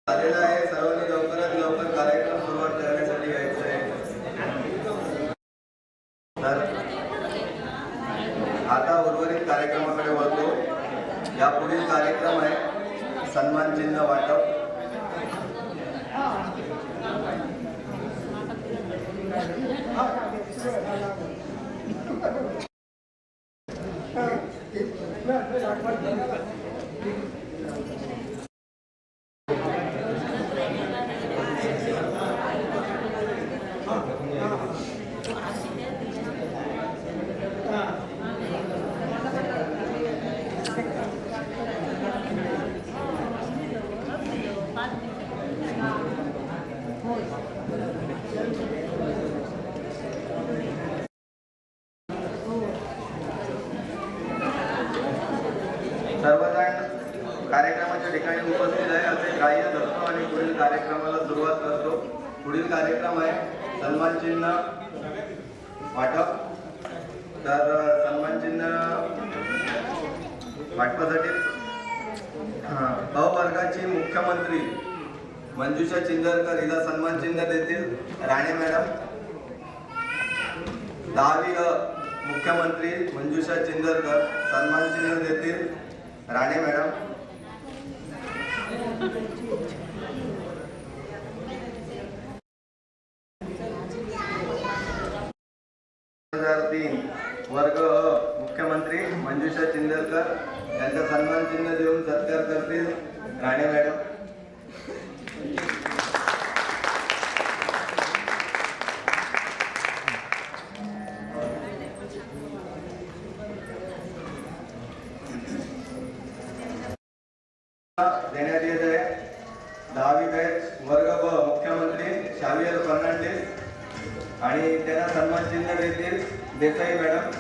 झालेला आहे। सर्वांनी लवकरात लवकर कार्यक्रम सुरुवात करण्यासाठी यायचं आहे। तर आता उर्वरित कार्यक्रमाकडे वळतो। यापुढील कार्यक्रम आहे सन्मान चिन्ह वाटप। सर्वजण कार्यक्रमाच्या ठिकाणी उपस्थित आहे असे ग्राह्य धरतो आणि पुढील कार्यक्रमाला सुरुवात करतो। पुढील कार्यक्रम आहे सन्मान चिन्ह वाटप। तर सन्मान चिन्ह वाटपासाठी अ वर्गाची मुख्यमंत्री मंजुषा चिंदरकर हिला सन्मान चिन्ह देतील राणे मॅडम। 10वी मुख्यमंत्री मंजुषा चिंदरकर सन्मान चिन्ह देतील राणे मॅडम। 2003 वर्ग मुख्यमंत्री मंजुषा चिंदरकर यांचा सन्मान चिन्ह देऊन सत्कार करतील राणे मॅडम। देण्यात येत आहे 10वी बॅच वर्ग ब मुख्यमंत्री शावियर फर्नांडिस आणि त्यांना सन्मान चिन्ह देतील देसाई मॅडम।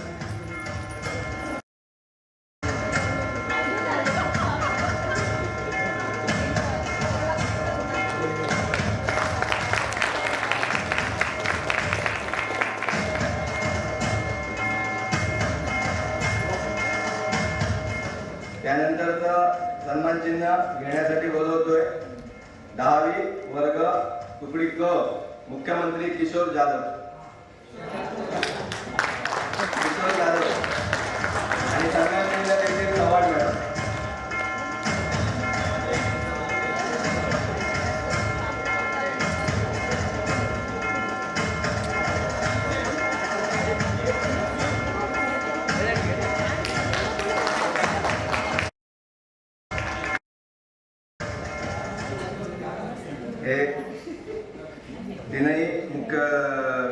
त्यानंतरचा सन्मान चिन्ह घेण्यासाठी बोलवतोय 10वी वर्ग तुकडी क मुख्यमंत्री किशोर जाधव आणि सन्मान चिन्ह देतील चव्हाण मॅडम। हे तीनही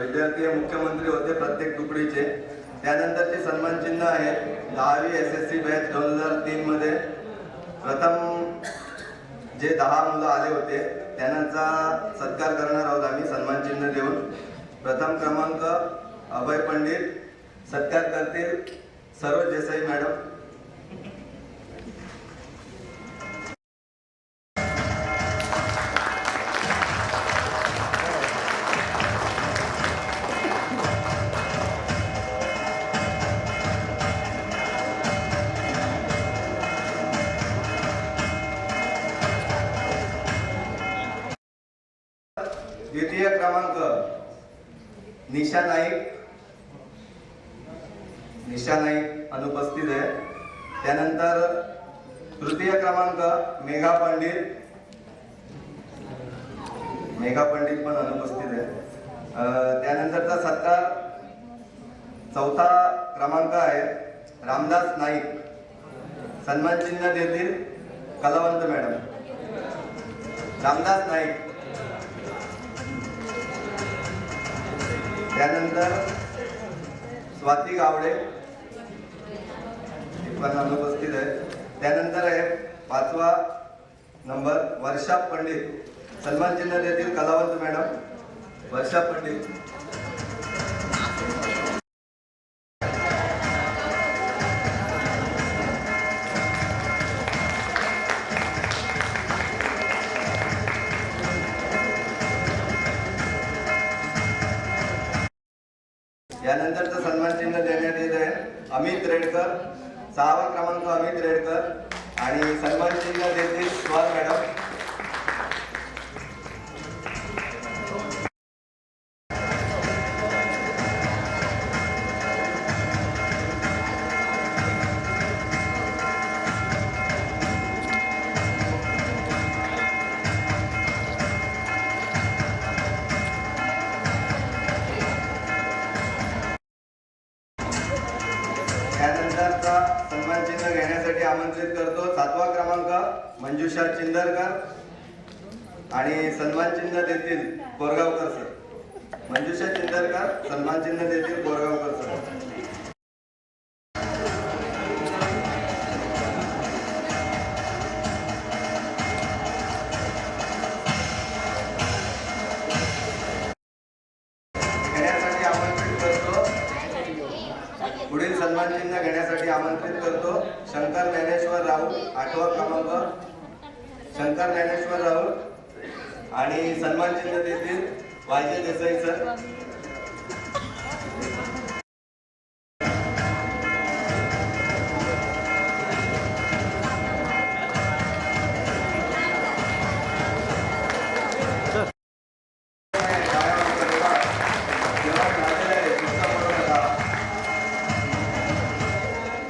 विद्यार्थी मुख्यमंत्री होते प्रत्येक तुकडीचे। त्यानंतरचे सन्मान चिन्ह आहे 10वी SSC बॅच 2003 मध्ये प्रथम जे 10 मुलं आले होते त्यांचा सत्कार करणार आहोत आम्ही सन्मान चिन्ह देऊन। प्रथम क्रमांक अभय पंडित सत्कार करतील सरोज देसाई मॅडम। द्वितीय क्रमांक निशा नाईक अनुपस्थित आहे। त्यानंतर तृतीय क्रमांक मेघा पंडित पण अनुपस्थित आहे। त्यानंतरचा सत्कार चौथा क्रमांक आहे रामदास नाईक सन्मान चिन्ह देतील कलावंत मॅडम। रामदास नाईक। त्यानंतर स्वाती गावडे पण अनुपस्थित आहे। त्यानंतर आहे 5वा नंबर वर्षा पंडित सन्मान चिन्ह देतील कलावंत मॅडम वर्षा पंडित। यानंतरचा सन्मान चिन्ह देण्यात येत आहे अमित रेडकर 6वा क्रमांक अमित रेडकर आणि सन्मान चिन्ह देतील स्वार मॅडम. त्यानंतरचा सन्मान चिन्ह घेण्यासाठी आमंत्रित करतो 7वा क्रमांक मंजुषा चिंदरकर आणि सन्मान चिन्ह देतील कोरगावकर सर. मंजुषा चिंदरकर सन्मान चिन्ह देतील कोरगावकर सर. घेण्यासाठी आमंत्रित करतो पुढील सन्मान चिन्ह घेण्यासाठी आमंत्रित करतो शंकर ज्ञानेश्वर राऊत 8वा क्रमांक. शंकर ज्ञानेश्वर राऊत आणि सन्मान चिन्ह देतील वायजे देसाई सर.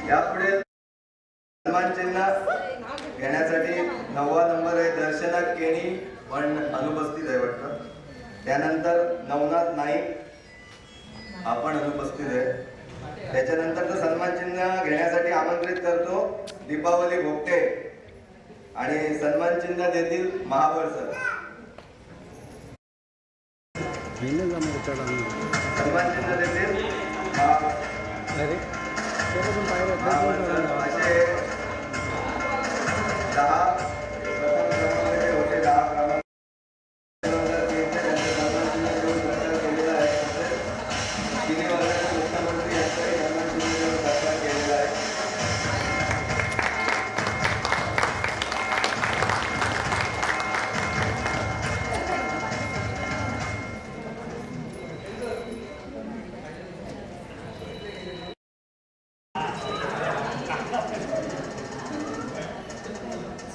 यापुढे सन्मान चिन्ह घेण्यासाठी 9वा नंबर आहे दर्शना केणी पण अनुपस्थित आहे वाटतं. त्यानंतर नवनाथ नाईक आपण अनुपस्थित आहे. त्याच्यानंतर सन्मान चिन्ह घेण्यासाठी आमंत्रित करतो दीपावली भोगटे आणि सन्मान चिन्ह देतील महाबळ सर. सन्मान चिन्ह देतील महाबळ सर. असे 10 प्रथम क्रमांकाचे होते 10 क्रमांक केलेला आहे. तिन्ही वर्गाचे मुख्यमंत्री यांचाही सन्मान चिन्ह देऊन सत्कार केलेला आहे.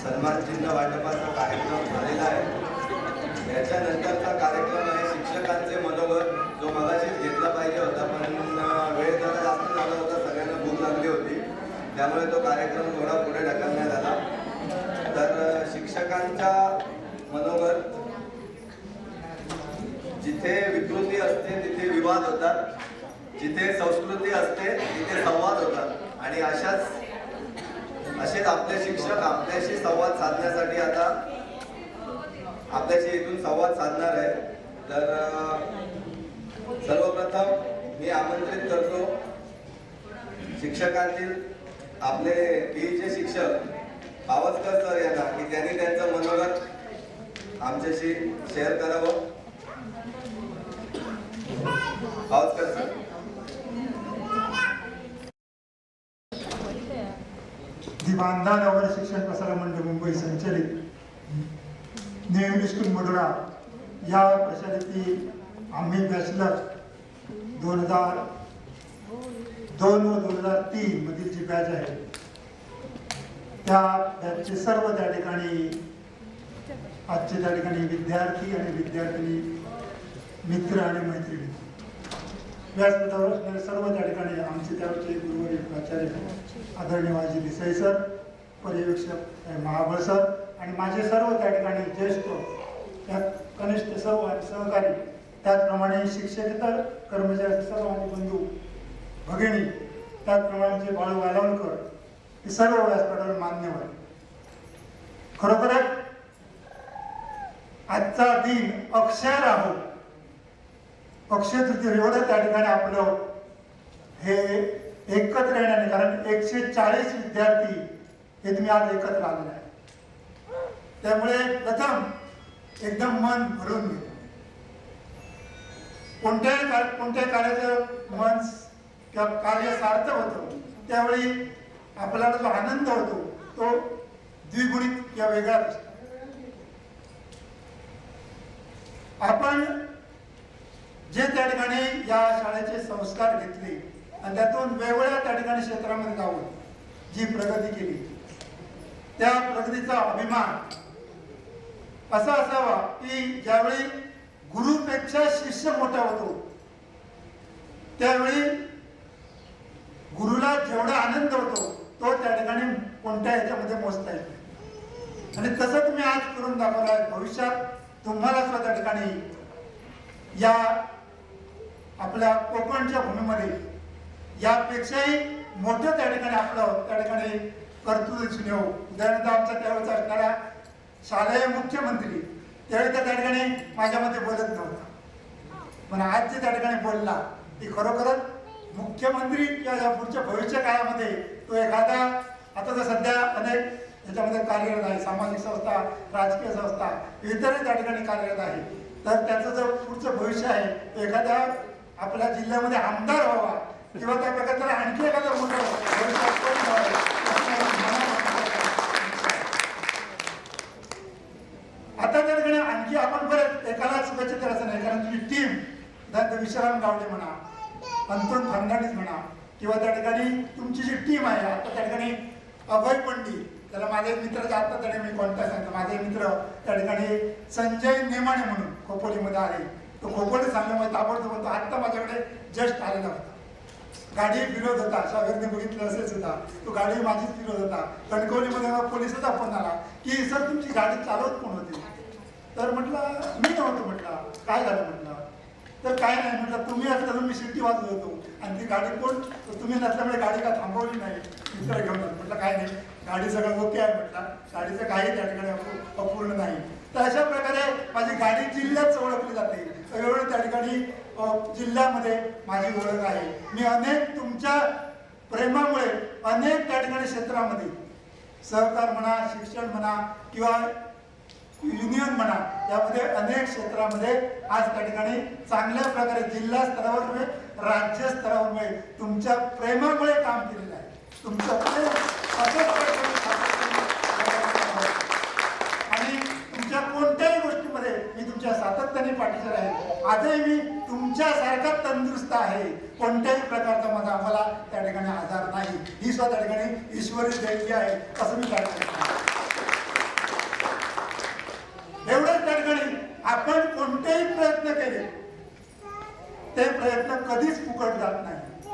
सन्मान चिन्ह वाटपाचा कार्यक्रम झालेला आहे. याच्यानंतरचा कार्यक्रम आहे शिक्षकांचे मनोगत, जो मगाशीच घेतला पाहिजे होता पण वेळ जरा जास्त झाला होता, सगळ्यांना भूक लागली होती, त्यामुळे तो कार्यक्रम थोडा पुढे ढकलण्यात आला. तर शिक्षकांच्या मनोगत, जिथे विकृती असते तिथे विवाद होतात, जिथे संस्कृती असते तिथे संवाद होतात आणि असेच आपले शिक्षक आपल्याशी संवाद साधण्यासाठी आता आपल्याशी इथून संवाद साधणार आहे. तर सर्वप्रथम मी आमंत्रित करतो शिक्षकांतील आपले पीईचे शिक्षक पावसकर सर यांना की त्यांनी त्यांचं मनोगत आमच्याशी शेअर करावं. पावसकर सर. दिवांदा नगर शिक्षण प्रसारण मंडळ मुंबई संचलित न्यू इंग्लिश स्कूल मडोरा या प्रशालेतील आम्ही बॅचलर 2002 व 2003 मधील जी बॅच आहे त्या बॅचचे सर्व त्या ठिकाणी आजचे त्या ठिकाणी विद्यार्थी आणि विद्यार्थिनी, मित्र आणि मैत्रिणी, व्यासपीठावर सर्व त्या ठिकाणी आमचे त्यावेळचे गुरुवर्य प्राचार्य आदरणीय वायजी देसाई सर, पर्यवेक्षक महाबळ सर आणि माझे सर्व त्या ठिकाणी ज्येष्ठ त्यात कनिष्ठ सर्व सहकारी, त्याचप्रमाणे शिक्षकेतर कर्मचारी सर्व माझे बंधू भगिनी, त्याचप्रमाणे बाळू वालावलकर हे सर्व व्यासपीठावर मान्यवर. खरोखरच आजचा दिन अक्षय राहो, अक्षय तृतीय एवढं त्या ठिकाणी आपलं हे एकत्र येण्याने, कारण 140 विद्यार्थी हे तुम्ही आज एकत्र आलेले आहे. त्यामुळे प्रथम एकदम मन भरून घे. कोणत्याही कार्याचं मन किंवा कार्य सार्थक होतं त्यावेळी आपल्याला जो आनंद होतो तो द्विगुणित किंवा वेगळाच असतो. आपण जे त्या ठिकाणी या शाळेचे संस्कार घेतले आणि त्यातून वेगवेगळ्या त्या ठिकाणी क्षेत्रामध्ये जाऊन जी प्रगती केली त्या प्रगतीचा अभिमान असा असावा की ज्यावेळी गुरुपेक्षा शिष्य मोठा होतो त्यावेळी गुरुला जेवढा आनंद होतो तो त्या ठिकाणी कोणत्या ह्याच्यामध्ये मोजता येईल. आणि तसं तुम्ही आज करून दाखवलाय. भविष्यात तुम्हाला सुद्धा त्या ठिकाणी या आपल्या कोकणच्या भूमीमध्ये यापेक्षाही मोठं त्या ठिकाणी आपलं त्या ठिकाणी कर्तृत्व दिसून येऊ. उदाहरणार्थ आमच्या त्यावेळेचा असणारा शालेय मुख्यमंत्री त्यावेळी त्या ठिकाणी माझ्यामध्ये बोलत नव्हता, पण आज जे त्या ठिकाणी बोलला ती खरोखरच मुख्यमंत्री किंवा या पुढच्या भविष्य काळामध्ये तो एखादा आता तर सध्या अनेक याच्यामध्ये कार्यरत आहे, सामाजिक संस्था, राजकीय संस्था, इतरही त्या ठिकाणी कार्यरत आहे. तर त्याचं जर पुढचं भविष्य आहे तो एखाद्या आपल्या जिल्ह्यामध्ये आमदार व्हावा किंवा त्या प्रकारे आणखी एखादा मोठं भविष्यात कोण व्हावं. आता त्या ठिकाणी आणखी आपण परत एकाला शुभेच्छा करायचं नाही, कारण तुम्ही टीम विश्राम गावडे म्हणा, अंतोन फर्नांडिस म्हणा किंवा त्या ठिकाणी तुमची जी टीम आहे आता त्या ठिकाणी अभय पंडित, त्याला माझे मित्र आता त्याने मी कॉन्टॅक्ट सांगतो, माझे मित्र त्या ठिकाणी संजय नेमाणे म्हणून खोपोलीमध्ये आहे. तो खोपोली सांगल्यामुळे ताबडतोब म्हणतो आत्ता माझ्याकडे जस्ट आलेला होता, गाडी फिरवत होता, शावेरने बघितलं असेल सुद्धा, तो गाडी माझीच फिरवत होता. कणकवलीमध्ये पोलिसाचा फोन आला की सर तुमची गाडी चालवत कोण होती. तर म्हटलं मी नव्हतो. म्हटलं काय झालं. म्हटलं तर काय नाही. म्हटलं तुम्ही असलं मी शिट्टी वाजवत होतो आणि ती गाडी कोण तुम्ही नसल्यामुळे गाडी का थांबवली नाही, मित्र घेऊन. म्हटलं काय नाही, गाडी सगळं ओके आहे. म्हटलं गाडीचं काही त्या ठिकाणी अपूर्ण नाही. तर अशा प्रकारे माझी गाडी जिल्ह्यात ओळखली जाते. एवढं त्या ठिकाणी जिल्ह्यामध्ये माझी ओळख आहे. मी अनेक तुमच्या प्रेमामुळे अनेक त्या ठिकाणी क्षेत्रामध्ये सहकार म्हणा, शिक्षण म्हणा किंवा युनियन म्हणा, यामध्ये अनेक क्षेत्रामध्ये आज त्या ठिकाणी चांगल्या प्रकारे जिल्हा स्तरावर नव्हे राज्य स्तरावर नव्हे तुमच्या प्रेमामुळे काम केलेलं आहे. तुमचं प्रेम आणि तुमच्या कोणत्याही गोष्टीमध्ये मी तुमच्या सातत्याने पाठीशी राहील. आजही मी तुमच्यासारखा तंदुरुस्त आहे, कोणत्याही प्रकारचा मला त्या ठिकाणी आजार नाही. ही सुद्धा त्या ठिकाणी ईश्वरी देणगी आहे असं मी काय एवढंच त्या ठिकाणी आपण कोणतेही प्रयत्न केले ते प्रयत्न कधीच फुकट जात नाही,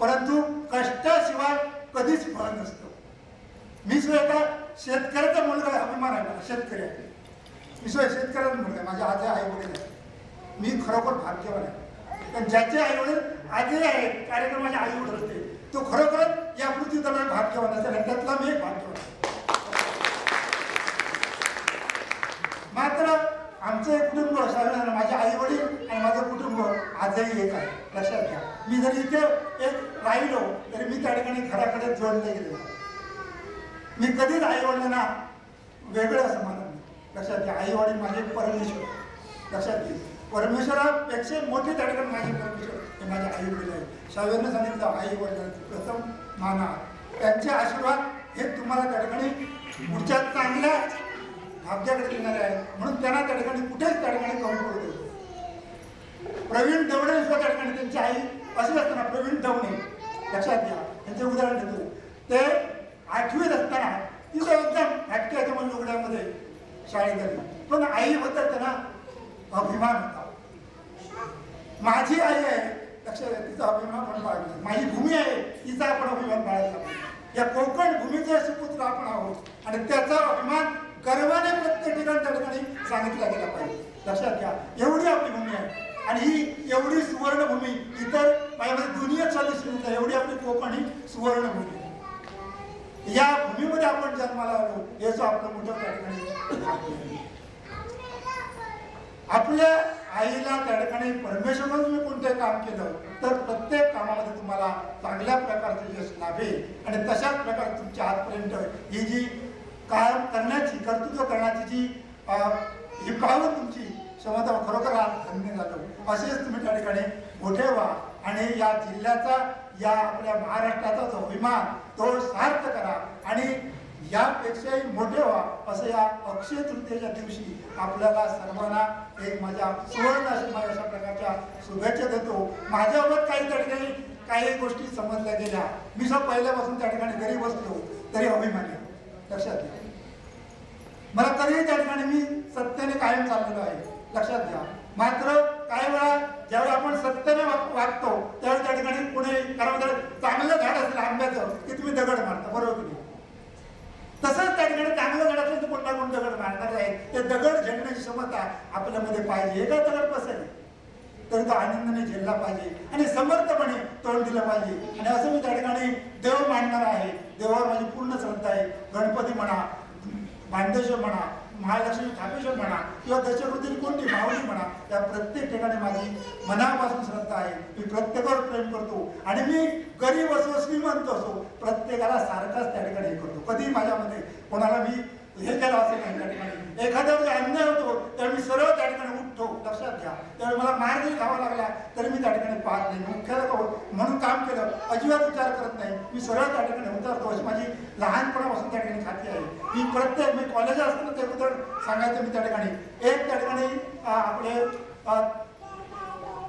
परंतु कष्टाशिवाय कधीच फळ नसतं. मी सुद्धा एका शेतकऱ्याचा मुलगा, अभिमान आहे मला, शेतकरी आहे मी, सुद्धा शेतकऱ्याचा मुलगा आहे. माझ्या आजी आई वडील आहे, मी खरोखर भाग्यवान आहे. पण ज्याचे आई वडील आजही आहे कार्यक्रम माझे आई वडील होते, तो खरोखरच या पृथ्वीत भाग्यवान असेल, त्यातला मी एक भाग्यवान. मात्र आमचं एक कुटुंब माझे आई वडील आणि माझं कुटुंब आजही एक आहे. लक्षात घ्या, मी जरी इथे एक राहिलो तरी मी त्या ठिकाणी घराकडे जोडले गेलेलो. मी कधीच आई वडिलांना वेगळं असं मानत नाही. लक्षात घ्या, आई वडील माझे परमेश्वर. लक्षात घ्या, परमेश्वरापेक्षा मोठे त्या ठिकाणी माझे परमेश्वर हे माझे आई वडील आहे. शावेरने सांगितलं आई वडिलांचे प्रथम माना, त्यांचे आशीर्वाद हे तुम्हाला त्या ठिकाणी पुढच्या चांगल्या भाग्याकडे येणारे आहेत. म्हणून त्यांना त्या ठिकाणी कुठेच त्या ठिकाणी कमी पडतो. प्रवीण दवणे सुद्धा त्या ठिकाणी त्यांची आई अशी असताना, प्रवीण दवणे लक्षात घ्या, त्यांचे उदाहरण देतो. ते 8वीत असताना तिथं एकदम फॅक्टरीच्या लुगड्यामध्ये शाळेत झाली, पण आईबद्दल त्यांना अभिमान होता. माझी आई आहे लक्षात घ्या, तिचा अभिमान पण बाळगला. माझी भूमी आहे तिचा आपण अभिमान बाळगला. या कोकण भूमीचे सुपुत्र आपण आहोत आणि त्याचा अभिमान गर्वाने प्रत्येक ठिकाणी त्या ठिकाणी सांगितला गेला पाहिजे. लक्षात घ्या, एवढी आपली भूमी आहे आणि ही एवढी सुवर्णभूमी इतर माझ्यामध्ये दुनियेत चालू नाही, एवढी आपली कोकण ही सुवर्णभूमी आहे. या भूमीमध्ये आपण जन्माला आलो याचं आपलं मोठं त्या ठिकाणी. आपल्या आईला त्या ठिकाणी परमेश्वरानं तुम्ही कोणतं काम केलं तर प्रत्येक कामामध्ये तुम्हाला चांगल्या प्रकारचे यश लाभेल आणि तशाच प्रकारे तुमच्या आजपर्यंत ही जी काम करण्याची, कर्तृत्व करण्याची जी ही पाहून तुमची क्षमता खरोखर आज धन्य झालो. असेच तुम्ही त्या ठिकाणी मोठे व्हा आणि या जिल्ह्याचा, या आपल्या महाराष्ट्राचा जो अभिमान तो सार्थ करा आणि यापेक्षाही मोठे व्हा असं या अक्षय तृतीयेच्या दिवशी आपल्याला सर्वांना एक माझ्या सुवर्ण अशा प्रकारच्या शुभेच्छा देतो. माझ्याबाबत काही त्या ठिकाणी काही गोष्टी समजल्या गेल्या, मी सब पहिल्यापासून त्या ठिकाणी घरी बसलो तरी अभिमानी लक्षात घ्या. मला कधीही त्या ठिकाणी मी सत्याने कायम चाललेलो आहे, लक्षात घ्या. मात्र काही वेळा ज्यावेळी आपण सत्याने वागतो त्यावेळी त्या ठिकाणी पुणे कारण चांगलं झाड असेल आंब्याचं की तुम्ही दगड मारता, बरोबर की नाही? तसंच त्या ठिकाणी चांगलं झाड असेल तर कोणता कोण दगड मारणार आहे, ते दगड झेलण्याची क्षमता आपल्यामध्ये पाहिजे. एका दगड बसेल तरी तो आनंदाने झेलला पाहिजे आणि समर्थपणे तोंड दिलं पाहिजे. आणि असं मी त्या ठिकाणी देव मानणार आहे, देवावर माझी पूर्ण श्रद्धा आहे. गणपती म्हणा, भांडेश्वर म्हणा, महालक्ष्मी थापेश्वर म्हणा किंवा दशवृत्ती कोणती माऊली म्हणा, या प्रत्येक ठिकाणी माझी मनापासून श्रद्धा आहे. मी प्रत्येकावर प्रेम करतो आणि मी गरीब असो श्रीमंत असो प्रत्येकाला सारखाच त्या ठिकाणी हे करतो. कधी माझ्यामध्ये कोणाला मी हे केलं असेल नाही. त्या ठिकाणी एखाद्यावर अन्याय होतो त्यावेळी मी सरळ त्या ठिकाणी उठतो, लक्षात घ्या. त्यावेळी मला मार जरी खावा लागला तरी मी त्या ठिकाणी पाहत नाही. मुख्याला म्हणून काम केलं अजिबात विचार करत नाही, मी सरळ त्या ठिकाणी उतरतो. अशी माझी लहानपणापासून त्या ठिकाणी खात्री आहे. मी प्रत्येक मी कॉलेज असताना ते उदाहरण सांगायचं मी त्या ठिकाणी एक त्या ठिकाणी आपले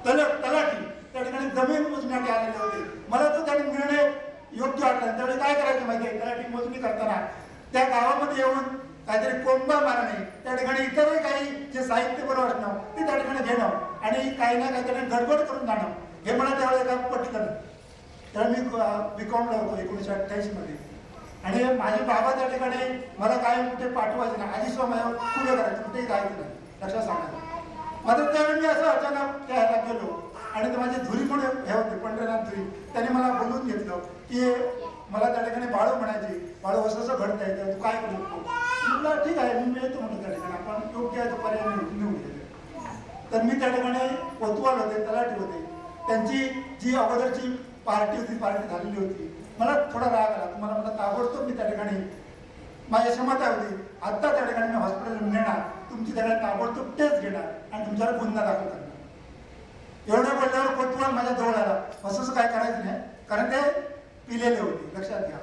तलाठी त्या ठिकाणी जमीन मोजण्यासाठी आलेले होते. मला तो त्या निर्णय योग्य वाटला. त्यावेळी काय करायचं माहिती आहे, तलाठी मोजणी करताना त्या गावामध्ये येऊन काहीतरी कोंबा मारणे, त्या ठिकाणी इतरही काही जे साहित्य बरोबर असणं ते त्या ठिकाणी घेणं आणि काही ना काही ठिकाणी गडबड करून जाणं, हे मला त्यावेळेस काय पटलं. त्यावेळी मी बीकॉमला होतो 1988 मध्ये. आणि माझे बाबा त्या ठिकाणी मला काय कुठे पाठवायचे नाही, आधी स्वतः खूप करायचं, कुठेही जायचं नाही, लक्षात सांगायचं. मात्र त्यावेळी मी असं अचानक त्या ह्याला गेलो आणि ते माझे धुरी म्हणून हे होते पंढरीनाथ धुरी, त्याने मला बोलून घेतलं की मला त्या ठिकाणी बाळू म्हणायचे, बाळू असं असं घडतंय तर तू काय करू शकतो. म्हटलं ठीक आहे, मी येतो म्हटलं त्या ठिकाणी, आपण योग्य आहे तो पर्याय निवडून घेतो. तर मी त्या ठिकाणी कोतवाल होते, तलाठी होते, त्यांची जी अगोदरची पार्टी होती, पार्टी झालेली होती. मला थोडा राग आला, तुम्हाला मला ताबडतोब मी त्या ठिकाणी माझी क्षमता होती, आत्ता त्या ठिकाणी मी हॉस्पिटल नेणार, तुमची त्या ठिकाणी ताबडतोब टेस्ट घेणार आणि तुमच्यावर गुन्हा दाखल करणार. एवढं बोलल्यावर कोतवाल माझ्या जवळ आला, असं काय करायचं नाही कारण ते पिलेले होते, लक्षात घ्या.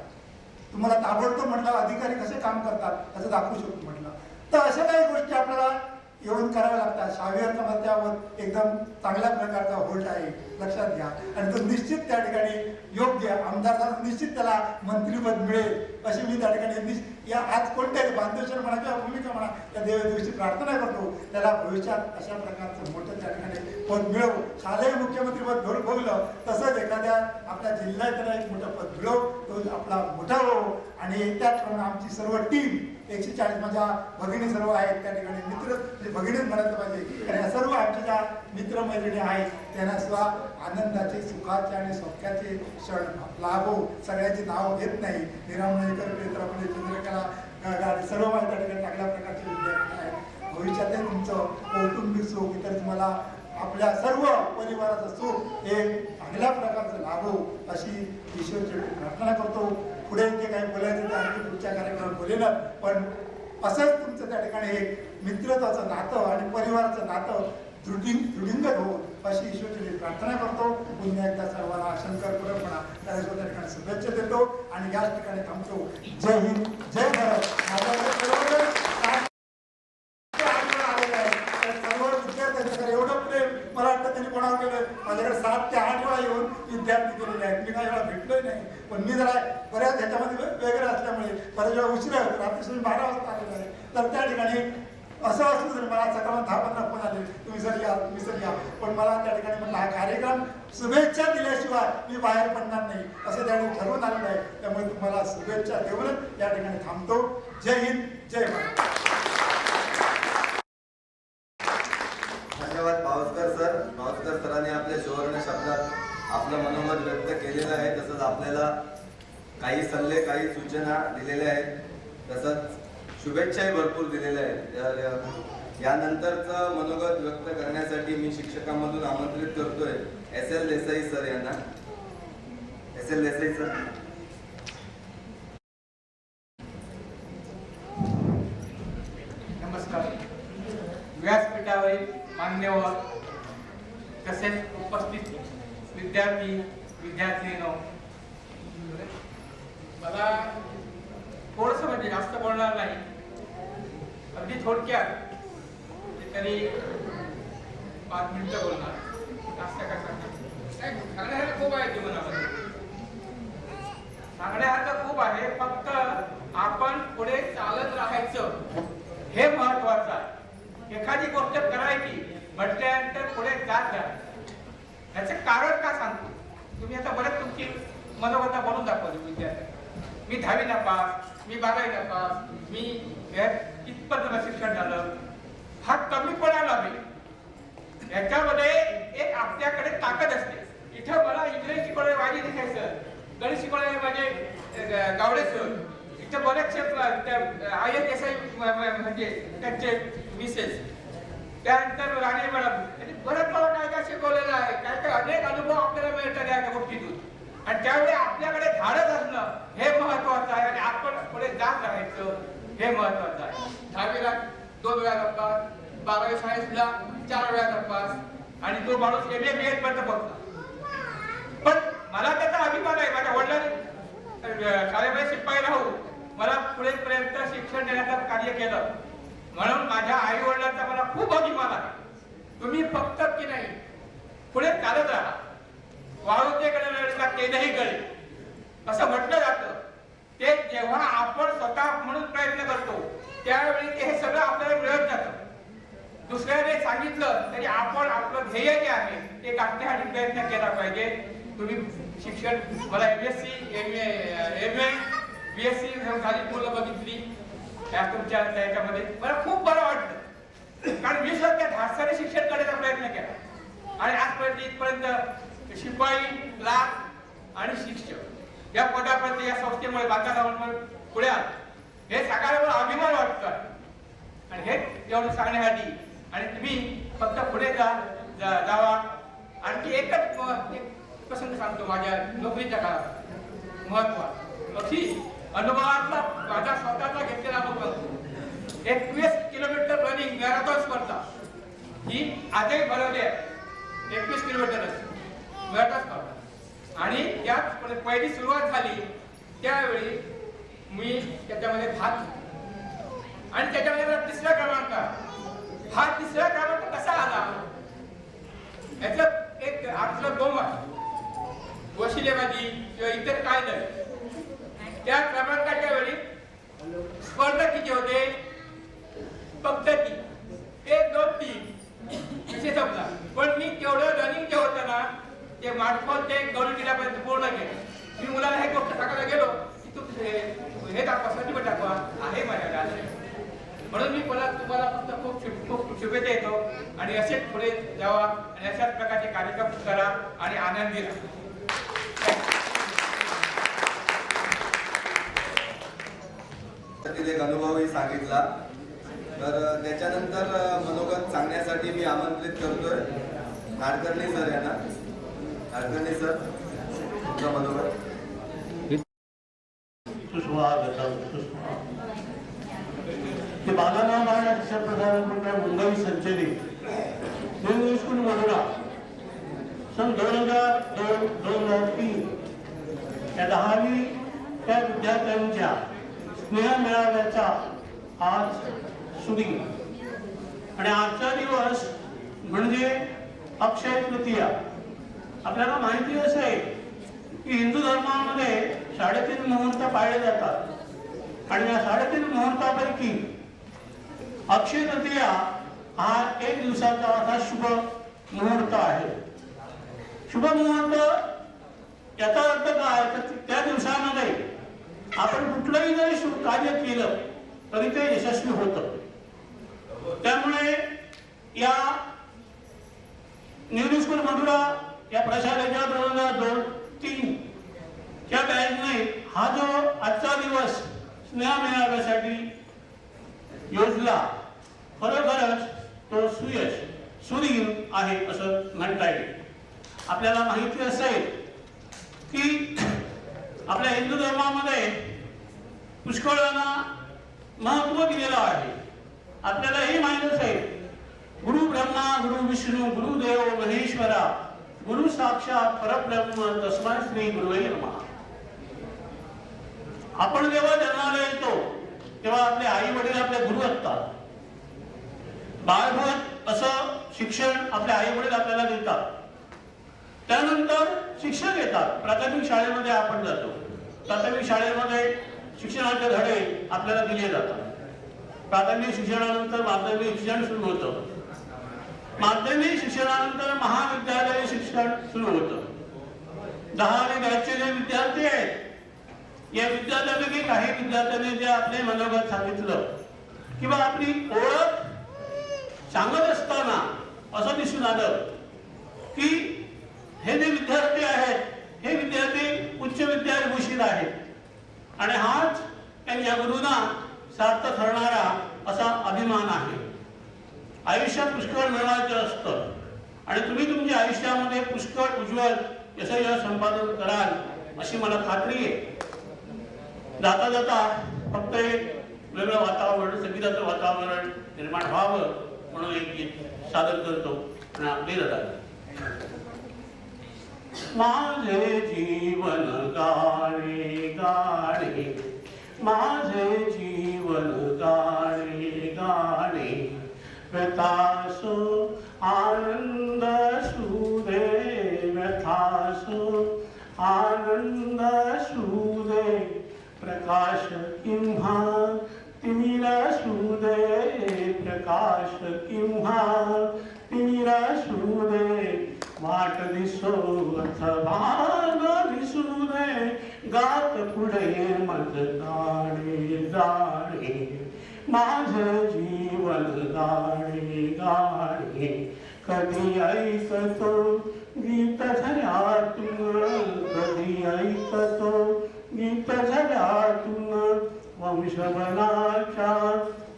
तुम्हाला ताबडतोब म्हटलं अधिकारी कसे काम करतात असं दाखवू शकतो म्हटलं. तर अशा काही गोष्टी आपल्याला येऊन कराव्या लागतात. शाहविहारचा मध्यावर एकदम चांगल्या प्रकारचा होल्ड आहे, लक्षात घ्या. आणि तो निश्चित त्या ठिकाणी योग्य आमदार झाला, निश्चित त्याला मंत्रीपद मिळेल अशी मी त्या ठिकाणी या आज कोणत्याही बांधेश्वर म्हणा किंवा भूमिका म्हणा त्या देवदेवीची प्रार्थना करतो, त्याला भविष्यात अशा प्रकारचं मोठं त्या ठिकाणी पद मिळव. शालेय मुख्यमंत्री पद भोगलं तसंच एखाद्या आपल्या जिल्ह्यात एक मोठं पद मिळव, तो आपला मोठा हो. आणि त्याचप्रमाणे आमची सर्व टीम 140 माझ्या भगिनी सर्व आहेत त्या ठिकाणी, मित्र भगिनीच म्हणायला पाहिजे. आणि सर्व आमच्या ज्या मित्रमैत्रिणी आहेत त्यांना सुद्धा आनंदाचे, सुखाचे आणि सौख्याचे क्षण लाभो. सगळ्यांची नाव घेत नाही, निरामणेकर, पेत्रापले, चंद्रकला गाडी सर्व माझ्या त्या ठिकाणी चांगल्या प्रकारचे विद्यार्थी आहेत. भविष्यातही तुमचं कौटुंबिक सुख, इतर तुम्हाला आपल्या सर्व परिवाराचं सुख हे चांगल्या प्रकारचं लाभो अशी ईश्वरची प्रार्थना करतो. पुढे जे काही बोलायचं ते आणखी पुढच्या कार्यक्रमात बोलेलं, पण असंच तुमचं त्या ठिकाणी एक मित्रत्वाचं नातं आणि परिवाराचं नातं दृढिंगत हो अशी ईश्वरची प्रार्थना करतो. पुन्हा एकदा सर्वांना शंकर परंपरा त्या ठिकाणी शुभेच्छा देतो आणि याच ठिकाणी थांबतो. जय हिंद, जय भारत. एवढं प्रेम मला वाटतं त्यांनी कोणावर केलं. माझ्याकडे 7 ते 8 वेळा येऊन विद्यार्थी केलेले आहेत, मी काही वेळा भेटलोय नाही. पण मी जरा बऱ्याच ह्याच्यामध्ये वेगळं असल्यामुळे बऱ्याच वेळा उशिरा होतो, रात्री 12 वाजता आलेलो आहे. तर त्या ठिकाणी असं असलं तरी मला सकाळ 10-15 फोन आले, तुम्ही सर या, तुम्ही सर या. पण मला त्या ठिकाणी म्हटलं हा कार्यक्रम शुभेच्छा दिल्याशिवाय मी बाहेर पडणार नाही असं त्या ठिकाणी ठरवून आलेलं आहे. त्यामुळे तुम्हाला शुभेच्छा देऊनच या ठिकाणी थांबतो. जय हिंद, जय भारत. धन्यवाद पावसकर सर. पावसकर सरांनी आपल्या सुवर्ण शब्दात आपलं मनोमत व्यक्त केलेलं आहे. तसंच आपल्याला काही सल्ले, काही सूचना दिलेल्या आहेत, तसंच शुभेच्छाही भरपूर दिलेल्या आहेत. यानंतरचं मनोगत व्यक्त करण्यासाठी मी शिक्षकांमधून आमंत्रित करतोय SL देसाई सर यांना. SL Desai sir. नमस्कार. व्यासपीठावरील मान्यवर तसेच उपस्थित विद्यार्थी विद्यार्थिनींनो, मला थोडंसं म्हणजे जास्त बोलणार नाही, अगदी थोडक्यात तरी 5 मिनिटं बोलणार. जास्त काय सांगणार खूप आहे की मनामध्ये सांगण्यासारखं खूप आहे, फक्त आपण पुढे चालत राहायचं हे महत्वाचं आहे. एखादी गोष्ट करायची म्हटल्यानंतर पुढे जात राहायचं. याचं कारण का सांगतो, तुम्ही आता बरेच तुमची मनोगता बनवून दाखवली विद्यार्थी. मी 10वी नापास, मी 12वी नापास, मी इथपर्यंत शिक्षण झालं, हा कमीपणा नव्हे. याच्यामध्ये एक आपल्याकडे ताकद असते. इथं मला इंग्रजी शिकवणारे माझी लिखायचं, गणित शिकवणारे माझे गावडे सर, इथं बरेचसे IAS म्हणजे त्यांचे मिसेस, त्यानंतर राणे मॅडम, बरंच मला काय काय शिकवलेलं आहे. काय काय अनेक अनुभव आपल्याला मिळतात या गोष्टीतून. आणि त्यावेळी आपल्याकडे धाडस असणं हे महत्वाचं आहे आणि आपण पुढे जात राहायचं हे महत्वाचं आहे. 10वीला 2 वेळा नपास, 12वी सायन्सला 4 वेळा नपास आणि तो माणूस MA BEd पर्यंत पोहोचला. पण मला त्याचा अभिमान आहे. माझ्या वडिलांनी शाळेमध्ये शिपाई राहून मला पुढेपर्यंत शिक्षण देण्याचं कार्य केलं, म्हणून माझ्या आई वडिलांचा मला खूप अभिमान आहे. तुम्ही फक्त की नाही पुढे चालत राहा. वाळूचे कडे तेही गळे असं म्हटलं जातं. ते जेव्हा आपण स्वतः म्हणून प्रयत्न करतो त्यावेळी ते हे सगळं आपल्याला मिळत जातं. दुसऱ्याने सांगितलं तरी आपण आपलं ध्येय जे आहे ते गाठण्यासाठी प्रयत्न केला पाहिजे. तुम्ही शिक्षण, मला MSc, MA, BSc झाली मुलं बघितली त्या तुमच्या त्याच्यामध्ये मला खूप बरं वाटतं. कारण मी सुद्धा धाडसाने शिक्षण करण्याचा प्रयत्न केला आणि आजपर्यंत इथपर्यंत शिपाई, क्लार्क आणि शिक्षक या पदापर्यंत या संस्थेमुळे बांधामुळे पुढे आलो. हे सांगायला मला अभिमान वाटतो आणि हे एवढं सांगण्यासाठी. आणि तुम्ही फक्त पुढे जावा. आणखी एकच प्रसंग सांगतो माझ्या नोकरीच्या काळात महत्व अशी अनुभवातला माझा स्वतःचा घेतलेला अनुभव. 21 किलोमीटर रनिंग मॅरेथॉन स्पर्धा ही आजही भरवली आहे. 21 किलोमीटर मॅरेथॉन स्पर्धा आणि त्यात पहिली सुरुवात झाली त्यावेळी मी त्याच्यामध्ये भाग आणि त्याच्यामध्ये मला 3रा क्रमांक. हा 3रा क्रमांक कसा आला याचं एक आपलं दोन वशिलेबाजी किंवा इतर काय नाही. त्या क्रमांकाच्या वेळी स्पर्धा किती होते, फक्त 1, 2, 3 विषय संपला. पण मी तेवढं रनिंग जे होतं ना ते मार्फत ते गौरी किल्ल्यापर्यंत पूर्ण केलं. मी मुलाला हे गोष्ट सांगायला गेलो की तू हे दाखवा, सर्टिफिकेट दाखवा, आहे माझ्याकडे. म्हणून मी तुम्हाला फक्त खूप शुभेच्छा देतो आणि असेच पुढे जावा आणि अशाच प्रकारचे कार्यक्रम करा आणि आनंदी राहा. एक अनुभवही सांगितला. तर त्याच्यानंतर मनोगत सांगण्यासाठी मी आमंत्रित करतोय नाडकर्णी सर यांना. नाडकर्णी सर, तुमचं मनोगत. बालाराम महाराज प्रधान मुंबई संचलित न्यू स्कूल मधुरा सन 2002-2003 या 10वी त्या विद्यार्थ्यांच्या स्नेह मेळाव्याचा आज सुदिन आणि आजचा दिवस म्हणजे अक्षय तृतीया. आपल्याला माहिती असेल की हिंदू धर्मामध्ये 3.5 मुहूर्त पाळले जातात आणि या 3.5 मुहूर्तापैकी अक्षय तृतीया हा 1 दिवसाचा असा शुभ मुहूर्त आहे. शुभ मुहूर्त याचा अर्थ काय, तर त्या दिवसामध्ये आपण कुठलंही जरी शुभ कार्य केलं तरी ते यशस्वी होतं. त्यामुळे या न्यू स्कूल मधुरा या प्रशालेच्या 2002-03 या बॅचने हा जो आजचा दिवस स्नेह मेळाव्यासाठी योजला, खरोखरच तो सुयश सुदीन आहे असं म्हणता येईल. आपल्याला माहिती असेल की आपल्या हिंदू धर्मामध्ये पुष्कळांना महत्व दिलेलं आहे. आपल्याला हे माहित असेल गुरु ब्रह्मा गुरु विष्णू गुरुदेव महेश्वरा गुरु साक्षात परब्रह्म तस्मै श्री गुरुवे नमः. आपण जेव्हा जन्माला येतो तेव्हा आपले आई वडील आपले गुरु असतात. बाळगत असं शिक्षण आपले आई वडील आपल्याला देतात. त्यानंतर शिक्षक येतात. प्राथमिक शाळेमध्ये आपण जातो. प्राथमिक शाळेमध्ये शिक्षणाचे धडे आपल्याला दिले जातात. प्राथमिक शिक्षणानंतर माध्यमिक शिक्षण सुरू होतं. माध्यमिक शिक्षणानंतर महाविद्यालय शिक्षण सुरू होतं. 10वी बॅचचे जे विद्यार्थी आहेत, या विद्यार्थ्यांपैकी काही विद्यार्थ्यांनी जे आपले मनोगत सांगितलं किंवा आपली ओळख सांगत असताना असं दिसून आलं की हे जे विद्यार्थी आहेत, हे विद्यार्थी उच्च विद्याभूषित आहेत आणि हाच त्यांच्या गुरूंना सार्थ ठरणारा असा अभिमान आहे. आयुष्यात पुष्कळ मिळवायचं असतं आणि तुम्ही तुमच्या आयुष्यामध्ये पुष्कळ उज्ज्वल यश संपादन कराल अशी मला खात्री आहे. जाता जाता फक्त एक वेगळं वातावरण, संगीताचं वातावरण निर्माण व्हावं म्हणून एक गीत सादर करतो आणि आपली रडा. माझे जीवन गाणे गाणे, माझे जीवन गाणे गाणे, व्यथासो आनंद सुदे, व्यथासो आनंद सुदे, प्रकाश किंवा तिमिर सुदे, प्रकाश किंवा तिमिर सुदे, वाट दिसो अथवा न दिसू दे, गात पुढे मज गाणे गाणे, माझं जीवन गाणे गाणे. कधी ऐकतो गीत झऱ्यातून, कधी ऐकतो गीत झऱ्यातून, वंशवनाच्या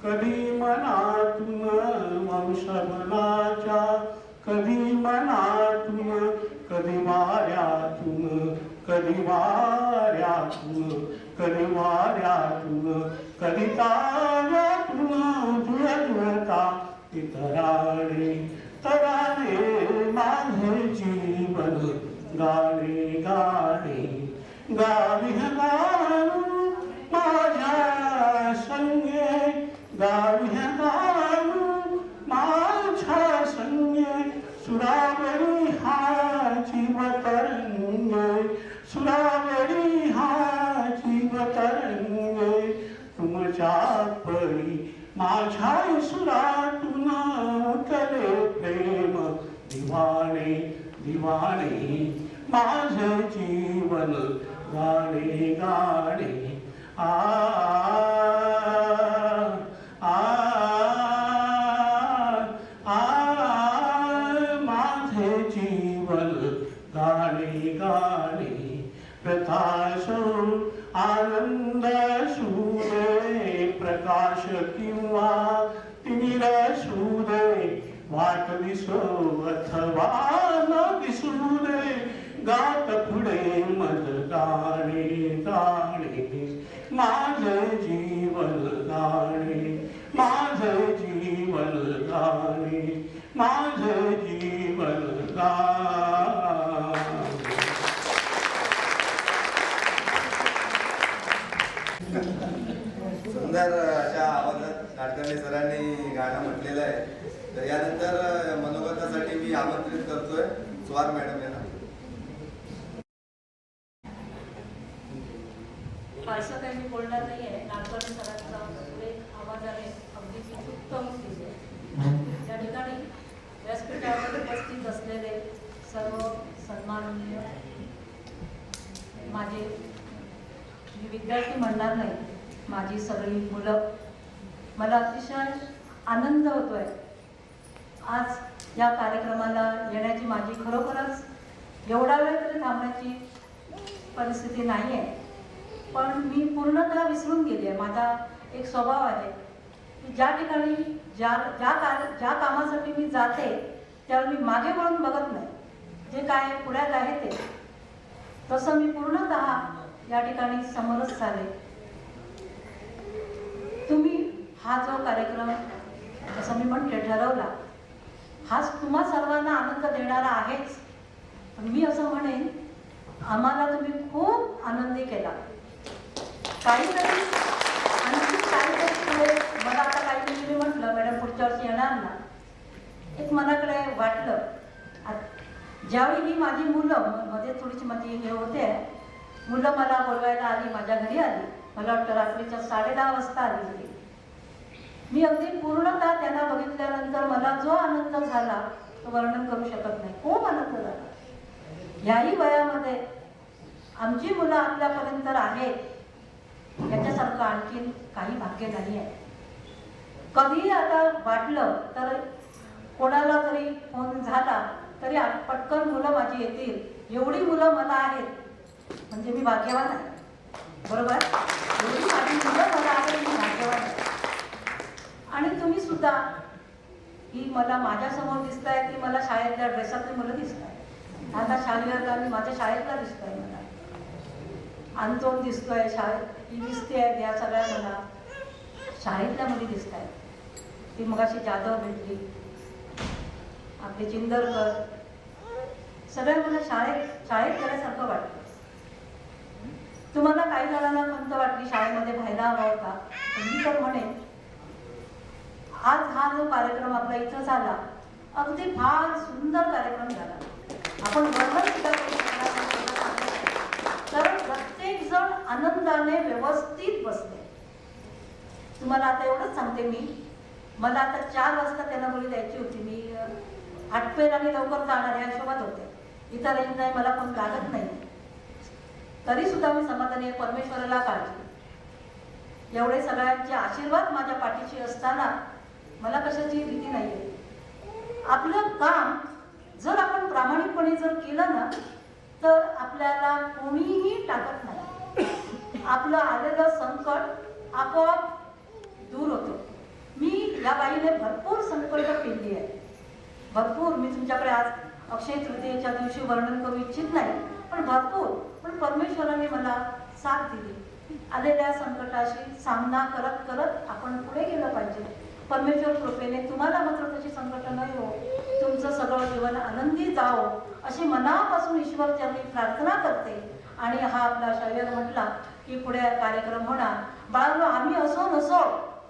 कधी मनातून, वंशवनाच्या कधी मनातून, कधी वाऱ्यातून, कधी वाऱ्यातून, कधी वाऱ्यातून, कधी ताऱ्यातून, जुळता इतराने तराने, माझे जीवन गाणे गाणे. गावी गाणू माझ्या संगे, गावी गाणू माझ्या संगे, सुरावरी हा जीव तरंगे, सुरावरी हा जीव तरंगे, तुमच्या परी माझ्या सुरातून उठले प्रेम दिवाणे दिवाणे, माझे जीवन गाणे गाणे. आ आ आ, माझे जीवन गाणे गाणे, प्रकाशो आनंद सुदे, प्रकाश किंवा तिमिर सुदे, वाट दिसो अथवा न दिसू दे, गात पुढे मज गाणे गाणे, माझे जीवन गाणे, माझे जीवन गाणे, माझे जीवन गाणे. सुंदर अशा आवाजात नाडकर्णी सरांनी गाणं म्हटलेलं आहे. तर यानंतर मनोगतासाठी मी आमंत्रित करतोय स्वार मॅडम यांना. फारसं काही मी बोलणार नाही आहे. नाडकर्णी सरांचा सुरेख आवाजाने अगदी उत्तम दिसते. या ठिकाणी व्यासपीठावर उपस्थित असलेले सर्व सन्माननीय माझे, मी विद्यार्थी म्हणणार नाही, माझी सगळी मुलं, मला अतिशय आनंद होतोय आज या कार्यक्रमाला येण्याची. माझी खरोखरच एवढा वेळ तरी थांबण्याची परिस्थिती नाही आहे, पण मी पूर्णतः विसरून गेली आहे. माझा एक स्वभाव आहे की ज्या ठिकाणी ज्या कामासाठी मी जाते त्यावेळी मी मागे वळून बघत नाही, जे काय पुढ्यात आहे ते. तसं मी पूर्णतः या ठिकाणी समरस झाले. तुम्ही हा जो कार्यक्रम, जसं मी म्हटले, ठरवला, हाच तुम्हा सर्वांना आनंद देणारा आहेच. पण मी असं म्हणेन, आम्हाला तुम्ही खूप आनंदी केला. काहीतरी आणखी काहीतरी पुढे मला आता काही मी म्हटलं मॅडम पुढच्या वर्षी येणार ना, एक मनाकडे वाटलं. ज्यावेळी ही माझी मुलं मध्ये थोडीशी माझी हे होते, मुलं मला बोलवायला आली, माझ्या घरी आली. मला वाटतं रात्रीच्या 10:30 वाजता आली होती. मी अगदी पूर्णतः त्यांना बघितल्यानंतर मला जो आनंद झाला तो वर्णन करू शकत नाही. खूप आनंद झाला. याही वयामध्ये आमची मुलं आपल्यापर्यंत आहेत याच्यासारखं आणखीन काही भाग्य नाही आहे. कधी आता वाटलं तर कोणाला जरी फोन झाला तरी पटकन मुलं माझी येतील. एवढी मुलं मला आहेत म्हणजे मी भाग्यवान आहे. बरोबर? एवढी माझी मुलं मला आहेत, मी भाग्यवान आहे. आणि तुम्ही सुद्धा ही मला माझ्यासमोर दिसत आहे ती मला शाळेतल्या ड्रेसातली मुलं दिसत आहे. आता शाळेला मी माझ्या शाळेतला दिसतोय, मला अंतोन दिसतोय, शाळेत ही दिसते आहे. या सगळ्या मला शाळेतल्या मुली दिसत आहेत. ती मगाशी जाधव भेटली, आपले चिंदरकर, सगळ्या मला शाळेत गेल्यासारखं वाटतं. तुम्हाला काही जणांना खंत वाटली शाळेमध्ये व्हायला हवा होता. मी तर म्हणेन आज हा जो कार्यक्रम आपला इथं झाला अगदी फार सुंदर कार्यक्रम झाला. आपण वर्णन सुद्धा करू शकणार नाही. तर प्रत्येक जण आनंदाने व्यवस्थित बसले. तुम्हाला आता एवढंच सांगते मी, मला आता 4 वाजता त्यांना बोली द्यायची होती. मी आटपेल आणि लवकर जाणार या हिशोबात होते. इथं रेंज नाही, मला कोण लागत नाही, तरी सुद्धा मी समाधानी परमेश्वराला काळजी. एवढे सगळ्यांचे आशीर्वाद माझ्या पाठीशी असताना मला कशाची भीती नाहीये. आपलं काम जर आपण प्रामाणिकपणे जर केलं ना तर आपल्याला कोणीही टाकत नाही. आपलं आलेलं संकट आपोआप दूर होतं. मी या बाईने भरपूर संकट पेलली आहे, भरपूर. मी तुमच्याकडे आज अक्षय तृतीयेच्या दिवशी वर्णन करू इच्छित नाही, पण भरपूर. पण परमेश्वराने मला साथ दिली. आलेल्या संकटाशी सामना करत करत आपण पुढे गेलं पाहिजे. परमेश्वर कृपेने तुम्हाला मात्र तशी संकट नाही हो, तुमचं सगळं जीवन आनंदी जावो अशी मनापासून ईश्वरचरणी प्रार्थना करते. आणि हा आपला शरीर म्हटला की पुढे कार्यक्रम होणार. बाळांनो, आम्ही असो नसो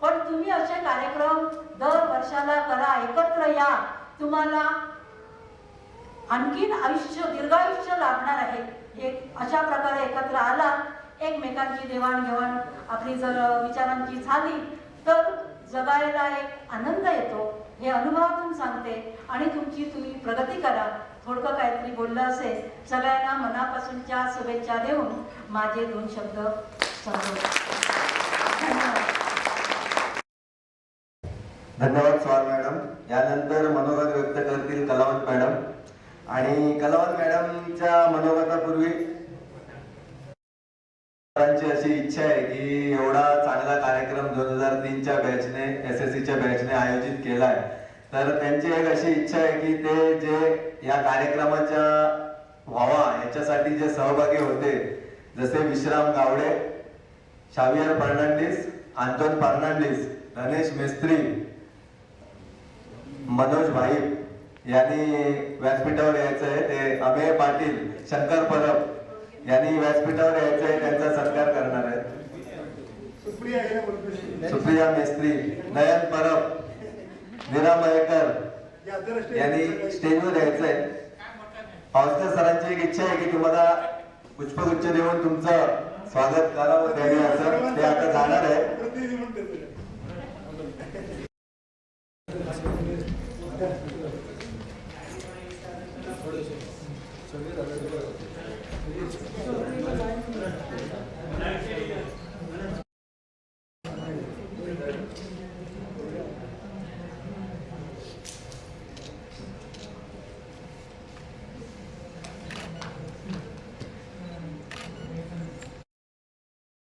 पण तुम्ही असे कार्यक्रम दर वर्षाला करा, एकत्र या. तुम्हाला आणखीन आयुष्य, दीर्घायुष्य लाभणार आहे. एक अशा प्रकारे एकत्र आला, एकमेकांची देवाणघेवाण आपली जर विचारांची झाली तर जगायला एक आनंद येतो. हे अनुभवातून सांगते. आणि तुम्ही प्रगती करा. थोडकं काहीतरी बोललं असेल, सगळ्यांना मनापासूनच्या शुभेच्छा देऊन माझे 2 शब्द संपवतो. धन्यवाद स्वार मॅडम. यानंतर मनोगत व्यक्त करतील कलावंत मॅडम. आणि कलावंत मॅडमच्या मनोगतापूर्वी अशी इच्छा आहे की एवढा चांगला कार्यक्रम 2003च्या बॅचने, SSCच्या बॅचने आयोजित केलाय, तर त्यांची एक अशी इच्छा आहे की ते जे या कार्यक्रमाच्या व्हावा याच्यासाठी जे सहभागी होते, जसे विश्राम गावडे, शावियर फर्नांडिस, आंतोन फर्नांडिस, गणेश मिस्त्री, मनोज भाई यांनी व्यासपीठावर यायचं आहे. ते अमेय पाटील, शंकर परब यांनी व्यासपीठावर यायचं आहे, त्यांचा सत्कार करणार आहेत. सुप्रिया मेस्त्री, नयन परब, मीरा मयेकर यांनी स्टेजवर यायचं आहे. पावसकर सरांची एक इच्छा आहे की तुम्हाला पुष्पगुच्छ देऊन तुमचं स्वागत करावं त्यांनी, असं ते आता जाणार आहे.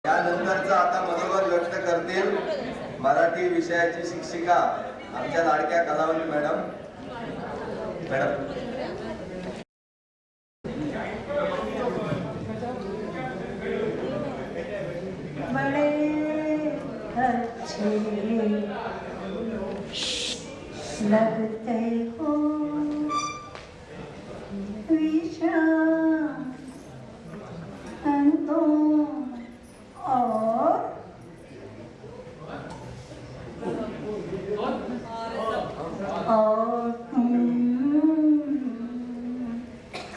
यानंतरचा आता मनोगत व्यक्त करतील मराठी विषयाची शिक्षिका आमच्या लाडक्या कलावंत मॅडम. बड़े अच्छे लगते हो विशाल और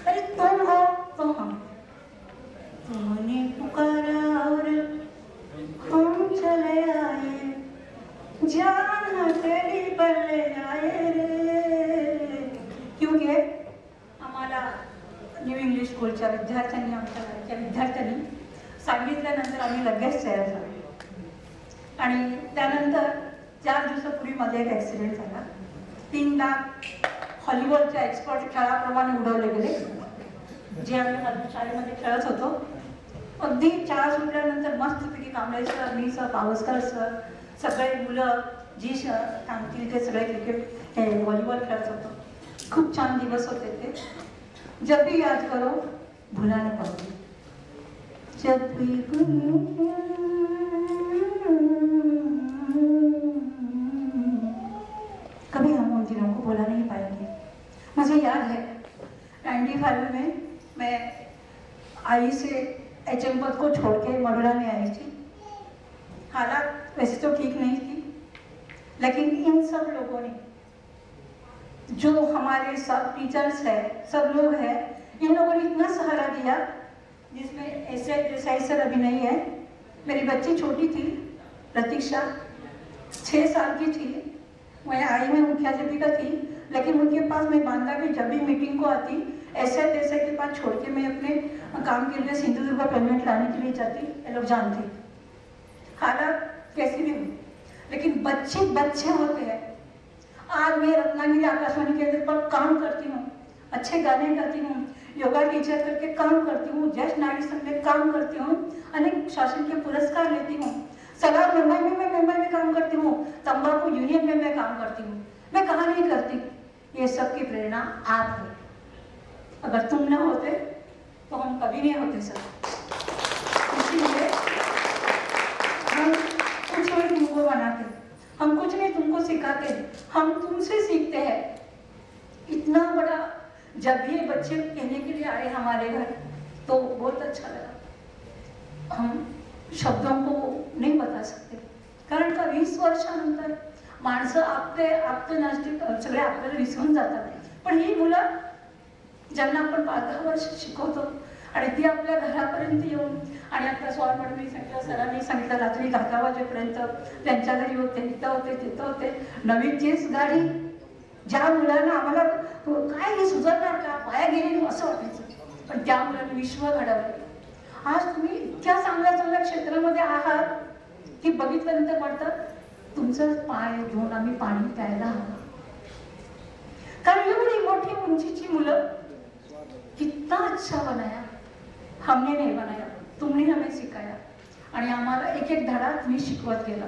अरे तुम हो तुमने विद्यार्थ्यांनी आमच्या घरच्या विद्यार्थ्यांनी सांगितल्यानंतर आम्ही लगेच तयार झालो. आणि त्यानंतर 4 दिवसापूर्वी माझा एक ॲक्सिडेंट झाला. 3 लाख हॉलीबॉलच्या एक्सपर्ट खेळाप्रमाणे उडवले गेले, जे आम्ही शाळेमध्ये खेळत होतो. अगदी शाळा सुटल्यानंतर मस्तपैकी कांबळे सर, मी सर, पावसकर सर, सगळे मुलं जी सांगतील ते सगळे क्रिकेट हे व्हॉलीबॉल खेळत होतो. खूप छान दिवस होते ते. जब भी याद करो भुला नहीं पाओगे. जब भी कभी हम उन दिनों को भुला नहीं पाएंगे. मुझे याद है 95 में मैं आई से HM पद को छोड़ के मडुरा में आई थी. हालात वैसे तो ठीक नहीं थी, लेकिन इन सब लोगों ने, जो हमारे सब टीचर्स है, सब लोग हैं, इन लोगों ने इतना सहारा दिया, जिसमें ऐसे देसाई सर अभी नहीं है. मेरी बच्ची छोटी थी, प्रतीक्षा 6 साल की थी. मैं आई में मुख्याध्यापिका थी, लेकिन उनके पास मैं बांधा भी जब भी मीटिंग को आती, ऐसे तैसे के पास छोड़ के मैं अपने काम के लिए सिंधुदुर्ग पेमेंट लाने के लिए जाती. ये लोग जानते हालात कैसी भी हुई, लेकिन बच्चे बच्चे होते हैं. आज मैं रत्नागिरी आकाशवाणी केंद्र पर काम करती हूँ, अच्छे गाने गाती हूँ, योगा टीचर करके काम करती हूँ, ज्येष्ठ नारी संघ में काम करती हूँ, अनेक शासन के पुरस्कार लेती हूँ. सदा मुंबई में काम करती हूँ, तंबाकू यूनियन में मैं काम करती हूँ. मैं कहाँ नहीं करती. ये सब की प्रेरणा आप है. अगर तुम न होते तो हम कभी नहीं होते सर. इसीलिए हम कुछ नहीं तुमको बनाते, हम कुछ नहीं तुमको सिखाते, हम तुमसे सीखते हैं. इतना बड़ा जब ये बच्चे कहने के लिए आए हमारे घर, तो बहुत अच्छा लगा. हम शब्दों को नाही बता सकते, कारण का 20 वर्षानंतर माणसं आपले नसते, सगळे आपल्याला विसरून जातात. पण ही मुलं ज्यांना आपण 5-10 वर्ष शिकवतो आणि ती आपल्या घरापर्यंत येऊन, आणि आपल्या स्वार मॅडमनी सांगितलं, सरांनी सांगितलं, रात्री 10 वाजेपर्यंत त्यांच्या घरी होते, तिथं होते. नवीन चीज गाडी, ज्या मुलांना आम्हाला काय हे सुधारणार का, पाया गेलेली असं वाटायचं, पण त्या मुलांनी विश्व घडवलं. आज तुम्ही इतक्या चांगल्या क्षेत्रामध्ये आहात की बघितल्यानंतर वाटतं तुमचं पाय घेऊन आम्ही पाणी प्यायला हवं. कारण एवढी मोठी उंचीची मुलं, कितना अच्छा बनाया, हमने नहीं बनाया, तुमने हमें सिखाया. आणि आम्हाला एक एक धडा तुम्ही शिकवत गेला,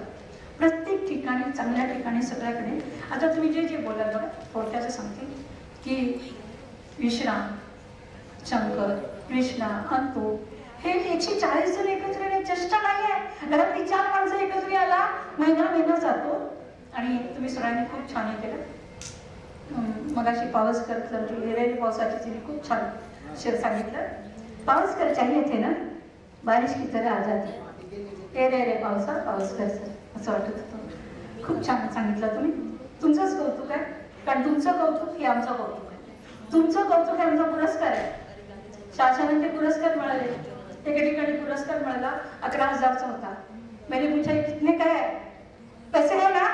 प्रत्येक ठिकाणी, चांगल्या ठिकाणी, सगळ्याकडे. आता तुम्ही जे बोलाल बघा, थोडक्याचं सांगते की विश्राम, शंकर, कृष्णा, अंतू, हे 140 जण एकत्र येणे चेष्टा नाही आहे. घरातली 4 माणसं एकत्र यायला महिना जातो. आणि तुम्ही सगळ्यांनी खूप छान हे केलं. मगाशी पावसकर रे पावसाची तिने खूप छान शेर सांगितलं. पावसकर चाहिए थे ना, बारिश की तरह आ जाते, रे पावसा पावसकर सर, असं वाटत होतं. खूप छान सांगितलं तुम्ही. तुमचंच कौतुक आहे, कारण तुमचं कौतुक हे आमचं कौतुक आहे. तुमचं कौतुक हे आमचा पुरस्कार आहे. शासनाचे पुरस्कार मिळाले, एके ठिकाणी पुरस्कार मिळाला 11,000चा होता. मैंने पूछा कितने का है, पैसे है ना.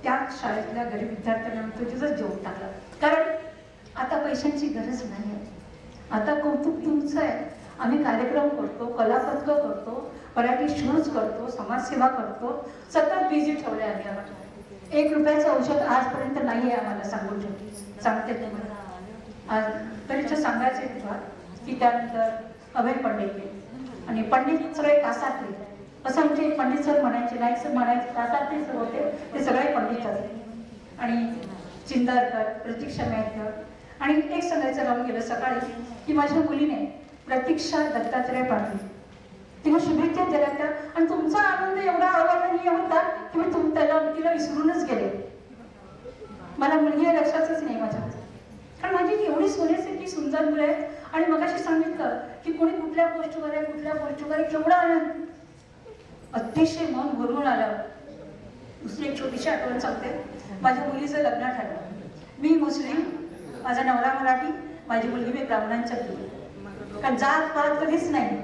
त्या शाळेतल्या गरीब विद्यार्थ्यांना तुझंच जेवून टाकलं, कारण आता पैशांची गरज नाही आहे. आता कौतुक तुमचं आहे. आम्ही कार्यक्रम करतो, कलापथकं करतो, मराठी शोज करतो, समाजसेवा करतो, सतत बिझी ठेवले आम्ही. आम्हाला 1 रुपयाचं औषध आजपर्यंत नाही आहे आम्हाला सांगून ठेवली, सांगते तुम्हाला. आज तरी सांगायचं तुला की त्यानंतर अभय पंडित आणि पंडित सगळे कासातले, असं आमचे पंडित सर म्हणायचे, नाईक सर म्हणायचे, कासातले सर होते, ते सगळे पंडित होते. आणि चिंदारकर, प्रतीक्षा मेहकर, आणि एक सांगायचं राहून गेलं सकाळी की माझ्या मुलीने प्रतीक्षा दत्तात्रय पाटील, तिला शुभेच्छा दिल्या त्या. आणि तुमचा आनंद एवढा अवर्णनीय होता की मी तिला विसरूनच गेले. मला मुलगी लक्षातच नाही माझ्या, कारण माझी एवढी सोन्यासारखी सुंदर मुलं आहेत. आणि मगाशी सांगितलं की कोणी कुठल्या गोष्टीवर आहे, कुठल्या गोष्टीवर आहे, केवढा आनंद, अतिशय मन भरून आलं. दुसरी एक छोटीशी आठवण सांगते. माझ्या मुलीचं लग्न ठरलं. मी मुस्लिम, माझा नवरा मराठी, माझी मुलगी मी ब्राह्मणांच्या मुली, कारण जात पात कधीच नाही.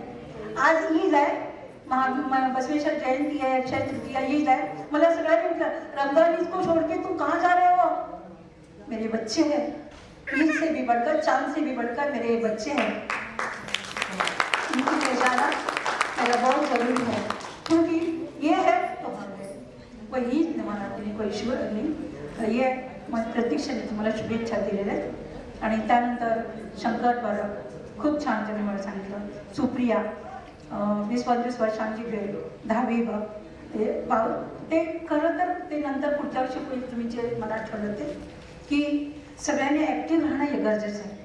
आज ईद आहे, बसवेश्वर जयंती है, अक्षय तृतीया, ईद है. मला सगळ्यांनी म्हटलं रमजान ईद को छोड़ के तुम कहाँ जा रहे हो. मेरे बच्चे हैं, ईद से भी बढ़कर, चांद से भी बढ़कर मेरे बच्चे हैं। उनकी पहचाना मेरा बहुत जरूरी है, क्योंकि ये है तो कोई ईद नाही मनात नाही, कोई शिव नाही, तर ये मग प्रत्यक्षाने तुम्हाला शुभेच्छा दिलेल्या आहेत. आणि त्यानंतर शंकर परब खूप छान त्यांनी मला सांगितलं. सुप्रिया 20-25 वर्षांची वेळ, 10वी ब ते खरं तर ते नंतर पुढच्या वर्षी तुम्ही जे मनात ठेवलं ते की सगळ्यांनी ॲक्टिव्ह राहणं हे गरजेचं आहे.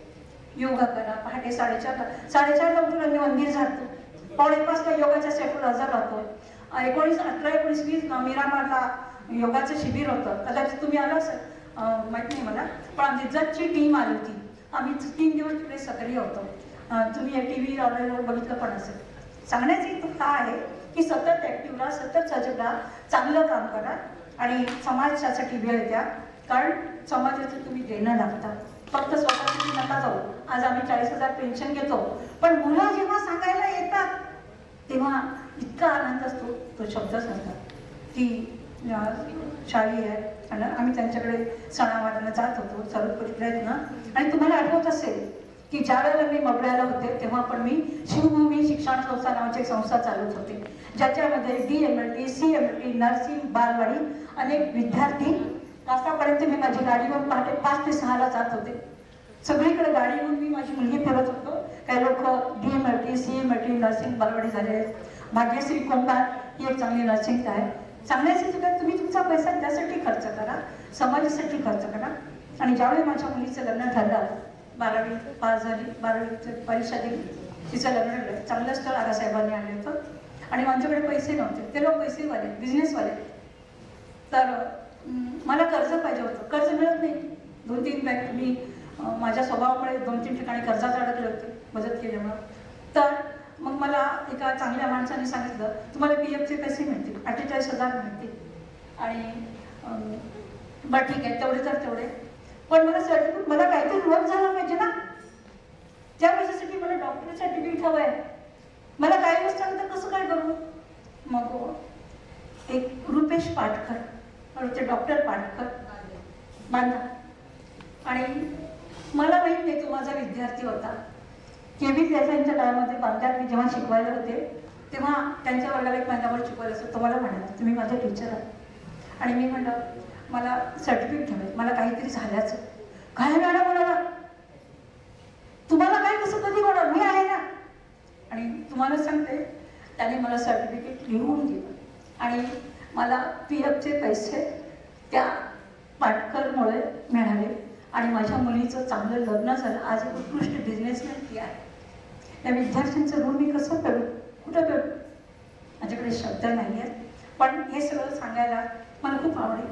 योगा करा, पहाटे 4:30ला उठून आम्ही मंदिर जातो, 4:45ला योगाच्या सेटवर हजर राहतो. 18-19-20 मिरामारला योगाचं शिबिर होतं, कदाचित तुम्ही आला असेल, माहीत नाही मला, पण आमची जजची टीम आली होती. आम्ही 3 दिवस तिकडे सक्रिय होतो. तुम्ही या TV ऑनलाईनवर बघितलं पण असेल. सांगण्याची हेतू हा आहे की सतत ॲक्टिव्ह राहा, सतत सजग राहा, चांगलं काम करा आणि समाजासाठी वेळ द्या, कारण समाजाचं तुम्ही देणं लागता. फक्त स्वतःसाठी नका जाऊ. आज आम्ही 40,000 पेन्शन घेतो, पण मुलं जेव्हा सांगायला येतात तेव्हा इतका आनंद असतो, तो शब्दच नसतात की शाळी आहे. आणि आम्ही त्यांच्याकडे सणावाराला जात होतो, चालू प्रयत्न. आणि तुम्हाला आठवत असेल की ज्या वेळेला मी मगळ्याला होते तेव्हा पण मी शिवभूमी शिक्षण संस्था नावाची एक संस्था चालवत होते, ज्याच्यामध्ये DMLT, CMLT, नर्सिंग, बालवाडी अनेक विद्यार्थी. आतापर्यंत मी माझी गाडीवर पहाटे 5 ते 6ला जात होते. सगळीकडे गाडी घेऊन मी माझी मुलगी फिरत होतो. काही लोक DMLT, CMLT, नर्सिंग, बालवाडी झाले आहेत. भाग्यश्री कोंभार ही एक चांगली नर्सिंग आहे. सांगण्याची सुद्धा तुम्ही तुमचा पैसा त्यासाठी खर्च करा, समाजासाठी खर्च करा. आणि ज्यावेळी माझ्या मुलीचं लग्न ठरलं, 12वी पास झाली, 12वीची परीक्षा दिली, तिचं लग्न ठरलं. चांगलं स्थळ आगासाहेबांनी आणलं होतं आणि माझ्याकडे पैसे नव्हते. ते लोक पैसेवाले, बिझनेसवाले. तर मला कर्ज पाहिजे होतं. कर्ज मिळत नाही. 2-3 बँक मी माझ्या स्वभावामुळे 2-3 ठिकाणी कर्जात अडकले होते मदत केल्यामुळं. तर मग मला एका चांगल्या माणसाने सांगितलं, तुम्हाला PFचे पैसे मिळतील, 48,000 मिळतील. आणि बरं ठीक आहे, तेवढे तर तेवढे, पण मला सर्टिफिकेट, मला काहीतरी वर्क झाला पाहिजे ना. त्या पैशासाठी मला डॉक्टर सर्टिफिकेट हवं आहे. मला काही नसताना कसं काय करू. मग एक रुपेश पाटकर, ते डॉक्टर पाटकर बांधा. आणि मला माहीत नाही, तो माझा विद्यार्थी होता. KB देसाईंच्या काळामध्ये बांद्यात मी जेव्हा शिकवायला होते तेव्हा त्यांच्या वर्गाला एक महिनाभर शिकवायला असतं. तो मला म्हणाला, तुम्ही माझे टीचर आहात. आणि मी म्हटलं, मला सर्टिफिकेट हवं, मला काहीतरी झाल्याचं. काय मॅडम म्हणाला, तुम्हाला काय कसं कधी होणार, मी आहे ना. आणि तुम्हाला सांगते, त्याने मला सर्टिफिकेट लिहून दिलं आणि मला PFचे पैसे त्या पाटकरमुळे मिळाले. आणि माझ्या मुलीचं चांगलं लग्न झालं. आज एक उत्कृष्ट बिझनेसमॅन ती आहे. या विद्यार्थ्यांचं ऋण मी कसं करू, कुठं करू, माझ्याकडे शब्द नाही आहेत. पण हे सगळं सांगायला मला खूप आवडेल.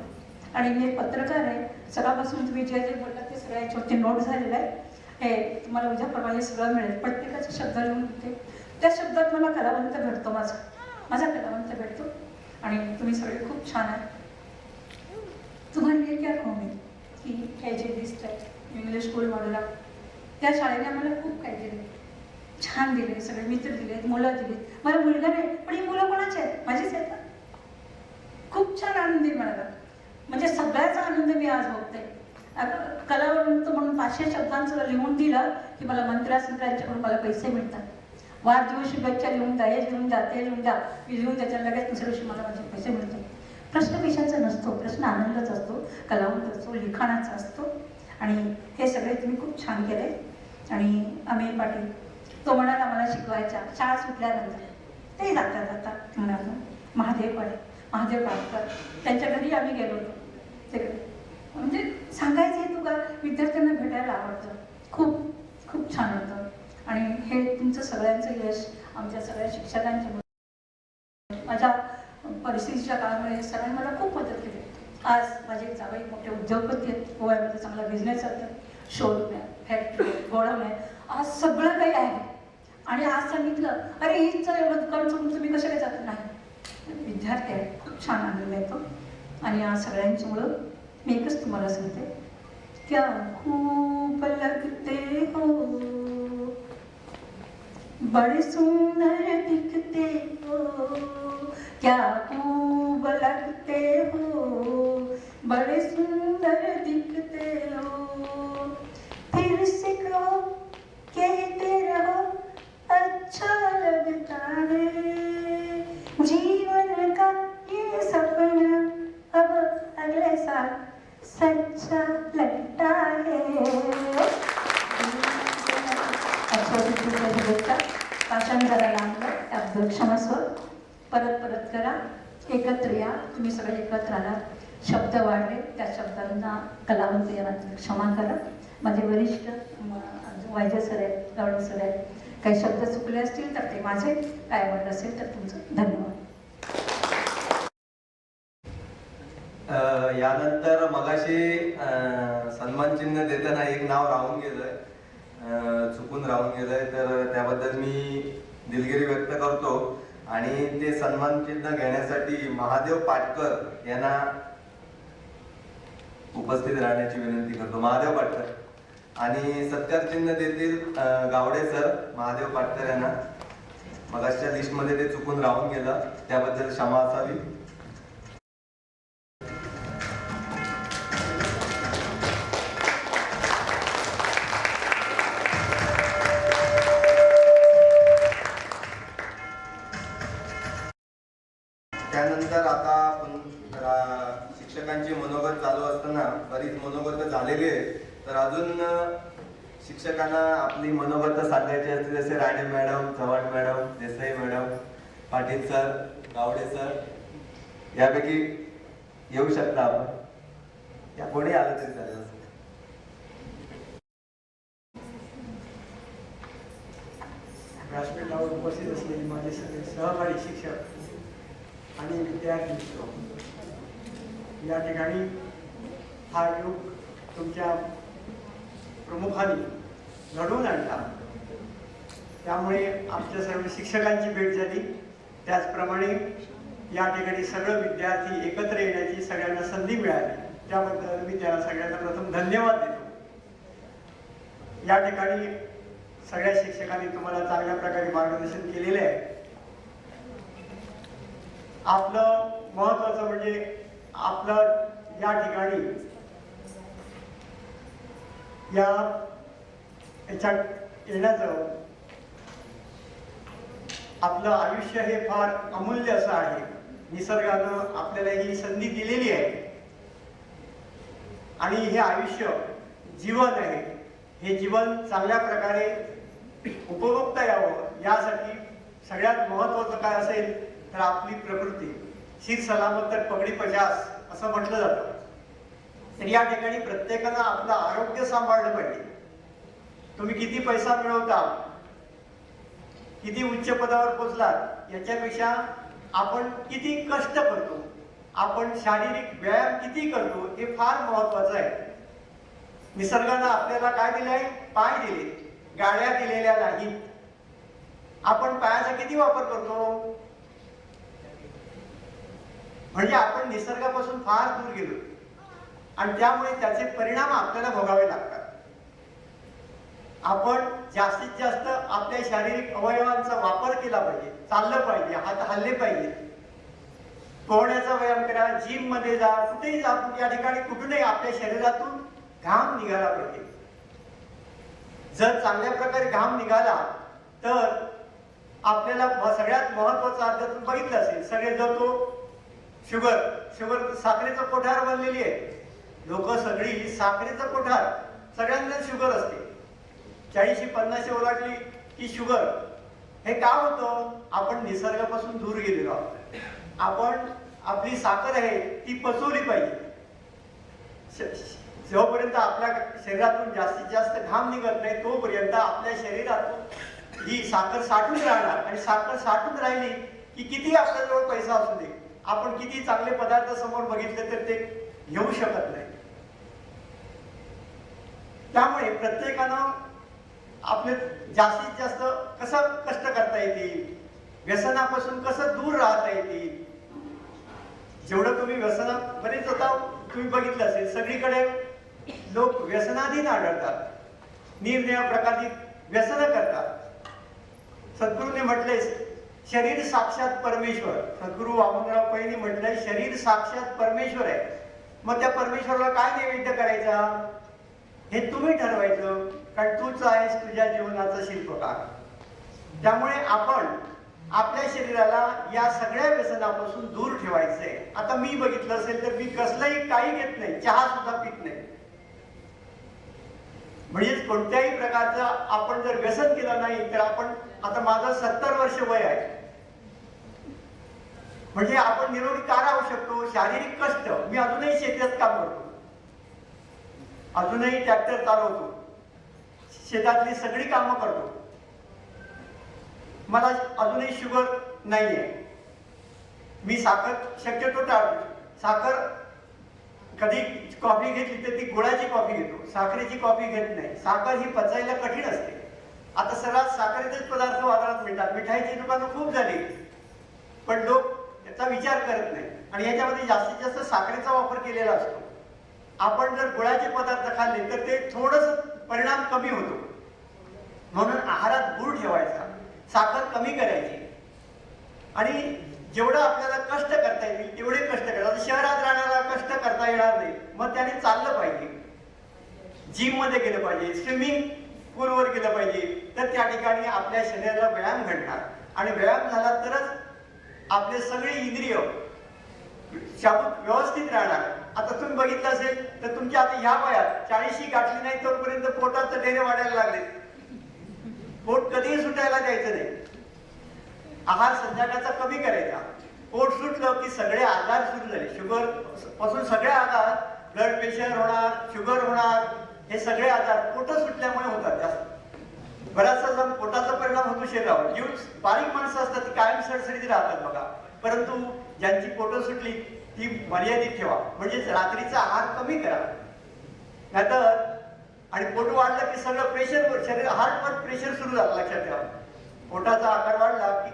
आणि मी एक पत्रकार आहे. सकाळपासून तुम्ही जे जे बोललात ते सगळ्या छोटे नोट झालेलं आहे. हे तुम्हाला उद्या परवा हे सगळं मिळेल. प्रत्येकाचे शब्द लिहून होते. त्या शब्दात मला कलावंत भेटतो, माझा कलावंत भेटतो. आणि तुम्ही सगळे खूप छान आहे. तुम्हाला हे क्या कहूँ मी की हे जे लिस्ट आहे इंग्लिश स्कूल मॉडेल, त्या शाळेने आम्हाला खूप काही दिले, छान दिले, सगळे मित्र दिलेत, मुलं दिलीत. मला मुलगा नाही, पण ही मुलं कोणाची आहेत, माझीच आहेत ना. खूप छान आनंदी मिळाला. म्हणजे सगळ्याचा आनंद मी आज भोगते. कलावंत म्हणून 500 शब्दांचं लिहून दिलं की मला मंत्र्यांच्याकडून मला पैसे मिळतात. वाढदिवस शुभेच्छा लिहून द्या, हे लिहून द्या, ते लिहून द्या, मी लिहून त्याच्या लगेच दुसऱ्या दिवशी मला माझे पैसे मिळतात. प्रश्न पैशांचा नसतो, प्रश्न आनंदाच असतो, कलावंत असतो, लिखाणाचा असतो. आणि हे सगळे तुम्ही खूप छान केले. आणि अमेय पाटील, तो म्हणाला मला शिकवायच्या, शाळा सुटल्यानंतर ते जाता म्हणाला. महादेव पाटकर, त्यांच्या घरी आम्ही गेलो होतो तिकडे. म्हणजे सांगायचं हे तुका विद्यार्थ्यांना भेटायला आवडतं. खूप खूप छान होतं. आणि हे तुमचं सगळ्यांचं यश आमच्या सगळ्या शिक्षकांच्या, माझ्या परिस्थितीच्या काळामुळे सगळ्यांनी मला खूप मदत केली. आज माझे जावई मोठे उद्योगपती आहेत, गोव्यामध्ये चांगला बिझनेस करतात, शोरूम आहे, फॅक्टरी, गोडाऊन आहे, आज सगळं काही आहे. आणि आज सांगितलं, अरे हीचं एवढं दुकान सोडून तुम्ही कशा काय जात नाही. विद्यार्थी आहे, खूप छान आनंद येतो. आणि या सगळ्यांच्यामुळं मी एकच तुम्हाला सांगते, क्या खूप लगते हो, बड़े सुंदर दिखते हो, क्या खूब लगते हो, बड़े सुंदर दिखते हो, सच्चा लगता है. शुभेच्छा. भाषण जरा लांबलं त्याबद्दल क्षमस्व. परत करा. एकत्र या. तुम्ही सगळे एकत्र आला. शब्द वाढले त्या शब्दांना कलावंत यांना क्षमा करा. माझे वरिष्ठ वायजे सर आहेत, गावडे सर आहेत, काही शब्द चुकले असतील तर ते माझे, काय आवडलं असेल तर तुमचं धन्यवाद. यानंतर मगाशी सन्मान चिन्ह देताना एक नाव राहून गेलंय, चुकून राहून गेलंय, तर त्याबद्दल मी दिलगिरी व्यक्त करतो. आणि ते सन्मान चिन्ह घेण्यासाठी महादेव पाटकर यांना उपस्थित राहण्याची विनंती करतो. महादेव पाटकर. आणि सत्कार चिन्ह देतील गावडे सर. महादेव पाटकर यांना मगाशच्या लिस्टमध्ये ते चुकून राहून गेलं, त्याबद्दल क्षमा असावी. त्यानंतर आता आपण शिक्षकांची मनोगत चालू असताना बरीच मनोगत झालेली आहे, तर अजून शिक्षकांना आपली मनोगत सांगायची असते, जसे Rane madam, Chavan madam, Desai madam, Patil sir, Gawade sir, यापैकी येऊ शकता आपण, या कोणी आलं तरी चालेल. व्यासपीठावर उपस्थित असलेले माझे सगळे सहकारी शिक्षक आणि विद्यार्थी मित्र, या ठिकाणी हा योग तुमच्या प्रमुखांनी घडवून आणला, त्यामुळे आमच्या सर्व शिक्षकांची भेट झाली. त्याचप्रमाणे या ठिकाणी सगळं विद्यार्थी एकत्र येण्याची सगळ्यांना संधी मिळाली, त्याबद्दल मी त्याला सगळ्यांना प्रथम धन्यवाद देतो. या ठिकाणी सगळ्या शिक्षकांनी तुम्हाला चांगल्या प्रकारे मार्गदर्शन केलेले आहे. आपलं महत्वाचं म्हणजे आपलं या ठिकाणी याच्यात येण्याचं आपलं आयुष्य हे फार अमूल्य असं आहे. निसर्गानं आपल्याला ही संधी दिलेली आहे आणि हे आयुष्य जीवन आहे. हे जीवन चांगल्या प्रकारे उपभोगता यावं यासाठी सगळ्यात महत्वाचं काय असेल तर आपली प्रकृती. शीर सलामत तर पगडी पचास असं म्हटलं जातं. तर या ठिकाणी प्रत्येकानं आपलं आरोग्य सांभाळलं पाहिजे. तुम्ही किती पैसा मिळवता, किती उच्च पदावर पोहोचलात, याच्यापेक्षा आपण किती कष्ट करतो, आपण शारीरिक व्यायाम किती करतो हे फार महत्वाचं आहे. निसर्गानं आपल्याला काय दिलंय? पाय दिले, गाड्या दिलेल्या नाहीत. आपण पायाचा किती वापर करतो? म्हणजे आपण निसर्गापासून फार दूर गेलो आणि त्यामुळे त्याचे परिणाम आपल्याला भोगावे लागतात. आपण जास्तीत जास्त आपल्या शारीरिक अवयवांचा वापर केला पाहिजे, चाललं पाहिजे, हात हल्ले पाहिजे, पोहण्याचा व्यायाम करा, जिम मध्ये जा, कुठेही जा, या ठिकाणी कुठूनही आपल्या शरीरातून घाम निघाला पाहिजे. जर चांगल्या प्रकारे घाम निघाला तर आपल्याला सगळ्यात महत्वाचं अध्यात्म बघितलं असेल, सगळे जो तो शुगर साखरेचं कोठार बनलेली आहे. लोक सगळी साखरेचं कोठार, सगळ्यांना शुगर असते. 40-50 ओलांडली की शुगर. हे का होतं? आपण निसर्गापासून दूर गेलेलो आहोत. आपण आपली साखर आहे ती पचवली पाहिजे. जोपर्यंत आपल्या शरीरातून जास्तीत जास्त घाम निघत नाही तोपर्यंत आपल्या शरीरातून ही साखर साठून राहणार. आणि साखर साठून राहिली की किती आपल्याजवळ पैसा असू दे, आपण किती चांगले पदार्थ समोर बघितले तर ते घेऊ शकत नाही. त्यामुळे प्रत्येकानं आपले जास्तीत जास्त कसं कष्ट करता येतील, व्यसनापासून कसं दूर राहता येतील. जेवढं तुम्ही व्यसनात बरेच होता तुम्ही बघितलं असेल, सगळीकडे लोक व्यसनाधीन आढळतात, निरनिराळ्या प्रकारची व्यसनं करतात. सद्गुरूंनी म्हटले शरीर साक्षात परमेश्वर. सद्गुरू वामनराव पैंनी म्हटलंय शरीर साक्षात परमेश्वर आहे. मग त्या परमेश्वराला काय नैवेद्य करायचा हे तुम्ही ठरवायचं, कारण तूच आहेस तुझ्या जीवनाचा शिल्पकार. त्यामुळे आपण आपल्या शरीराला या सगळ्या व्यसनापासून दूर ठेवायचं आहे. आता मी बघितलं असेल तर मी कसलंही काही घेत नाही, चहा सुद्धा पित नाही. म्हणजे कोणत्याही प्रकारचं आपण जर व्यसन केलं नाही तर आपण, आता माझं 70 वर्ष वय आहे, म्हणजे आपण निरोगी का राहू शकतो? शारीरिक कष्ट, मी अजूनही शेतात काम करतो, अजूनही ट्रॅक्टर चालवतो, शेतातली सगळी कामं करतो, मला अजूनही शुगर नाहीये. मी साखर शक्यतो टाळतो. साखर कधी कॉफी घेतली तर ती गुळाची कॉफी घेतो, साखरेची कॉफी घेत नाही. साखर ही पचायला कठीण असते. आता सर्रास साखरेचेच पदार्थ बाजारात मिळतात, मिठाईची दुकानं खूप झाली, पण लोक याचा विचार करत नाही आणि याच्यामध्ये जास्तीत जास्त साखरेचा वापर केलेला असतो. आपण जर गुळाचे पदार्थ खाल्ले तर ते थोडंसं परिणाम कमी होतो. म्हणून आहारात गुळ ठेवायचा, साखर कमी करायची आणि जेवढं आपल्याला कष्ट करता येईल तेवढे कष्ट करायचे. शहरात राहणारा कष्ट करता येणार नाही, मग त्याने चाललं पाहिजे, जिम मध्ये गेलं पाहिजे, स्विमिंग पूलवर गेलं पाहिजे, तर त्या ठिकाणी आपल्या शरीराला व्यायाम घडणार आणि व्यायाम झाला तरच आपले सगळे इंद्रिय व्यवस्थित राहणार. आता तुम्ही बघितलं असेल तर तुमच्या आता ह्या वयात 40शी गाठली नाही तोपर्यंत पोटाचं ढेरे वाढायला लागले. पोट कधीही सुटायला द्यायचं नाही. आहार संध्याकाळचा कमी करायचा. पोट सुटलं की सगळे आजार सुरू झाले. शुगर पासून सगळे आजार, ब्लड प्रेशर होणार, शुगर होणार, हे सगळे आजार पोट सुटल्यामुळे होतात. जास्त बराचसा जण पोटाचा परिणाम होतो शरीरावर. जीव बारीक माणसं असतात ती कायम सडसडीत राहतात बघा, परंतु ज्यांची पोटं सुटली ती मर्यादित ठेवा, म्हणजेच रात्रीचा आहार कमी करा. नाहीतर आणि पोट वाढलं की सगळं प्रेशर, शरीर हार्टवर प्रेशर सुरू झालं. लक्षात ठेवा, पोटाचा आकार वाढला की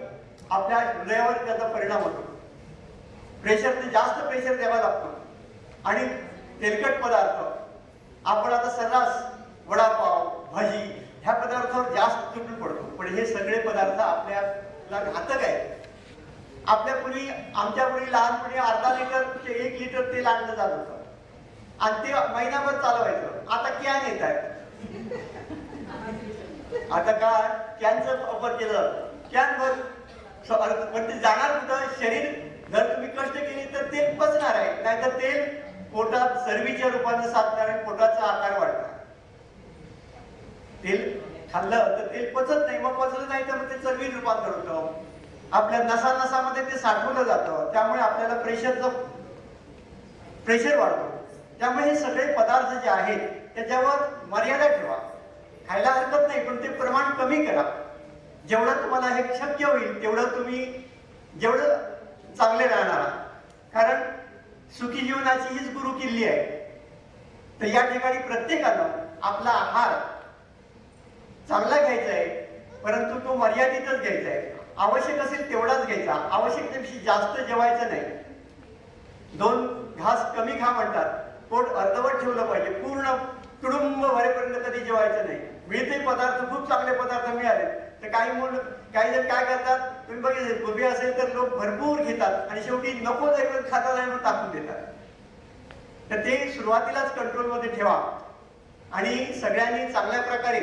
आपल्या हृदयावर त्याचा परिणाम होतो. प्रेशरने जास्त प्रेशर द्यावा लागतो. आणि तेलकट पदार्थ आपण आता सर्रास वडापाव, भाजी ह्या पदार्थावर जास्त तुटून पडतो, पण हे सगळे पदार्थ आपल्याला घातक आहेत. आपल्यापूर्वी, आमच्यापूर्वी लहानपणी अर्धा लिटर ते 1 लिटर तेल आणलं जात होतं आणि ते महिनाभर चालवायचं. आता कॅन येत आहे. आता काय कॅनचा वापर केला जातो. कॅनवर पण ते जाणार कुठं? शरीर जर तुम्ही कष्ट केले तर तेल पचणार आहे, नाहीतर तेल पोटात चरबीच्या रूपाने साधणार आणि पोटाचा आकार वाढणार. तेल खाल्लं तर तेल पचत नाही, मग पचलं नाही तर मग ते चरबीत रूपांतर होतं. आपल्या नसामध्ये ते साठवलं जातं, त्यामुळे आपल्याला प्रेशर वाढतो. त्यामुळे हे सगळे पदार्थ जे आहेत त्याच्यावर मर्यादा ठेवा. खायला हरकत नाही, पण ते प्रमाण कमी करा. जेवढं तुम्हाला हे शक्य होईल तेवढं तुम्ही जेवढं चांगले राहणार. कारण सुखी जीवनाची हीच गुरु किल्ली आहे. तर या ठिकाणी प्रत्येकानं आपला आहार चांगला घ्यायचा आहे, परंतु तो मर्यादितच घ्यायचा आहे. आवश्यक असेल तेवढाच घ्यायचा, आवश्यकतेपेक्षा जास्त जेवायचं नाही. 2 घास कमी खा म्हणतात. पोट अर्धवट ठेवलं पाहिजे, पूर्ण तुडुंब भरेपर्यंत कधी जेवायचं नाही. मिळते पदार्थ, खूप चांगले पदार्थ मिळाले तर काही जण काय करतात, तुम्ही बघितलं, गोबी असेल तर लोक भरपूर घेतात आणि शेवटी नको जाईल खाता जाईल म्हणून टाकून देतात. तर ते सुरुवातीलाच कंट्रोलमध्ये ठेवा आणि सगळ्यांनी चांगल्या प्रकारे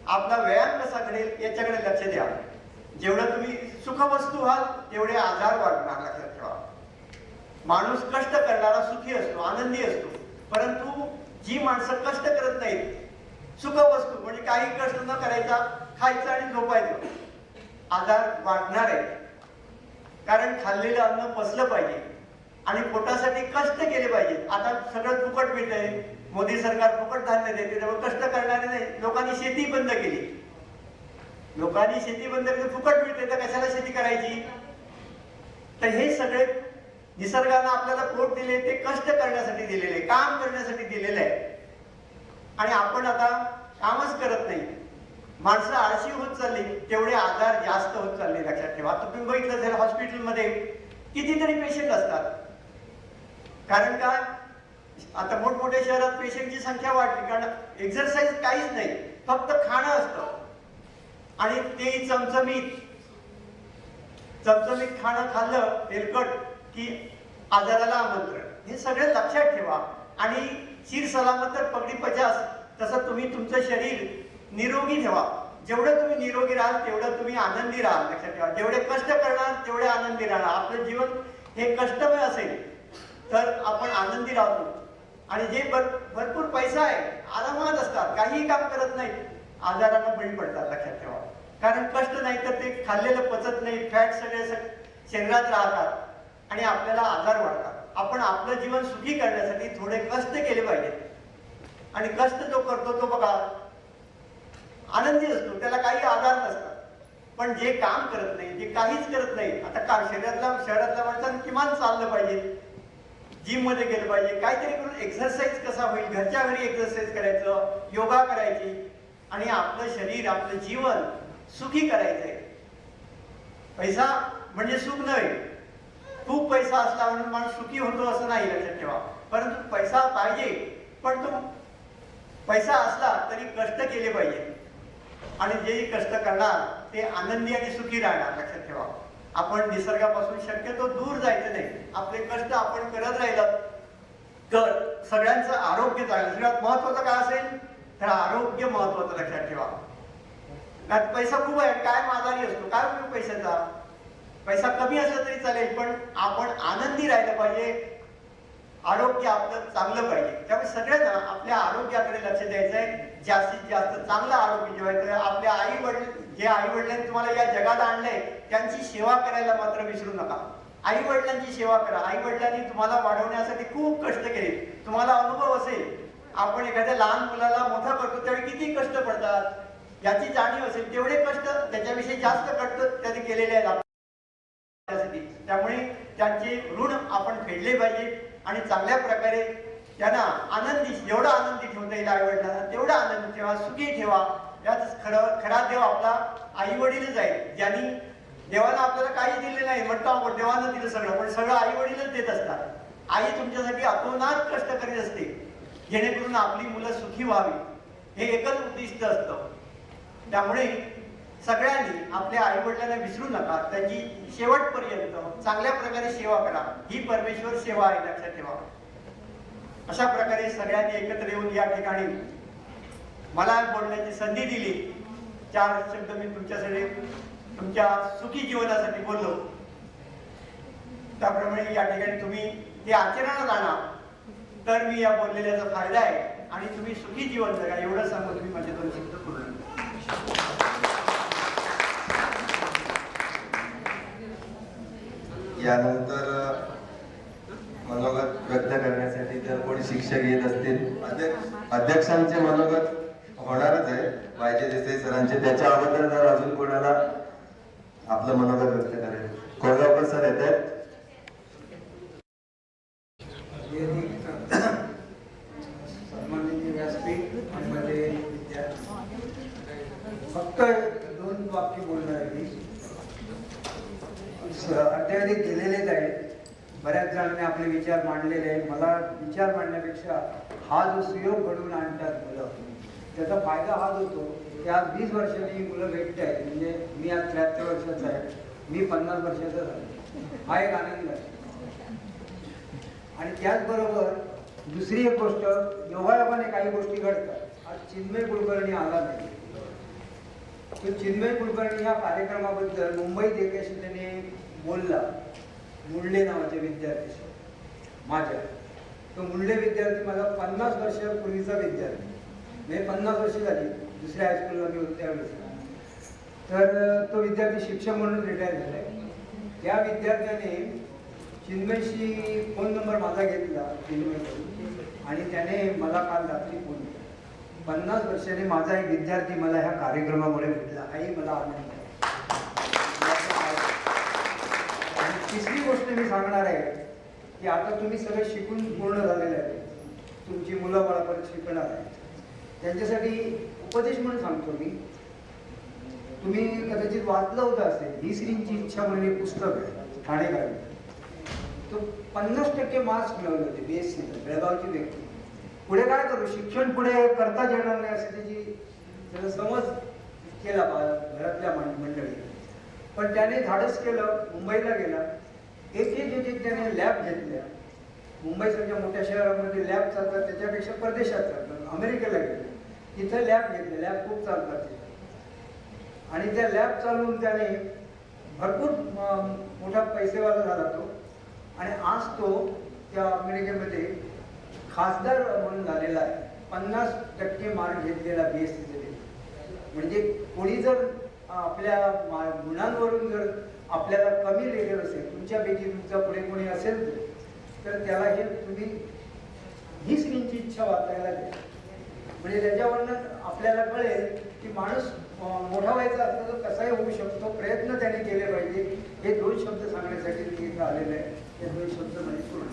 आपला व्यायाम कसा घडेल याच्याकडे लक्ष द्या. जेवढं तुम्ही सुखवस्तू व्हाल तेवढे आजार वाढणार. लक्षात ठेवा, माणूस कष्ट करणारा सुखी असतो, आनंदी असतो, परंतु जी माणसं कष्ट करत नाहीत, सुखवस्तू म्हणजे काही कष्ट न करायचा, खायचं आणि झोपायचं, आजार वाढणार आहे. कारण खाल्लेलं अन्न पचलं पाहिजे आणि पोटासाठी कष्ट केले पाहिजे. आता सगळं फुकट मिळतंय, मोदी सरकार फुकट धान्य देते, त्यामुळे कष्ट करणारे नाही. लोकांनी शेती बंद केली, फुकट मिळते तर कशाला शेती करायची? तर हे सगळे निसर्गाने आपल्याला पोट दिले ते कष्ट करण्यासाठी दिलेले, काम करण्यासाठी दिलेले आहे. आणि आपण आता कामच करत नाही, माणसं आळशी होत चालली, तेवढे आजार जास्त होत चालले. लक्षात ठेवा. आता तुम्ही बघितलं असेल हॉस्पिटलमध्ये कितीतरी पेशंट असतात. कारण काय, आता मोठमोठ्या शहरात पेशंटची संख्या वाढली, कारण एक्सरसाइज काहीच नाही, फक्त खाणं असतं आणि ते चमचमीत खाणं खाल्लं तेलकट की आजाराला आमंत्रण. हे सगळं लक्षात ठेवा आणि शिर सलामत तर पगडी 50, तसं तुम्ही तुमचं शरीर निरोगी ठेवा. जेवढं तुम्ही निरोगी राहाल तेवढं तुम्ही आनंदी राहाल. लक्षात ठेवा, जेवढे कष्ट करणार तेवढे आनंदी राहणार. आपलं जीवन हे कष्टमय असेल तर आपण आनंदी राहतो. आणि जे भरपूर पैसा आहे, आरामात असतात, काहीही काम करत नाहीत, आजारांना बळी पडतात. लक्षात ठेवा, कारण कष्ट नाही तर ते खाल्लेलं पचत नाही, फॅट सगळे शरीरात राहतात आणि आपल्याला आजार वाढतात. आपण आपलं जीवन सुखी करण्यासाठी थोडे कष्ट केले पाहिजेत. आणि कष्ट जो करतो तो बघा आनंदी असतो, त्याला काही आजार नसतात. पण जे काम करत नाही, जे काहीच करत नाही, आता शहरातल्या माणसानं किमान चाललं पाहिजे, जिम मध्ये गेलं पाहिजे, काहीतरी करून एक्सरसाइज कसा होईल, घरच्या घरी एक्सरसाइज करायचं, योगा करायची आणि आपलं शरीर, आपलं जीवन सुखी करायचंय. पैसा म्हणजे सुख नव्हे. खूप पैसा असला म्हणून माणूस सुखी होतो असं नाही, लक्षात ठेवा. परंतु पैसा पाहिजे, पण तो पैसा असला तरी कष्ट केले पाहिजे. आणि जे कष्ट करणार ते आनंदी आणि सुखी राहणार. लक्षात ठेवा, आपण निसर्गापासून शक्यतो दूर जायचं नाही. आपले कष्ट आपण करत राहिलं तर सगळ्यांचं आरोग्य चांगलं. सगळ्यात महत्वाचं काय असेल तर आरोग्य महत्वाचं. लक्षात ठेवा, नाही पैसा खूप आहे, काय आजारी असतो, काय उपयोग पैशाचा. पैसा कमी असला तरी चालेल, पण आपण आनंदी राहिलं पाहिजे, आरोग्य आपलं चांगलं पाहिजे. त्यामुळे सगळ्यांना आपल्या आरोग्याकडे लक्ष द्यायचं आहे. जास्तीत जास्त चांगलं आरोग्य जेवायचं. आपल्या जे आई वडिलांनी तुम्हाला या जगात आणलंय त्यांची सेवा करायला मात्र विसरू नका. आई वडिलांची सेवा करा. आई वडिलांनी तुम्हाला वाढवण्यासाठी खूप कष्ट केले. तुम्हाला अनुभव असेल, आपण एखाद्या लहान मुलाला मोठा करतो त्यावेळी किती कष्ट पडतात याची जाणीव असेल. तेवढे कष्ट, त्याच्याविषयी जास्त कष्ट त्यांनी केलेले आहेत आपल्यासाठी. त्यामुळे त्यांचे ऋण आपण फेडले पाहिजे आणि चांगल्या प्रकारे त्यांना आनंदी, जेवढा आनंदी ठेवता येईल आई वडिलांना तेवढा आनंदी ठेवा, सुखी ठेवा. याच खरा देव आपला आई वडीलच आहे. ज्यांनी देवाला आपल्याला काही दिले नाही म्हणतो आपण, देवानं दिलं सगळं, पण सगळं आई वडीलच देत असतात. आई तुमच्यासाठी अतोनात कष्ट करीत असते जेणेकरून आपली मुलं सुखी व्हावी, हे एकच उद्दिष्ट असतं. त्यामुळे सगळ्यांनी आपल्या आई वडिलांना विसरू नका. त्यांची शेवटपर्यंत चांगल्या प्रकारे सेवा करा. ही परमेश्वर सेवा आहे, लक्षात ठेवा. अशा प्रकारे सगळ्यांनी एकत्र येऊन या ठिकाणी मला बोलण्याची संधी दिली. 4 शब्द मी तुमच्यासाठी, तुमच्या सुखी जीवनासाठी बोललो. त्याप्रमाणे या ठिकाणी तुम्ही ते आचरणात आणा तर मी या बोललेल्याचा फायदा आहे आणि तुम्ही सुखी जीवन जगा. एवढं सांगून तुम्ही माझे 2 शब्द पूर्ण. यानंतर मनोगत व्यक्त करण्यासाठी जर कोणी शिक्षक येत असतील, अध्यक्षांचे मनोगत होणारच आहे वायजे देसाई सरांचे. त्याच्या अगोदर जर अजून कोणाला आपलं मनोगत व्यक्त करायचं, कोळगावकर सर येत आहेत. सन्माननीय व्यासपीठ आणि फक्त 2 वाक्य बोलणार आहे मी. अत्याधिक गेलेलेच आहेत. बऱ्याच जणांनी आपले विचार मांडलेले आहेत. मला विचार मांडण्यापेक्षा हा जो सुयोग घडवून आणतात मुलं, त्याचा फायदा हाच होतो की आज 20 वर्षांनी मुलं भेटत आहेत. म्हणजे मी आज 73 वर्षाचा आहे, मी 50 वर्षाचा झालो. हा एक आनंद आहे. आणि त्याचबरोबर दुसरी एक गोष्ट, योगायोगाने काही गोष्टी घडतात. आज चिन्मय कुलकर्णी आला नाही. तो चिन्मय कुलकर्णी या कार्यक्रमाबद्दल मुंबईत एकाशी त्याने बोलला. मुंडले नावाचे विद्यार्थी माझ्या, तो मुंडले विद्यार्थी माझा 50 वर्षापूर्वीचा विद्यार्थी. म्हणजे 50 वर्ष झाली, दुसऱ्या हायस्कूलला मी होतो त्यावेळेस. तर तो विद्यार्थी शिक्षक म्हणून रिटायर झालाय. त्या विद्यार्थ्याने चिन्मयशी फोन नंबर माझा घेतला चिन्मयकडून आणि त्याने मला काल रात्री फोन केला. 50 वर्षाने माझा एक विद्यार्थी मला ह्या कार्यक्रमामुळे भेटला, हाही मला आनंद आहे. आणि तिसरी गोष्ट मी सांगणार आहे की आता तुम्ही सगळे शिकून पूर्ण झालेले आहे, तुमची मुलं बाळापर्यंत शिकणार आहे. त्यांच्यासाठी उपदेश म्हणून सांगतो मी. तुम्ही कदाचित वाचलं होतं असेल, ही श्रींची इच्छा म्हणून एक पुस्तक आहे ठाणेकरांचं. तो 50% मार्क्स मिळवले होते BSc, बेळगावची व्यक्ती. पुढे काय करू, शिक्षण पुढे करताच येणार नाही असं त्याचा समज केला घरातल्या मंडळी. पण त्याने धाडस केलं, मुंबईला गेला. एक त्याने लॅब घेतल्या. मुंबईसारख्या मोठ्या शहरामध्ये लॅब चालतात, त्याच्यापेक्षा परदेशात चालतात. अमेरिकेला गेले, तिथं लॅब घेतल्या. लॅब खूप चालतात. आणि त्या लॅब चालवून त्याने भरपूर मोठा पैसेवाला झाला तो, आणि आज तो त्या अमेरिकेमध्ये खासदार म्हणून झालेला आहे. 50% मार्क घेतलेला BSc. म्हणजे कोणी जर आपल्या गुणांवरून जर आपल्याला कमी लेखत असेल, तुमच्यापैकी तुमचा पुढे कोणी असेल तर त्याला हे तुम्ही ही स्क्रीनची इच्छा वाचायला द्या. म्हणजे त्याच्यावरनं आपल्याला कळेल की माणूस मोठा व्हायचा असला तर कसाही होऊ शकतो, प्रयत्न त्याने केले पाहिजे. हे 2 शब्द सांगण्यासाठी मी इथं आलेलो आहे. हे 2 शब्द म्हणजे पूर्ण.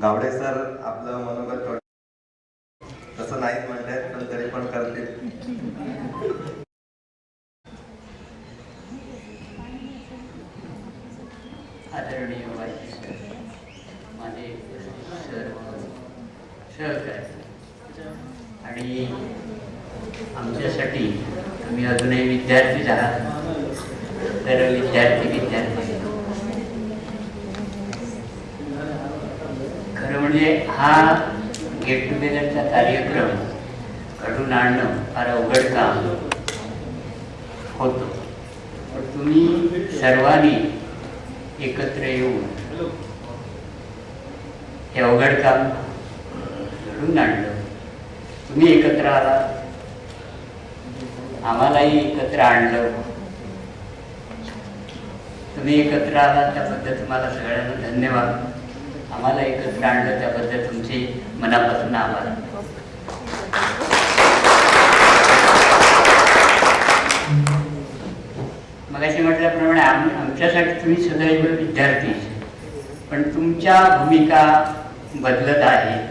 गावडे सर आपलं मनोगत तसं नाहीच म्हणतायत, पण तरी पण करतील. आदरणीय माझे सहकारी आणि आमच्यासाठी तुम्ही अजूनही विद्यार्थीच आहात, तर विद्यार्थी खरं म्हणजे हा गेट टुगेदरचा कार्यक्रम घडून आणणं फार अवघड काम होतं, पण तुम्ही सर्वांनी एकत्र येऊन हे अवघड काम घडून आणलं. तुम्ही एकत्र आला, आम्हालाही एकत्र आणलं. तुम्ही एकत्र आला त्याबद्दल तुम्हाला सगळ्यांना धन्यवाद. आम्हाला एकत्र आणलं त्याबद्दल तुमचे मनापासून आभार. मगाशी म्हटल्याप्रमाणे आमच्यासाठी तुम्ही सदैव विद्यार्थीच, पण तुमच्या भूमिका बदलत आहेत.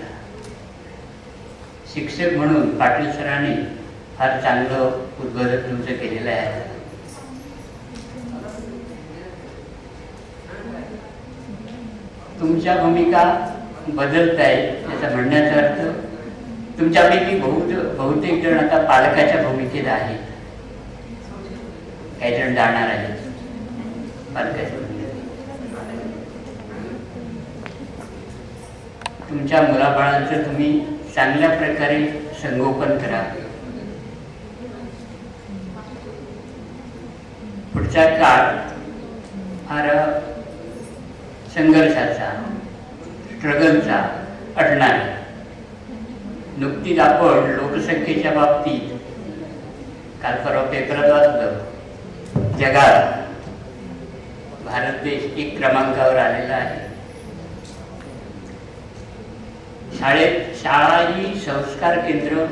शिक्षक म्हणून पाटील सरांनी फार चांगलं उद्बोधन तुमचं केलेलं आहे. तुमच्या भूमिका बदलत आहेत याचा म्हणण्याचा अर्थ तुमच्यापैकी बहुतेक जण आता पालकाच्या भूमिकेत आहेत, काही जण जाणार आहेत पालकाच्या भूमिकेत. तुमच्या मुलाबाळांचं तुम्ही चांगल्या प्रकारे संगोपन करा. पुढचा काळ फार संघर्षाचा, स्ट्रगलचा असणार. नुकतीच आपण लोकसंख्येच्या बाबतीत काल परवा पेपरात वाचलं, जगात भारत देश 1 क्रमांकावर आलेला आहे. शाळा ही संस्कार केंद्र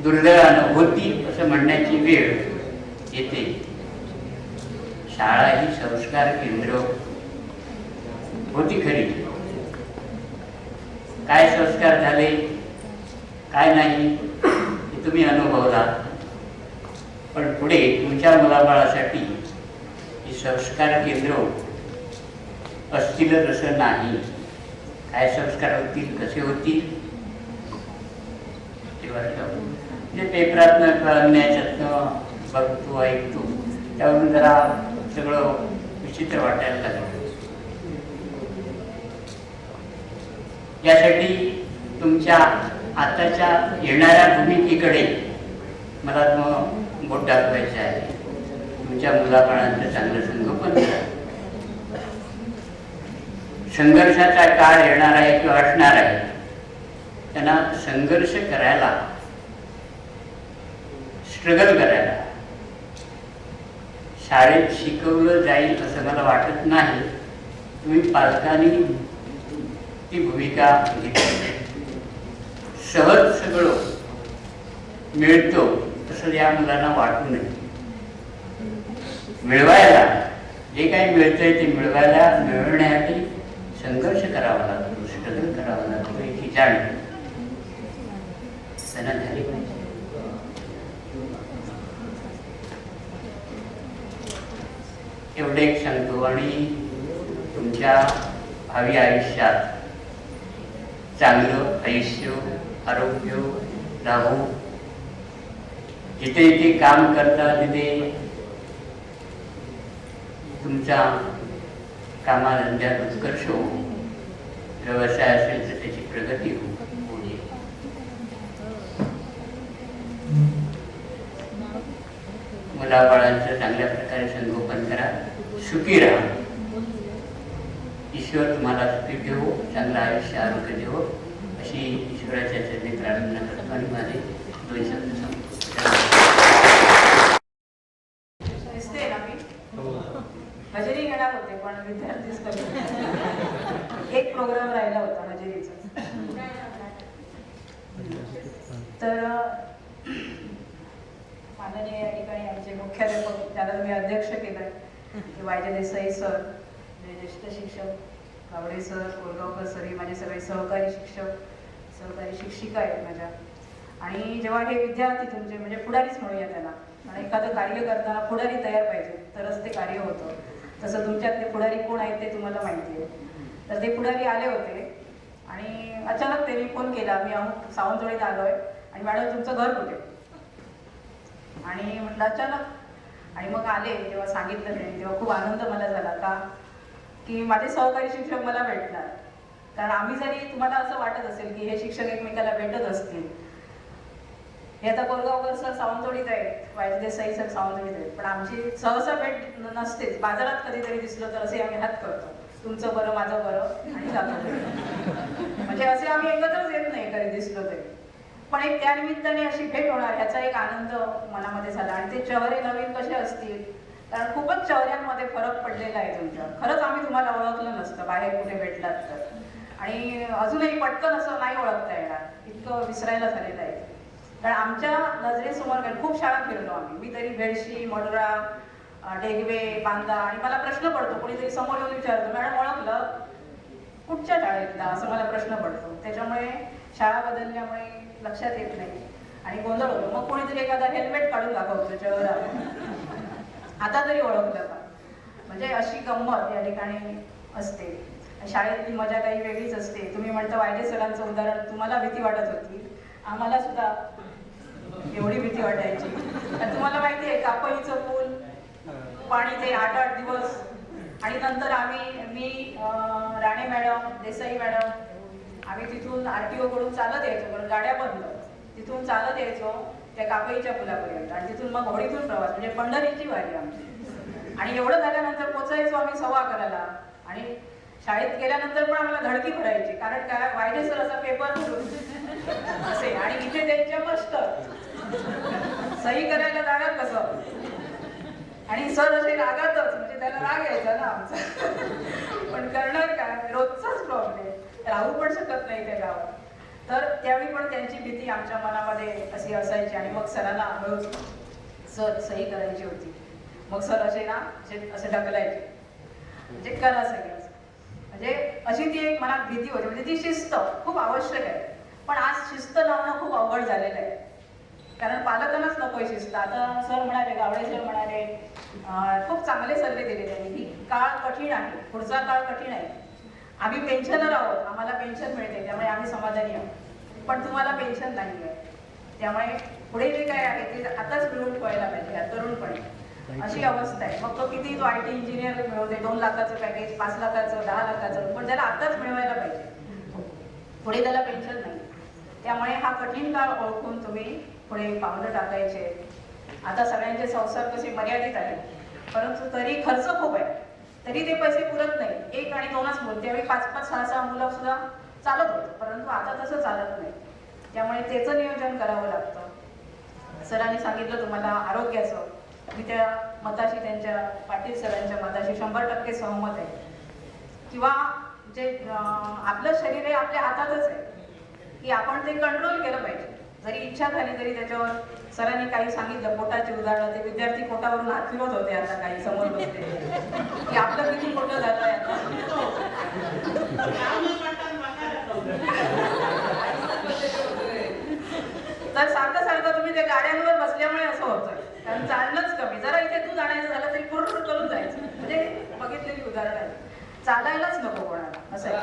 दुर्दैवानं होती असं म्हणण्याची वेळ येते. शाळा ही संस्कार केंद्र होती खरी. काय संस्कार झाले काय नाही हे तुम्ही अनुभवला, पण पुढे तुमच्या मुलाबाळासाठी ही संस्कार केंद्र असतीलच असं नाही. काय संस्कार होतील, कसे होतील तेव्हा म्हणजे पेपरातनं कळण्याच्यातनं बघतो ऐकतो त्यावरून जरा सगळं विचित्र वाटायला लागलं. यासाठी तुमच्या आताच्या येणाऱ्या भूमिकेकडे मला बोट दाखवायचं आहे. तुमच्या मुलाबाळांचं चांगलं संगोपन करा. संघर्षाचा काळ येणार आहे किंवा असणार आहे, त्यांना संघर्ष करायला, स्ट्रगल करायला शाळेत शिकवलं जाईल असं मला वाटत नाही. तुम्ही पालकांनी ती भूमिका घेतली. सहज सगळं मिळतो तसं या मुलांना वाटू नये. मिळवायला जे काही मिळतंय ते मिळवण्यासाठी संघर्ष करावा लागतो, स्ट्रगल करावा लागतो याची जाणीव त्यांना झाली पाहिजे. एवढे एक सांगतो आणि तुमच्या भावी आयुष्यात चांगलं आयुष्य, आरोग्य लाभो. जिथे जिथे काम करता तिथे तुमच्या कामाधंद्यात उत्कर्ष हो. व्यवसाय असेल तर त्याची प्रगती होऊ दे. मुलाबाळांचं चांगल्या प्रकारे संगोपन करा, सुखी राहा. ईश्वर तुम्हाला सुखी ठेवो, चांगलं आयुष्य आरोग्य देवो अशी ईश्वराच्या चरणी प्रार्थना करतो आणि माझे 2 शब्द सांगतो. दिसते ना मी हजेरी घेणार होते पण विद्यार्थीच कमी. एक प्रोग्राम राहिला होता हजेरीचा. तर माननीय या ठिकाणी आमचे मुख्याध्यापक ज्याला मी अध्यक्ष केलं ते वायजे देसाई सर, ज्येष्ठ शिक्षक गावडे सर, कोरगावकर सर, ही माझे सगळे सहकारी शिक्षक, सहकारी शिक्षिका आहेत माझ्या. आणि जेव्हा हे विद्यार्थी तुमचे म्हणजे पुढारीच म्हणूया त्यांना, आणि एखादं कार्य करताना पुढारी तयार पाहिजे तरच ते कार्य होतं. तसं तुमच्यातले पुढारी कोण आहेत ते तुम्हाला माहिती आहे. तर ते पुढारी आले होते आणि अचानक त्यांनी फोन केला, मी अमुक सावंतवाडीत आलोय आणि मॅडम तुमचं घर कुठे? आणि म्हटलं अचानक. आणि मग आले, जेव्हा सांगितलं त्यांनी तेव्हा खूप आनंद मला झाला. का की माझे सहकारी शिक्षक मला भेटणार. कारण आम्ही जरी तुम्हाला असं वाटत असेल की हे शिक्षक एकमेकाला भेटत असतील, हे आता कोरगावकर सर सावंतवाडीत आहेत, वायजे देसाई सर सावंतवाडीत आहेत, पण आमची सहसा भेट नसतेच. बाजारात कधीतरी दिसलं तर असे आम्ही हात करतो, तुमचं बरं माझं बरं आणि जातो. म्हणजे असे आम्ही एकत्रच येत नाही कधी दिसलो तरी. पण एक त्यानिमित्ताने अशी भेट होणार ह्याचा एक आनंद मनामध्ये झाला. आणि ते चेहरे नवीन कसे असतील, कारण खूपच चेहऱ्यांमध्ये फरक पडलेला आहे तुमच्या. खरंच आम्ही तुम्हाला ओळखलं नसतं बाहेर कुठे भेटलात तर. आणि अजूनही पटकन असं नाही ओळखता येणार, इतकं विसरायला झालेलं आहे. कारण आमच्या नजरेसमोर खूप शाळा फिरलो आम्ही. मी तरी भेडशी, मडुरा, डेगवे, बांदा. आणि मला प्रश्न पडतो, कोणीतरी समोर येऊन विचारतो, मॅडम ओळखलं कुठच्या शाळेतला, असं मला प्रश्न पडतो. त्याच्यामुळे शाळा बदलल्यामुळे लक्षात येत नाही आणि गोंधळ होतो. मग कोणीतरी एखादा हेल्मेट काढून दाखवतो चेहरा, आता तरी ओळखलं का. म्हणजे अशी गंमत या ठिकाणी असते. शाळेतली मजा काही वेगळीच असते. तुम्ही म्हणता वायजे सरांचं उदाहरण, तुम्हाला भीती वाटत होती, आम्हाला सुद्धा एवढी भीती वाटायची. आणि तुम्हाला माहिती आहे कापईचं पूल, पाणी ते 8-8 दिवस. आणि नंतर मी राणे मॅडम, देसाई मॅडम, आम्ही तिथून RTO कडून चालत यायचो, कारण गाड्या बंद. तिथून चालत यायचो त्या कापईच्या पुलापर्यंत आणि तिथून मग होडीतून प्रवास, म्हणजे पंढरीची वारी आमची. आणि एवढं झाल्यानंतर पोचायचो आम्ही 11:15. आणि शाळेत गेल्यानंतर पण आम्हाला धडकी भरायची, कारण काय वायजे सर असा पेपर असे आणि इथे त्यांच्या मस्त सही करायला जाणार कसं. आणि सर असे रागातच, म्हणजे त्याला राग यायचा ना आमचा. पण करणार काय, रोजचाच प्रॉब्लेम, राहू पण शकत नाही त्या गावात. तर त्यावेळी पण त्यांची भीती आमच्या मनामध्ये अशी असायची. आणि मग सरांना हळूच सर सही करायची होती, मग सर असे ना असे ढकलायचे, म्हणजे करा सगळं. म्हणजे अशी ती एक मनात भीती होती. म्हणजे ती शिस्त खूप आवश्यक आहे. पण आज शिस्त लावणं खूप अवघड झालेलं आहे, कारण पालकांनाच नकोय शिस्त. आता सर म्हणाले, गावडे सर म्हणाले, खूप चांगले सल्ले दिले त्यांनी की काळ कठीण आहे, पुढचा काळ कठीण आहे. आम्ही पेन्शनर आहोत, आम्हाला पेन्शन मिळते त्यामुळे आम्ही समाधानी आहोत, पण तुम्हाला पेन्शन नाही आहे. त्यामुळे पुढे जे काय आहे ते आताच मिळवून ठेवायला पाहिजे या तरुणपणे. अशी अवस्था आहे. मग तो किती तो IT इंजिनियर मिळवते, 2 लाखाचं पॅकेज, 5 लाखाचं, 10 लाखाचं, पण त्याला आताच मिळवायला पाहिजे, पुढे त्याला पेन्शन नाही. त्यामुळे हा कठीण काळ ओळखून तुम्ही पुढे पावलं टाकायचे. आता सगळ्यांचे संसार कसे मर्यादित आहेत, परंतु तरी खर्च खूप आहे, तरी ते पैसे पुरत नाही. 1 आणि 2च मुलं, त्यावेळी 5-5, 6-6 मुलं सुद्धा चालत होतं, परंतु आता तसं चालत नाही. त्यामुळे त्याचं नियोजन करावं लागतं. सरांनी सांगितलं तुम्हाला आरोग्याचं, मी त्या मताशी, त्यांच्या पाटील सरांच्या मताशी 100% सहमत आहे. किंवा जे आपलं शरीर आहे आपल्या हातातच आहे, की आपण ते कंट्रोल केलं पाहिजे. जरी इच्छा झाली तरी त्याच्यावर सरांनी काही सांगितलं, पोटाची उदाहरणं, ते विद्यार्थी पोटावरून हात फिरवत होते, आता काही समोर बसले की आपलं किती पोट झालं आहे आता. तर सारखं सारखं तुम्ही त्या गाड्यांवर बसल्यामुळे असं होतं, कारण चालणंच कमी. जरा इथे दूध आणायचं झालं तरी पूर्ण करून जायचं, म्हणजे बघितलेली उदाहरण आहे. चालायलाच नको कोणाला असं आहे.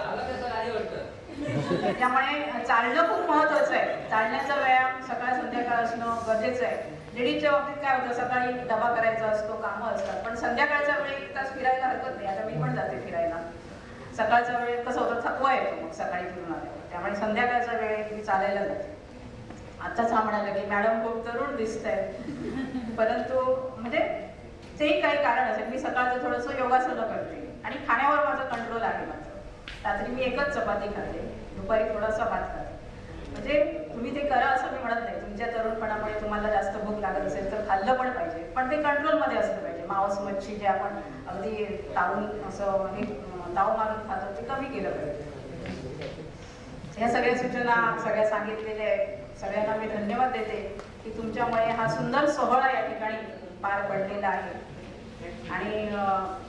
त्यामुळे चालणं खूप महत्वाचं आहे. चालण्याचा व्यायाम सकाळ संध्याकाळ असणं गरजेचं आहे. लेडीजच्या बाबतीत काय होतं, सकाळी डबा करायचा असतो, कामं असतात, पण संध्याकाळच्या वेळी 1 तास फिरायला हरकत नाही. आता मी पण जाते फिरायला सकाळचा वेळ कसं होतं, थकवा येतो मग सकाळी फिरून आल्यावर, त्यामुळे संध्याकाळचा वेळ मी चालायला जाते. आत्ताच हा म्हणाला की मॅडम खूप तरुण दिसत आहे, परंतु म्हणजे तेही काही कारण असेल. मी सकाळचं थोडंसं योगासनं करते आणि खाण्यावर माझा कंट्रोल आहे. मात्र रात्री मी एकच चपाती खाते, दुपारी थोडासा भात खाते. म्हणजे तुम्ही ते करा असं मी म्हणत नाही. तुमच्या तरुणपणामुळे तुम्हाला जास्त भूक लागत असेल तर खाल्लं पण पाहिजे, पण ते कंट्रोलमध्ये असलं पाहिजे. मांस मच्छी जे आपण अगदी तावून असं हे ताव मारून खातो ते कमी केलं पाहिजे. ह्या सगळ्या सूचना सगळ्या सांगितलेल्या आहेत. सगळ्यांना मी धन्यवाद देते की तुमच्यामुळे हा सुंदर सोहळा या ठिकाणी पार पडलेला आहे. आणि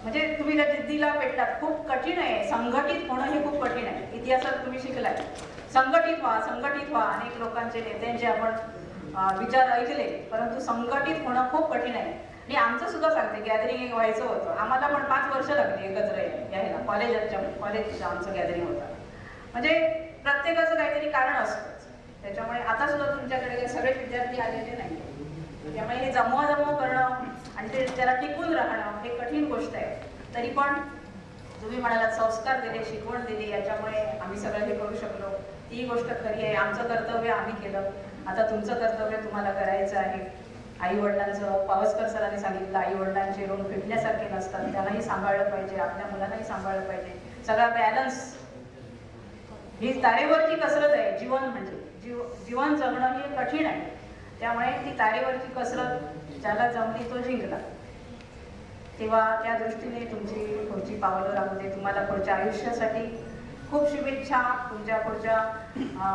म्हणजे तुम्ही त्या जिद्दीला पेटलात. खूप कठीण आहे, संघटित होणं हे खूप कठीण आहे. इतिहासात तुम्ही शिकलाय, संघटित व्हा, संघटित व्हा. अनेक लोकांचे नेत्यांचे आपण विचार ऐकले, परंतु संघटित होणं खूप कठीण आहे. आणि आमचं सुद्धा सांगते, गॅदरिंग एक व्हायचं होतं, आम्हाला पण 5 वर्ष लागली एकत्र यायला. कॉलेजचं आमचं गॅदरिंग होतं. म्हणजे प्रत्येकाचं काहीतरी कारण असतंच. त्याच्यामुळे आता सुद्धा तुमच्याकडे सगळे विद्यार्थी आलेले नाही, त्यामुळे हे जमवाजमव करणं आणि ते त्याला टिकून राहणं हे कठीण गोष्ट आहे. तरी पण तुम्ही म्हणालात संस्कार दिले, शिकवण दिली, याच्यामुळे आम्ही सगळं हे करू शकलो. ती गोष्ट खरी आहे. आमचं कर्तव्य आम्ही केलं, आता तुमचं कर्तव्य तुम्हाला करायचं आहे. आई वडिलांचं, पावसकर सरांनी सांगितलं, आई वडिलांचे ऋण फेडण्यासारखे नसतात, त्यांनाही सांभाळलं पाहिजे, आपल्या मुलांनाही सांभाळलं पाहिजे. सगळा बॅलन्स ही तारेवरची कसरत आहे. जीवन म्हणजे जीवन जगणं हे कठीण आहे, त्यामुळे ती तारेवरची कसरत ज्याला जमली तो जिंकला. तेव्हा त्या दृष्टीने तुमची पुढची पावलं राहू दे. तुम्हाला पुढच्या आयुष्यासाठी खूप शुभेच्छा. तुमच्या पुढच्या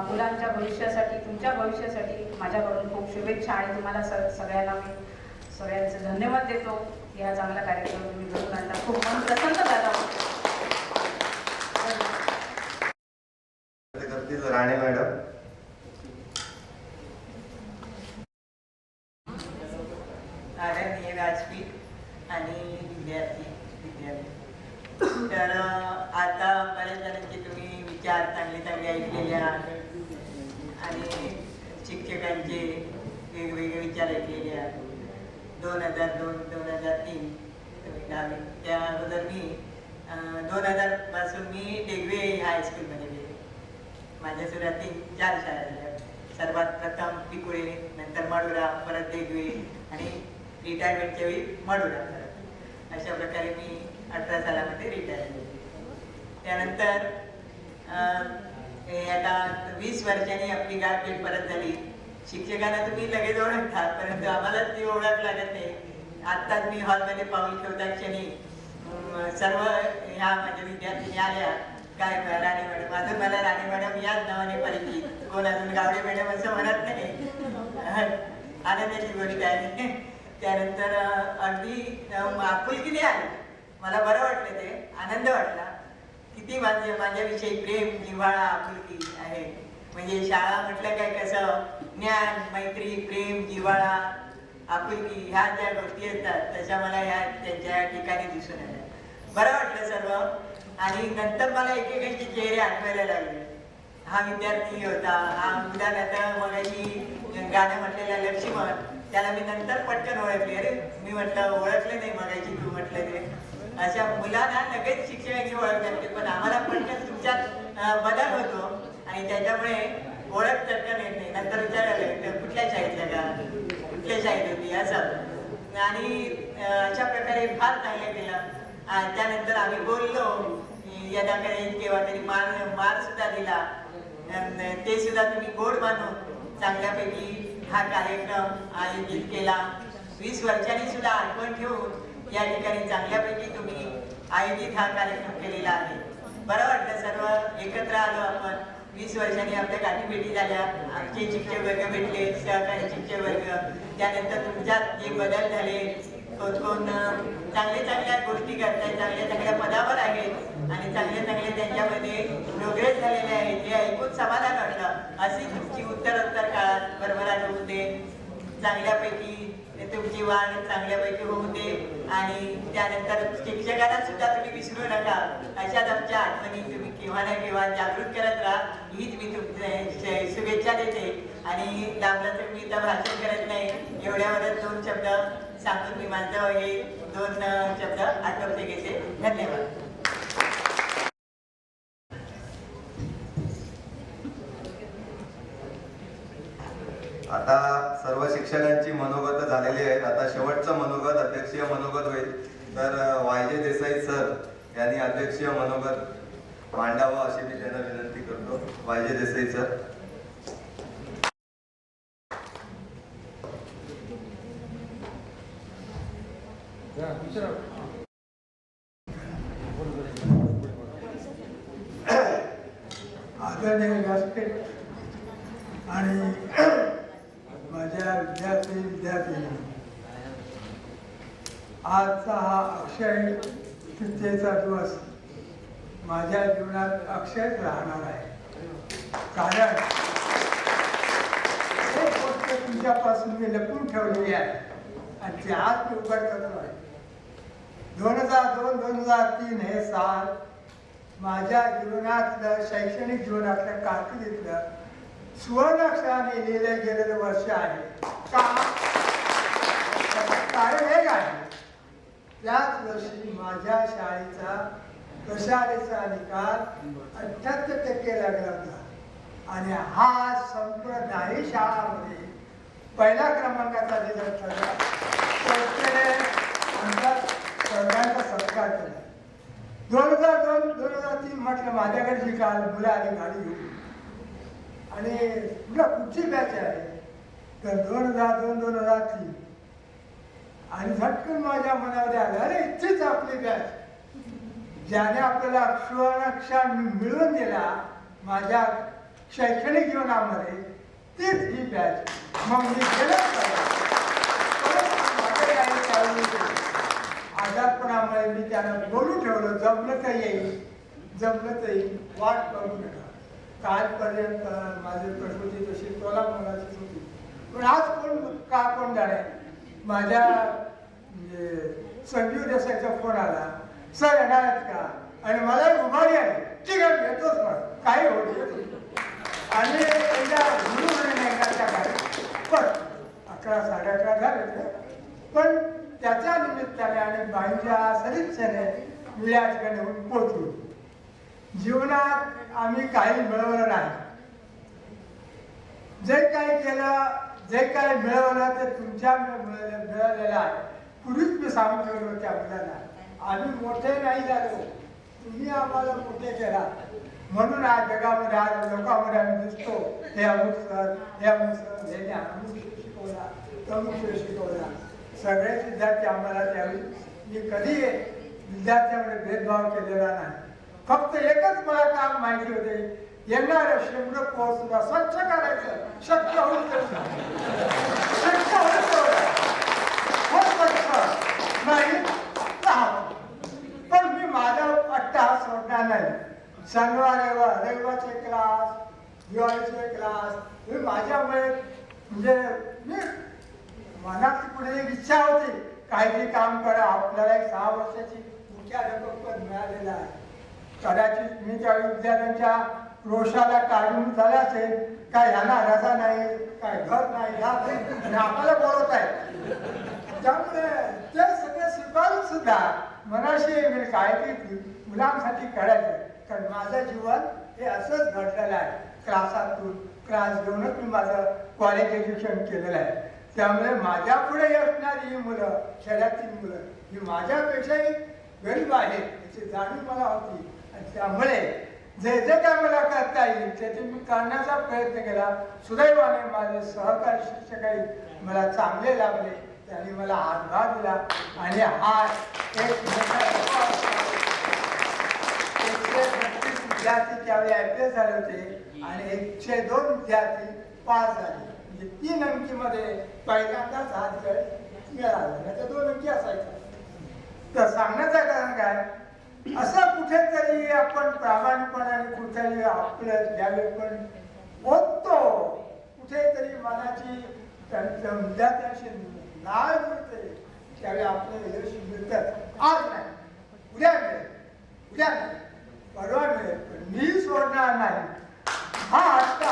मुलांच्या भविष्यासाठी, तुमच्या भविष्यासाठी माझ्याकडून खूप शुभेच्छा. आणि तुम्हाला सगळ्यांना मी सगळ्यांचे धन्यवाद देतो. या चांगला कार्यक्रम तुम्ही घडून आणला, खूप मन प्रसन्न झाला. राणे मॅडम. आदरणीय व्यासपीठ आणि विद्यार्थी. तर आता बऱ्याच जणांचे तुम्ही विचार चांगले ऐकलेले आहेत आणि शिक्षकांचे वेगवेगळे विचार ऐकलेले आहेत. 2002-2003 त्या अगोदर मी 2000 पासून मी डेगवे हायस्कूलमध्ये गेले. माझ्या सुरुवातीत 4 शाळा झाल्या. सर्वात प्रथम पिकुळे, नंतर माडुरा, परत डेगवे आणि रिटायरमेंटच्या वेळी माडुरा. अशा प्रकारे मी 18 सालामध्ये रिटायर झाले. त्यानंतर आता 20 वर्षांनी आपली गाठभेट परत झाली. शिक्षकांना तुम्ही लगेच ओळखता, परंतु आम्हाला ती ओळख लागत नाही. आत्ताच मी हॉलमध्ये पाऊल ठेवता क्षणी सर्व ह्या माझ्या विद्यार्थिनी आल्या. काय राणे मॅडम, अजून मला राणे मॅडम याच नावाने परिचित, कोण अजून गावडे मॅडम असं म्हणत नाही. आनंदाची गोष्ट आहे. त्यानंतर अगदी आपुलकीने आले. मला बरं वाटलं, ते आनंद वाटला. किती माझ्याविषयी प्रेम, जिव्हाळा, आपुलकी आहे. म्हणजे शाळा म्हटलं काय, कसं ज्ञान, मैत्री, प्रेम, जिव्हाळा, आपुलकी ह्या ज्या गोष्टी असतात तशा मला ह्या त्यांच्या ठिकाणी दिसून आल्या. बरं वाटलं सर्व. आणि नंतर मला एकेकांचे चेहरे आठवायला लागले. हा विद्यार्थी होता, हा उदाहरणार्थ मगाशी गाणं म्हटलेला लक्ष्मण, त्याला मी नंतर पटकन ओळखले. अरे मी म्हटलं ओळखलं नाही मगाशी तू म्हटलं ते. अशा मुलांना लगेच शिक्षकांची ओळख लागते, पण आम्हाला पटकन तुमच्यात बदल होतो आणि त्याच्यामुळे ओळख चटकन येत नाही. नंतर विचारायला कुठल्या शाळेतल्या का, कुठल्या शाळेत होती असं. आणि अशा प्रकारे फार चांगलं केलं. त्यानंतर आम्ही बोललो, यदाकडे केव्हा तरी मार सुद्धा दिला. ते सुद्धा तुम्ही गोड मानून चांगल्यापैकी हा कार्यक्रम आयोजित केला. 20 वर्षांनी सुद्धा आठवण ठेवून या ठिकाणी चांगल्यापैकी तुम्ही आयोजित हा कार्यक्रम केलेला आहे. बरं वाटलं सर्व एकत्र आलो आपण. 20 वर्षांनी आपल्या गाठीभेटी झाल्या. आमचे शिक्षक वर्ग भेटले, सहकारी शिक्षक वर्ग. त्यानंतर तुमच्यात जे बदल झाले, कोण चांगल्या गोष्टी करतायत, चांगल्या पदावर आहेत आणि चांगले त्यांच्यामध्ये प्रोग्रेस झालेले आहेत, हे ऐकून समाधान वाटलं. अशी तुमची उत्तरोत्तर काळात भरभराट होऊ दे, चांगल्यापैकी तुमची वाढ चांगल्यापैकी होऊ दे. आणि त्यानंतर शिक्षकांना सुद्धा तुम्ही विसरू नका. अशाच आमच्या आठवणी तुम्ही केव्हा ना केव्हा जागृत करत राहा, हीच मी तुमच्या शुभेच्छा देते. आणि लांबलं तर मी तर भाषण करत नाही, एवढ्यावरच 2 शब्द सांगून मी माझं हे 2 शब्द आटोपते घेते. धन्यवाद. सर्व शिक्षकांची मनोगत झालेली आहेत. आता शेवटचं मनोगत अध्यक्षीय मनोगत होईल. तर वायजे देसाई सर यांनी अध्यक्षीय मनोगत मांडावं अशी मी त्यांना विनंती करतो. वायजे देसाई सर. आदरणीय व्यासपीठ आणि माझ्या विद्यार्थी आजचा हा अक्षय तृतीयेचा दिवस माझ्या जीवनात अक्षयच राहणार आहे. कारण एक गोष्ट तुमच्यापासून मी लपून ठेवलेली आहे आणि ती आज मी उघड करतो आहे. 2002-2003 हे साल माझ्या जीवनातलं शैक्षणिक जीवनातल्या कारकिर्दीतलं सुवर्णाक्षराने लिहिलं गेलेलं वर्ष आहे. का? कारण हे आहे, त्याच वर्षी माझ्या शाळेचा प्रशालेचा निकाल 78% लागला होता आणि हा संपूर्ण 10 शाळांमध्ये पहिल्या क्रमांकाचा रिझल्ट झाला. आमचा सर्वांचा सत्कार केला. 2002-2003 म्हटलं माझ्याकडे निकाल मुलं आली गाडी घेऊन आणि तुला कुठची बॅच आहे तर 2002-2003 आणि झटकन माझ्या मनामध्ये आलं, अरे इथेच आपली बॅच ज्याने आपल्याला सुवर्णाक्षर मिळवून दिला माझ्या शैक्षणिक जीवनामध्ये, तीच ही बॅच. मग मी आजारपणामुळे मी त्यांना बोलून ठेवलं, जमलं तर येईल, जमलं तर येईल, वाट बघू नका. कालपर्यंत माझी प्रकृती तशी तोला मुलाचीच होती, पण आज कोण जाणे माझ्या संजीव देसाईचा फोन आला, सर येणार आहेत का? आणि मला उभारी आहे, ठीक आहे घेतोच पण काही होत आणि त्यांच्या गुरुच्या गाडी पण 11-11:30 झाले. पण त्याच्या निमित्ताने आणि बाईंच्या सदिच्छेने मी या ठिकाणी येऊन पोहोचलो. जीवनात आम्ही काही मिळवलं नाही. जे काही केलं, जे काही मिळवलं ते तुमच्या मिळालेलं आहे. पूर्वीच मी सांगून ठेवलो त्या मुलांना, आम्ही मोठे नाही झालो, तुम्ही आम्हाला मोठे केला. म्हणून आज जगामध्ये आज लोकांमध्ये आम्ही दिसतो, हे अमुक सर, हे अमुक सर, हे अमुक शिकवला, तमुक शिकवला. सगळे विद्यार्थी आम्हाला त्यावेळी मी कधी विद्यार्थ्यांमध्ये भेदभाव केलेला नाही. फक्त एकच मला काम माहिती होते, येणाऱ्या 100 कोर्सला स्वच्छ करायचं, शक्य होईल नाही. पण मी माझा अट्टहास सोडणार नाही. शनिवार रविवारचे क्लास, दिवाळीचे क्लास, हे माझ्यामुळे म्हणजे मी मनात पुढे एक इच्छा होती, काहीतरी काम करा. आपल्याला एक 6 वर्षाची मुख्याध्यापक मिळालेला आहे. कदाचित मी त्या विद्यार्थ्यांच्या रोषाला काढून झाला असेल, काय ह्यांना रजा नाही, काय घर नाही, आणि आम्हाला बोलत आहे. त्यामुळे ते सगळे स्वीकारून सुद्धा मनाशी काहीतरी मुलांसाठी करायचं. कारण माझं जीवन हे असंच घडलेलं आहे. क्लासातून क्लास घेऊनच मी माझं कॉलेज एज्युकेशन केलेलं आहे. त्यामुळे माझ्या पुढे असणारी ही मुलं, शहरातील मुलं, ही माझ्यापेक्षाही गरीब आहेत याची जाणीव मला होती. आणि त्यामुळे जे जे काय मला करता येईल त्याचे मी करण्याचा प्रयत्न केला. सुदैवाने माझे सहकारी शिक्षकही मला चांगले लागले, त्यांनी मला हातभार दिला आणि हा एक 132 विद्यार्थी त्यावेळी IPS झाले होते आणि 102 विद्यार्थी पास झाले. म्हणजे 3 अंकीमध्ये पहिल्यांदाच हा रिझल्ट मिळाला, नाही तर 2 अंकी असायचा. तर सांगण्याचं कारण काय, असं कुठेतरी आपण प्रामाणिकपणाने कुठेतरी आपलं ज्यावेळी पण बोलतो, कुठेतरी मनाची त्यांच्या विद्यार्थ्यांशी नाळ मिळते, त्यावेळी आपलं यश मिळतं. आज नाही, उद्या मिळेल, उद्या नाही, परवा मिळेल, पण मी सोडणार नाही. हा आता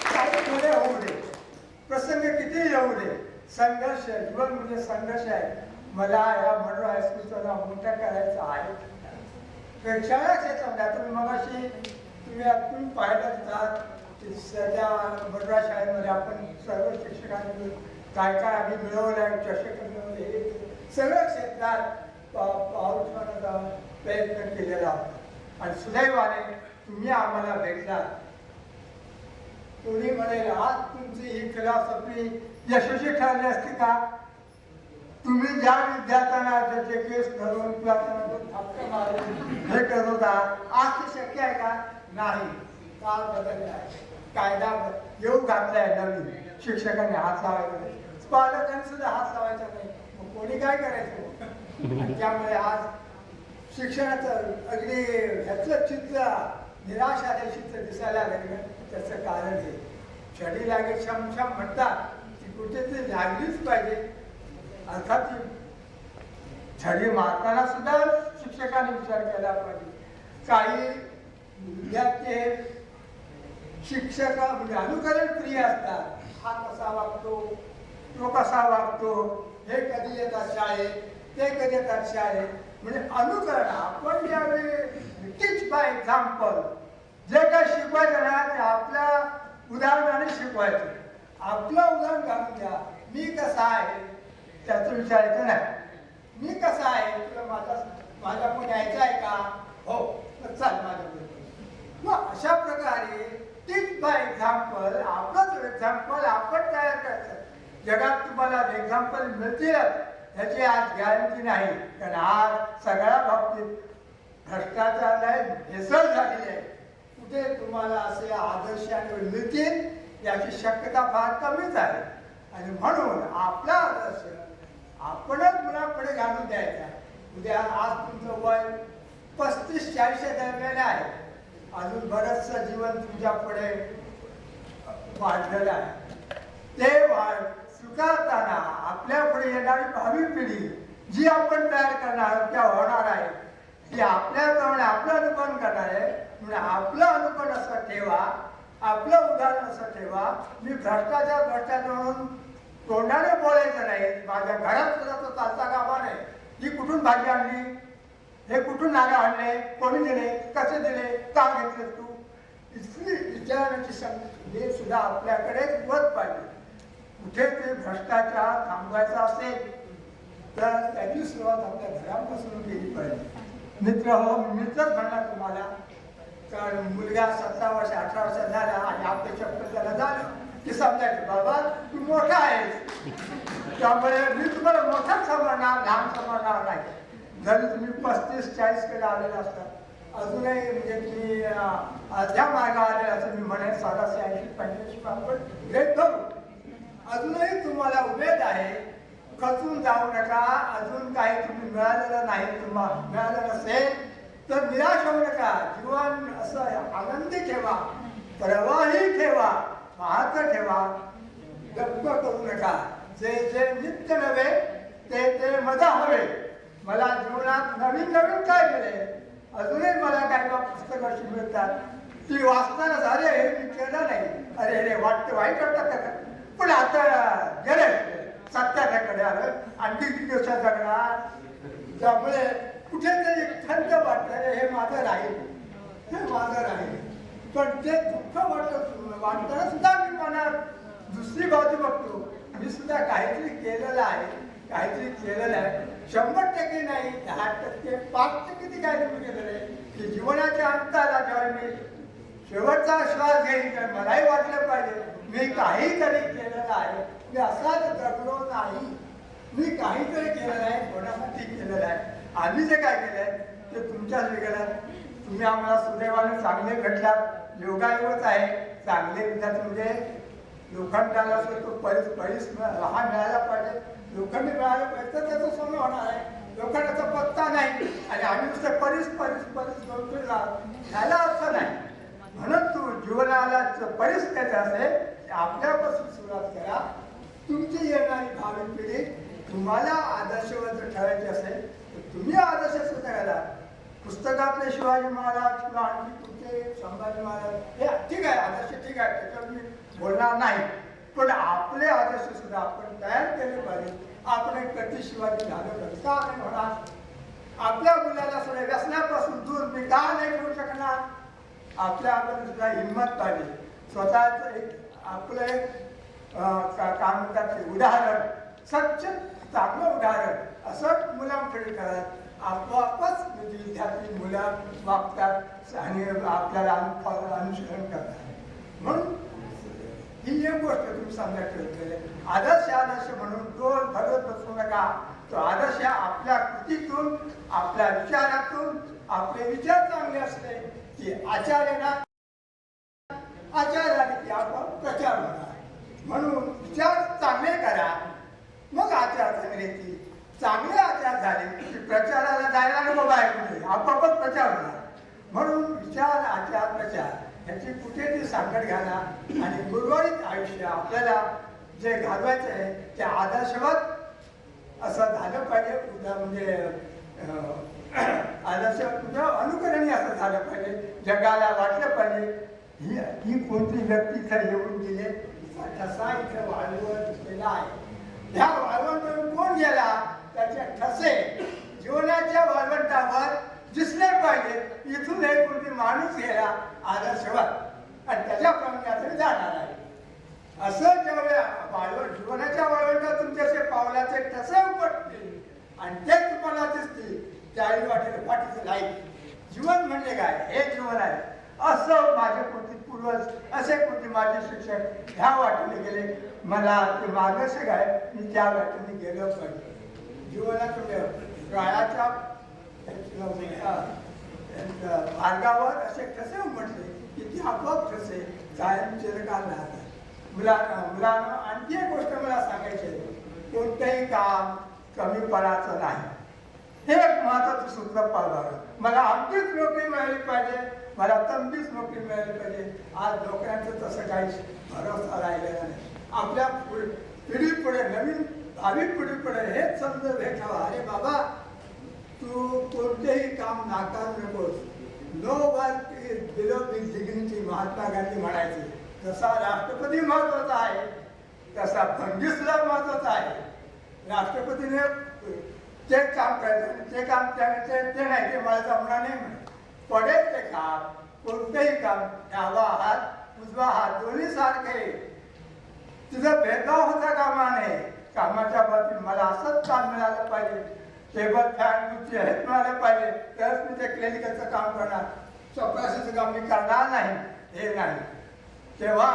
काही मुले होऊ दे, प्रसंग किती येऊ दे, संघर्ष, जीवन म्हणजे संघर्ष आहे. मला या मनोर हायस्कूलचं नाव मोठं करायचं आहे. शाळा क्षेत्रामध्ये तुम्ही मगाशी तुम्ही पाहिलं की सध्या बडोदा शाळेमध्ये आपण सर्व शिक्षकांनी मिळून काय काय आम्ही मिळवलं आहे, चषक मिळवले, हे सगळ्या क्षेत्रात पाऊल ठेवण्याचा प्रयत्न केलेला होता. आणि सुदैवाने तुम्ही आम्हाला भेटला. कोणी म्हणेल आज तुमची ही फिलॉसॉफी यशस्वी ठरली असती का? तुम्ही ज्या विद्यार्थ्यांना त्याचे केस धरून किंवा त्यांना थापके मारून हे करत होता, आज ते शक्य आहे का? नाही. काळ बदलला आहे, कायदा येऊ घातलाय नवीन. शिक्षकांनी हात लावायचा नाही, पालकांनी सुद्धा हात लावायचा नाही. मग कोणी काय करायचं? त्यामुळे आज शिक्षणाचं अगदी ह्याचं चित्र निराशाचं चित्र दिसायला लागलं. त्याचं कारण हे छडी लागे छमछम म्हणतात, ती कुठेतरी लागलीच पाहिजे. अर्थात छडी मारताना सुद्धा शिक्षकांनी विचार केला पाहिजे. काही विद्यार्थी शिक्षक म्हणजे अनुकरण प्रिय असतात. हा कसा वागतो, तो कसा वागतो, हे कधी येतात शाळेत, ते कधी येतात शाळेत, म्हणजे अनुकरण. आपण ज्यावेळी टीच बाय एक्झाम्पल जे काय शिकवायचं ना ते आपल्या उदाहरणाने शिकवायचं. आपलं उदाहरण घालून द्या. मी कसा आहे त्याचं विचारायचं नाही. मी कसा आहे, तुला माझा पण यायचं आहे का? हो, तर चाल माझ्याकडे. मग अशा प्रकारे टीच बाय एक्झाम्पल, आपलंच एक्झाम्पल आपण तयार करायचं. जगात तुम्हाला एक्झाम्पल मिळतीलच ह्याची आज गॅरंटी नाही. कारण आज सगळ्या बाबतीत भ्रष्टाचार भेसळ झालेली आहे. कुठे तुम्हाला असे आदर्श आणि मिळतील याची शक्यता फार कमीच आहे. आणि म्हणून आपला आदर्श आपणच मुलांपुढे घालून द्यायचा. उद्या आज तुमचं वय 35-40 दरम्यान आहे. अजून बरंचसं जीवन तुमच्या पुढे वाढलेलं आहे. ते वाढ स्वीकारताना आपल्या पुढे येणारी भावी पिढी जी आपण तयार करणार किंवा होणार आहे ती आपल्याप्रमाणे आपलं अनुकरण करणार आहे. म्हणजे आपलं अनुकरण असं ठेवा, आपलं उदाहरण असं ठेवा. मी भ्रष्टाचार म्हणून तोंडाने बोलायचं नाही. माझ्या घरात सुद्धा तो चालता कामा नाही. ही कुठून भाजी आणली, हे कुठून नारळ आणले, कोणी दिले, कसे दिले, का घेतले तू, इतकी विचारण्याची संधी सुद्धा आपल्याकडे होत पाहिजे. कुठे ते भ्रष्टाचार थांबवायचा असेल तर त्याची सुरुवात आपल्या घरापासून केली पाहिजे. मित्र हो, मित्रच म्हणणार तुम्हाला. कारण मुलगा 17 वर्ष 18 वर्ष झाला आणि आपले चप्पल त्याला झालं की समजायचं बाबा तू मोठा आहेस. त्यामुळे मी तुम्हाला मोठाच समजणार, लहान समजणार नाही. जरी तुम्ही 35-40 कडे आलेला असतात, अजूनही म्हणजे तुम्ही अर्ध्या मार्गावर आलेला असं मी म्हणेन. 80-85 आपण ग्रेट करू. अजूनही तुम्हाला उमेद आहे. खचून जाऊ नका. अजून काही तुम्ही मिळालेलं नाही, तुम्हाला मिळालं नसेल तर निराश होऊ नका. जीवन असं आनंदी ठेवा, प्रवाही ठेवा, वाहत ठेवा, गप्प करू नका. जे जे नित्य नव्हे ते मजा हवे. मला जीवनात नवीन काय मिळेल, अजूनही मला काही पुस्तकं अशी मिळतात ती वाचताना झाले हे मी केलं नाही, अरे रे वाटतं वाईट वाटतं का, पण आता गेले सत्याकडे आलं आणखी किती दिवसात जगणार. त्यामुळे कुठेतरी खंत वाटतं हे माझं राहील, हे माझं राहील. पण ते दुःख वाटताना सुद्धा मी मनात दुसरी बाजू बघतो. मी सुद्धा काहीतरी केलेलं आहे, काहीतरी केलेलं आहे. 100% नाही, 10%, 5% काहीतरी मी केलेलं आहे की जीवनाच्या अंताला जेव्हा मी शेवटचा श्वास घेईन तर मलाही वाटलं पाहिजे मी काहीतरी केलेलं आहे. मी असाच जगलो नाही, मी काहीतरी केलेलं आहे, कोणासाठी केलेलं आहे. आम्ही जे काय केलंय ते तुमच्याच वेगळं. तुम्ही आम्हाला सुदैवाने चांगले भेटलात, योगायोगच आहे. चांगले विद्यार्थी म्हणजे लोखंडाला तो परिस हा मिळायला पाहिजे, लोखंड मिळालं पाहिजे तर त्याचं सोनं होणार आहे. लोखंडाचा पत्ता नाही आणि आम्ही नुसतं परिस बनतोय ह्याला अर्थ नाही. म्हणून तू जीवनाला परिस द्यायचं असेल आपल्यापासून सुरुवात करा. तुमची येणारी भावी पिढी तुम्हाला आदर्शवंत ठरायची असेल तर तुम्ही आदर्श सुद्धा करा. पुस्तकातले शिवाजी महाराज किंवा आणखी तुमचे संभाजी महाराज हे ठीक आहे, आदर्श ठीक आहे, त्याच्यावर मी बोलणार नाही. पण आपले आदर्श सुद्धा आपण तयार केले पाहिजे. आपण कधी शिवाजी झालं पाहिजे का नाही होणार. आपल्या मुलाला सुद्धा व्यसनापासून दूर मी का नाही ठेवू शकणार. आपल्या आपण सुद्धा हिंमत पाहिजे. स्वतःचं एक आपलं एक काय म्हणतात ते उदाहरण, सच्च चांगलं उदाहरण असं मुलांकडे करत आपोआपच विद्यार्थी मुलं वागतात आणि आपल्याला अनुसरण करतात. म्हणून ही एक गोष्ट तुम्ही समजा ठेवलेली आहे. आदर्श म्हणून रोज भरत बसू नका. तो आदर्श आपल्या कृतीतून, आपल्या विचारातून, आपले विचार चांगले असले की आचार्याला की आपण प्रचार होणार. म्हणून विचार चांगले करा, मग आचार चांगले येतील. चांगले आचार झाले की प्रचाराला जायला नको बाहेर कुठे, आपोआपच प्रचार होणार. म्हणून विचार, आचार, प्रचार ह्याची कुठे ती सांगड घाला आणि गुरवळीत आयुष्य आपल्याला जे घालवायचं आहे ते आदर्शवत असं झालं पाहिजे. म्हणजे आदर्श अनुकरणीय असं झालं पाहिजे, जगाला वाटलं पाहिजे ही कोणती व्यक्ती इथं येऊन गेले, ठसा इथं वाळवण दिसलेला आहे. ह्या वाळवंटावरून कोण गेला त्याचे ठसे जीवनाच्या वाळवंटावर दिसले पाहिजे. इथून एक कोणती माणूस गेला आदर्शवत आणि त्याच्याप्रमाणे आता जाणार आहे. असं ज्यावेळेला वाळवंट जीवनाच्या वाळवंटात तुमच्याचे पावलाचे ठसे उपटतील आणि ते तुम्हाला दिसतील त्यावेळी वाटेल पाठीचं लाईट जीवन म्हणजे काय, हे जीवन आहे असं माझे कोणते पूर्वज, असे कोणते माझे शिक्षक ह्या वाटेने गेले. मला ते मार्गदर्शक आहे, मी त्या वाटेने गेलो पाहिजे. जीवनात काळाच्या मार्गावर असे ठसे उमटले की ते आपोआप ठसे कायम चिरकाल राहतात. मुलांना आणखी एक गोष्ट मला सांगायची आहे, कोणतंही काम कमीपणाचं नाही. हे एक महत्वाचं सूत्र पाळावं. मला अगदीच नोकरी मिळाली पाहिजे, मला तंबीच नोकरी मिळाली पाहिजे. आज नोकऱ्यांचं तसं काहीच भरोसा राहिलेला नाही. आपल्या पिढी पुढे, नवीन भावी पिढी पुढे हेच समज भेटावा, अरे बाबा तू कोणतेही काम नाकारू नकोस. No work is below dignity, Mahatma Gandhi म्हणायचे. जसा राष्ट्रपती महत्वाचा आहे तसा फंगिसला महत्वाचा आहे. राष्ट्रपतीने ते काम करायचं, ते काम ते नाही, ते मला जमणार नाही म्हणत. पडेल ते काम, कोणतेही काम, डावा हात उजवा हात दोन्ही सारखे. तुझं भेदभाव होता कामा नये. कामाच्या बाबतीत मला असंच काम मिळालं पाहिजे, टेबल फॅन खुर्ची हेच मिळालं पाहिजे, तरच मी ते क्लिनिकलचं काम करणार, चपराशीचं काम मी करणार नाही, हे नाही. तेव्हा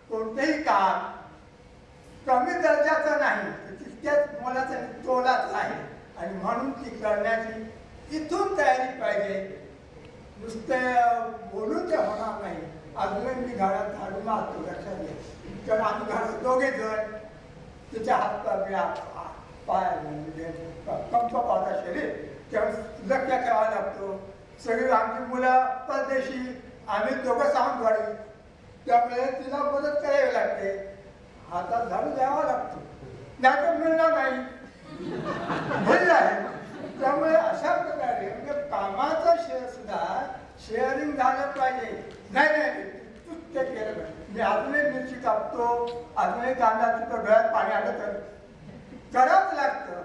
कोणतेही काम कमी दर्जाचं नाही, तितक्याच मोलाचं तोलाच आहे. आणि म्हणून ती करण्याची इथून तयारी पाहिजे. नुसते बोलून ते होणार नाही. अजूनही मी घरात झाडू मारतो, लक्षात घे. कारण आम्ही घरात दोघे जण, तिच्या हात पाय म्हणजे पंप पावता शरीर, त्यावेळेस लक्ष ठेवावा लागतो. सगळी आमची मुलं परदेशी, आम्ही दोघं सावंतवाडी, त्यामुळे तिला मदत करावी लागते. हातात झाडू द्यावा लागतो, नाही तर मिळणार नाही, हे आहे. त्यामुळे अशा प्रकारे म्हणजे कामाचं सुद्धा शेअरिंग झालं पाहिजे. नाही तूच ते केलं पाहिजे. मी अजूनही मिरची कापतो, अजूनही कांदा तिथं डोळ्यात पाणी आलं तर करावंच लागतं.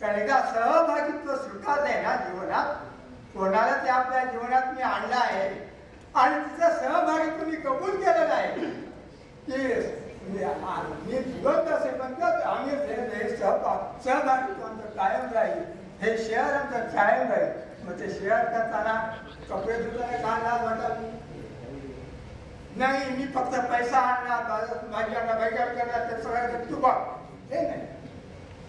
कारण एकदा सहभागित्व स्वीकारलंय ना जीवनात, कोणाला ते आपल्या जीवनात मी आणलं आहे आणि तिचं सहभागित्व मी कबूल केलेलं आहे की मी जिवंत असेल पण आम्ही सहभागित्व आमचं कायम राहील, हे शेअर आमचं कायम राहील. मग ते शेअर करताना कपडे धुताना काय लाज वाटावी नाही. मी फक्त पैसा आणणार, माझी भाग्यावर करणार, ते सगळ्याचं तू बघ, हे नाही.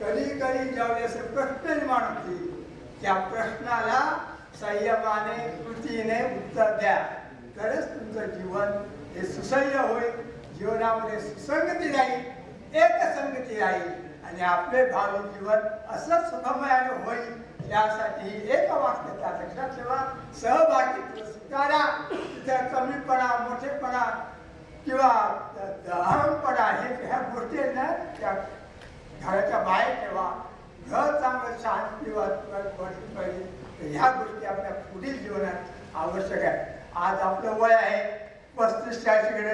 कधी कधी ज्यावेळेस प्रश्न निर्माण होतील त्या प्रश्नाला संयमाने कृतीने उत्तर द्या, तरच तुमचं जीवन हे सुसह्य होईल. जीवनामध्ये सुसंगती राहील, एकसंगती राहील आणि आपले भावी जीवन असं सुखमयाने होईल. यासाठी एक वाक्यता लक्षात ठेवा, सहभागित्व स्वीकारा. तिथं कमीपणा, मोठेपणा किंवा अहमपणा ह्या गोष्टी आहेत ना, त्या घराच्या बाहेर ठेवा. घर चांगलं शांती वाटली पाहिजे. तर ह्या गोष्टी आपल्या पुढील जीवनात आवश्यक आहे. आज आपलं वय आहे 35-40कडे,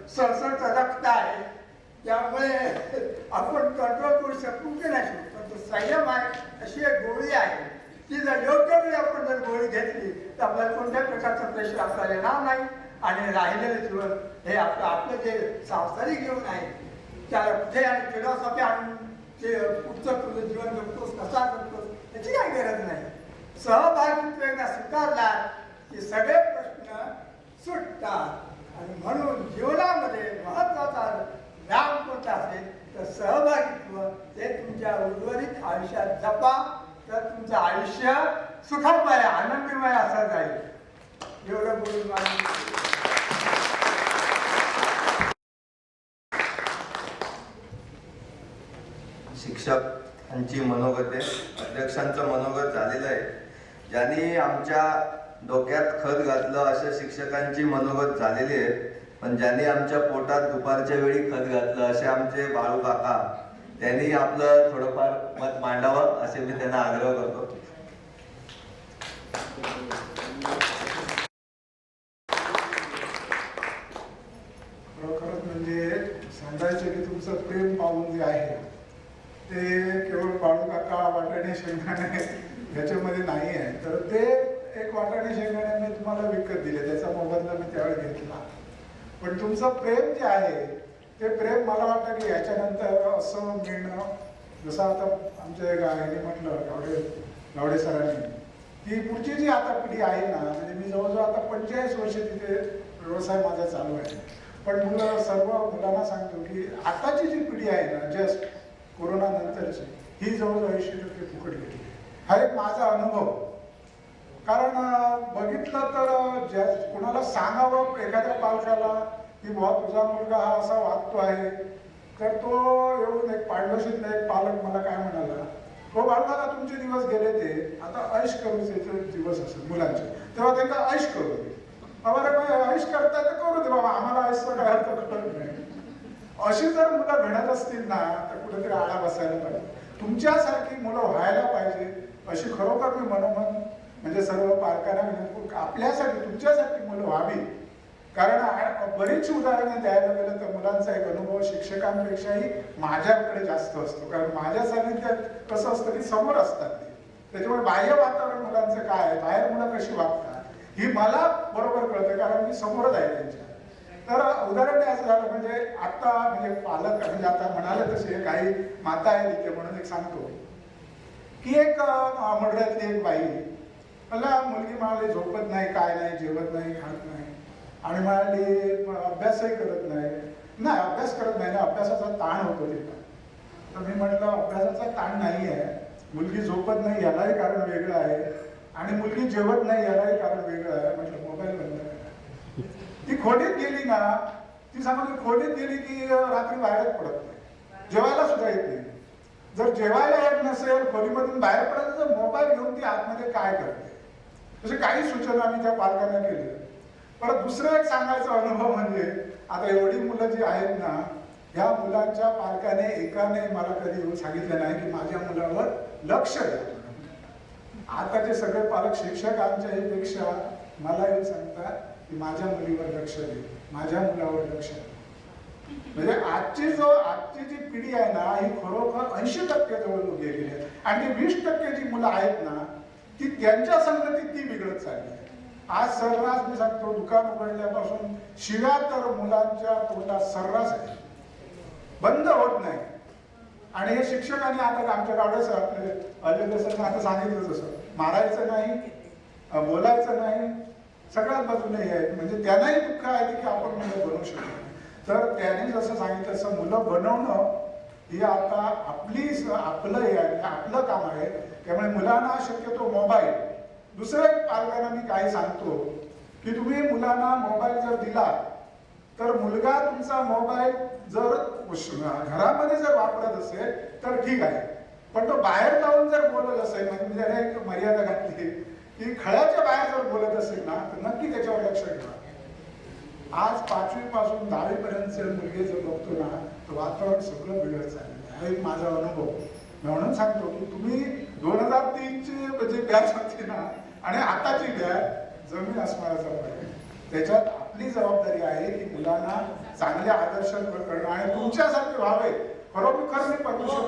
67 रक्त आहे, त्यामुळे आपण कंट्रोल करू शकू की नाही शकू. पण तो संयम आहे, अशी एक गोळी आहे, ती जर योग्य वेळी आपण जर गोळी घेतली तर आपल्याला कोणत्याही प्रकारचं प्रेशर आपल्याला येणार नाही आणि राहिलेलं जीवन हे आपलं जे सांसारिक जीवन आहे त्याला कुठे आणि फिलॉसॉफी आणून जे पुढचं तुझं जीवन जगतोस कसा जगतोस याची काही गरज नाही. सहभागित्व एकदा स्वीकारला की सगळे प्रश्न सुटतात. आणि म्हणून जीवनामध्ये महत्वाचा व्यायाम कोणता असेल तर सहभागित्व ते तुमच्या उर्वरित आयुष्यात जपा तर तुमचं आयुष्य सुखमय आनंदमय असं जाईल. एवढं बोलून मला शिक्षकांची मनोगते अध्यक्षांचं मनोगत झालेलं आहे. ज्यांनी आमच्या डोक्यात खत घातलं अशा शिक्षकांची मनोगत झालेली आहे. पण ज्यांनी आमच्या पोटात दुपारच्या वेळी खत घातलं असे आमचे बाळू काका त्यांनी आपलं थोडंफार मत मांडावं असे मी त्यांना आग्रह करतो. खरोखरच म्हणजे सांगायचं की तुमचं प्रेम पाहून जे आहे ते केवळ बाळू काका वाटाणे शेंगदाणे ह्याच्यामध्ये नाही आहे. तर ते एक वाटाणे शेंगदाणे मी तुम्हाला विकत दिले, त्याचा मोबदला मी त्यावेळी घेतला. पण तुमचं प्रेम जे आहे ते प्रेम मला वाटतं की याच्यानंतर असं मिळणं, जसं आता आमच्या गायने म्हटलं गावडे सरांनी, की पुढची जी आता पिढी आहे ना, म्हणजे मी जवळजवळ आता 45 वर्ष तिथे व्यवसाय माझा चालू आहे. पण सर्व मुलांना सांगतो की आताची जी पिढी आहे ना, जस्ट कोरोना नंतरची, ही जवळजवळ 80% फुकट गेली. हा एक माझा अनुभव. कारण बघितलं तर ज्या कोणाला सांगावं एखाद्या पालकाला की बुवा तुझा मुलगा हा असा वागतो आहे, तर तो येऊन एक पाडवशीतला एक पालक मला काय म्हणाला, हो बाळगाला तुमचे दिवस गेले, ते आता ऐश करूचे दिवस असेल मुलांचे, तेव्हा त्यांना ऐश करू दे. आम्हाला ऐश करताय तर करू दे बाबा, आम्हाला ऐशचा काय अर्थ कळत नाही. अशी जर मुलं घडत असतील ना तर कुठेतरी आळा बसायला पाहिजे. तुमच्यासारखी मुलं व्हायला पाहिजे अशी खरोखर मी मनोमन म्हणजे सर्व पालकांना विनंती, आपल्यासाठी तुमच्यासाठी मुलं व्हावी. कारण बरीचशी उदाहरणं द्यायला गेलं तर मुलांचा एक अनुभव शिक्षकांपेक्षाही माझ्याकडे जास्त असतो. कारण माझ्या सानिध्यात कसं असतं की समोर असतात ते, त्याच्यामुळे बाह्य वातावरण मुलांचं काय आहे, बाहेर मुलं कशी वागतात ही मला बरोबर कळतं, कारण मी समोरच आहे त्यांच्या. तर उदाहरण असं झालं म्हणजे आता म्हणजे पालक म्हणजे आता म्हणाले तसे काही माता आहे तिथे म्हणून एक सांगतो की एक मडऱ्यातली एक बाई मला मुलगी म्हणाली झोपत नाही, काय नाही, जेवत नाही, खात नाही, आणि म्हणाली अभ्यासही करत नाही. नाही अभ्यास करत नाही ना, अभ्यासाचा ताण होतो तिला. तर मी म्हटलं अभ्यासाचा ताण नाही आहे, मुलगी झोपत नाही यालाही कारण वेगळं आहे, आणि मुलगी जेवत नाही यालाही कारण वेगळं आहे. म्हटलं मोबाईल बंद करा. ती खोलीत गेली ना, ती सांगतो खोलीत गेली की रात्री बाहेरच पडत नाही, जेवायला सुद्धा येत नाही. जर जेवायला येत नसेल, खोलीमधून बाहेर पडत, तर मोबाईल घेऊन ती आतमध्ये काय करते. तसे काही सूचना आम्ही त्या पालकांना केल्या. परत दुसरं एक सांगायचा अनुभव म्हणजे आता एवढी मुलं जी आहेत ना, ह्या मुलांच्या पालकाने एकाने मला कधी येऊन सांगितलं नाही की माझ्या मुलावर लक्ष द्या. आताचे सगळे पालक शिक्षकांच्या पेक्षा मला येऊन सांगतात की माझ्या मुलीवर लक्ष दे, माझ्या मुलावर लक्ष दे. म्हणजे आजची जी पिढी आहे ना, ही खरोखर 80% जवळ गेलेली आहे. आणि ती 20% जी मुलं आहेत ना, ती त्यांच्या संगतीत ती बिघडत चालली आहे. आज सर्रास मी सांगतो, दुकान उघडल्यापासून शिव्या तर मुलांच्या तोंडात सर्रास आहे, बंद होत नाही. आणि हे शिक्षकांनी आता आमच्या गावड्याचं आपले अजय सरांनी आता सांगितलं तसं मारायचं नाही, बोलायचं नाही, सगळ्याच बाजूने हे आहे. म्हणजे त्यांनाही दुःख आहे की आपण मुलं बनवू शकतो. तर त्यांनी जसं सांगितलं तसं मुलं बनवणं ही आता आपलं हे आहे, आपलं काम आहे. त्यामुळे मुलांना शक्यतो मोबाईल, दुसरं एक पालकांना मी काय सांगतो की तुम्ही मुलांना मोबाईल जर दिला तर मुलगा तुमचा मोबाईल जर घरामध्ये जर वापरत असेल तर ठीक आहे, पण तो बाहेर जाऊन जर बोलत असेल, म्हणजे मी त्याने एक मर्यादा घातली की खळ्याच्या बाहेर जर बोलत असेल ना तर नक्की त्याच्यावर लक्ष ठेवा. आज 5वी पासून 10वी पर्यंतचे मुलगे जर बघतो ना तर वातावरण सगळं बिघडत चाललेलं आहे. हा एक माझा अनुभव. म्हणून सांगतो की तुम्ही 2003ची जी बॅच होती ना आणि आताची बॅच जमीन आसमानाचा फरक. त्याच्यात आपली जबाबदारी आहे की मुलांना चांगले आदर्श करणं आणि तुमच्यासारखे व्हावे. खरोखर मी परमेश्वर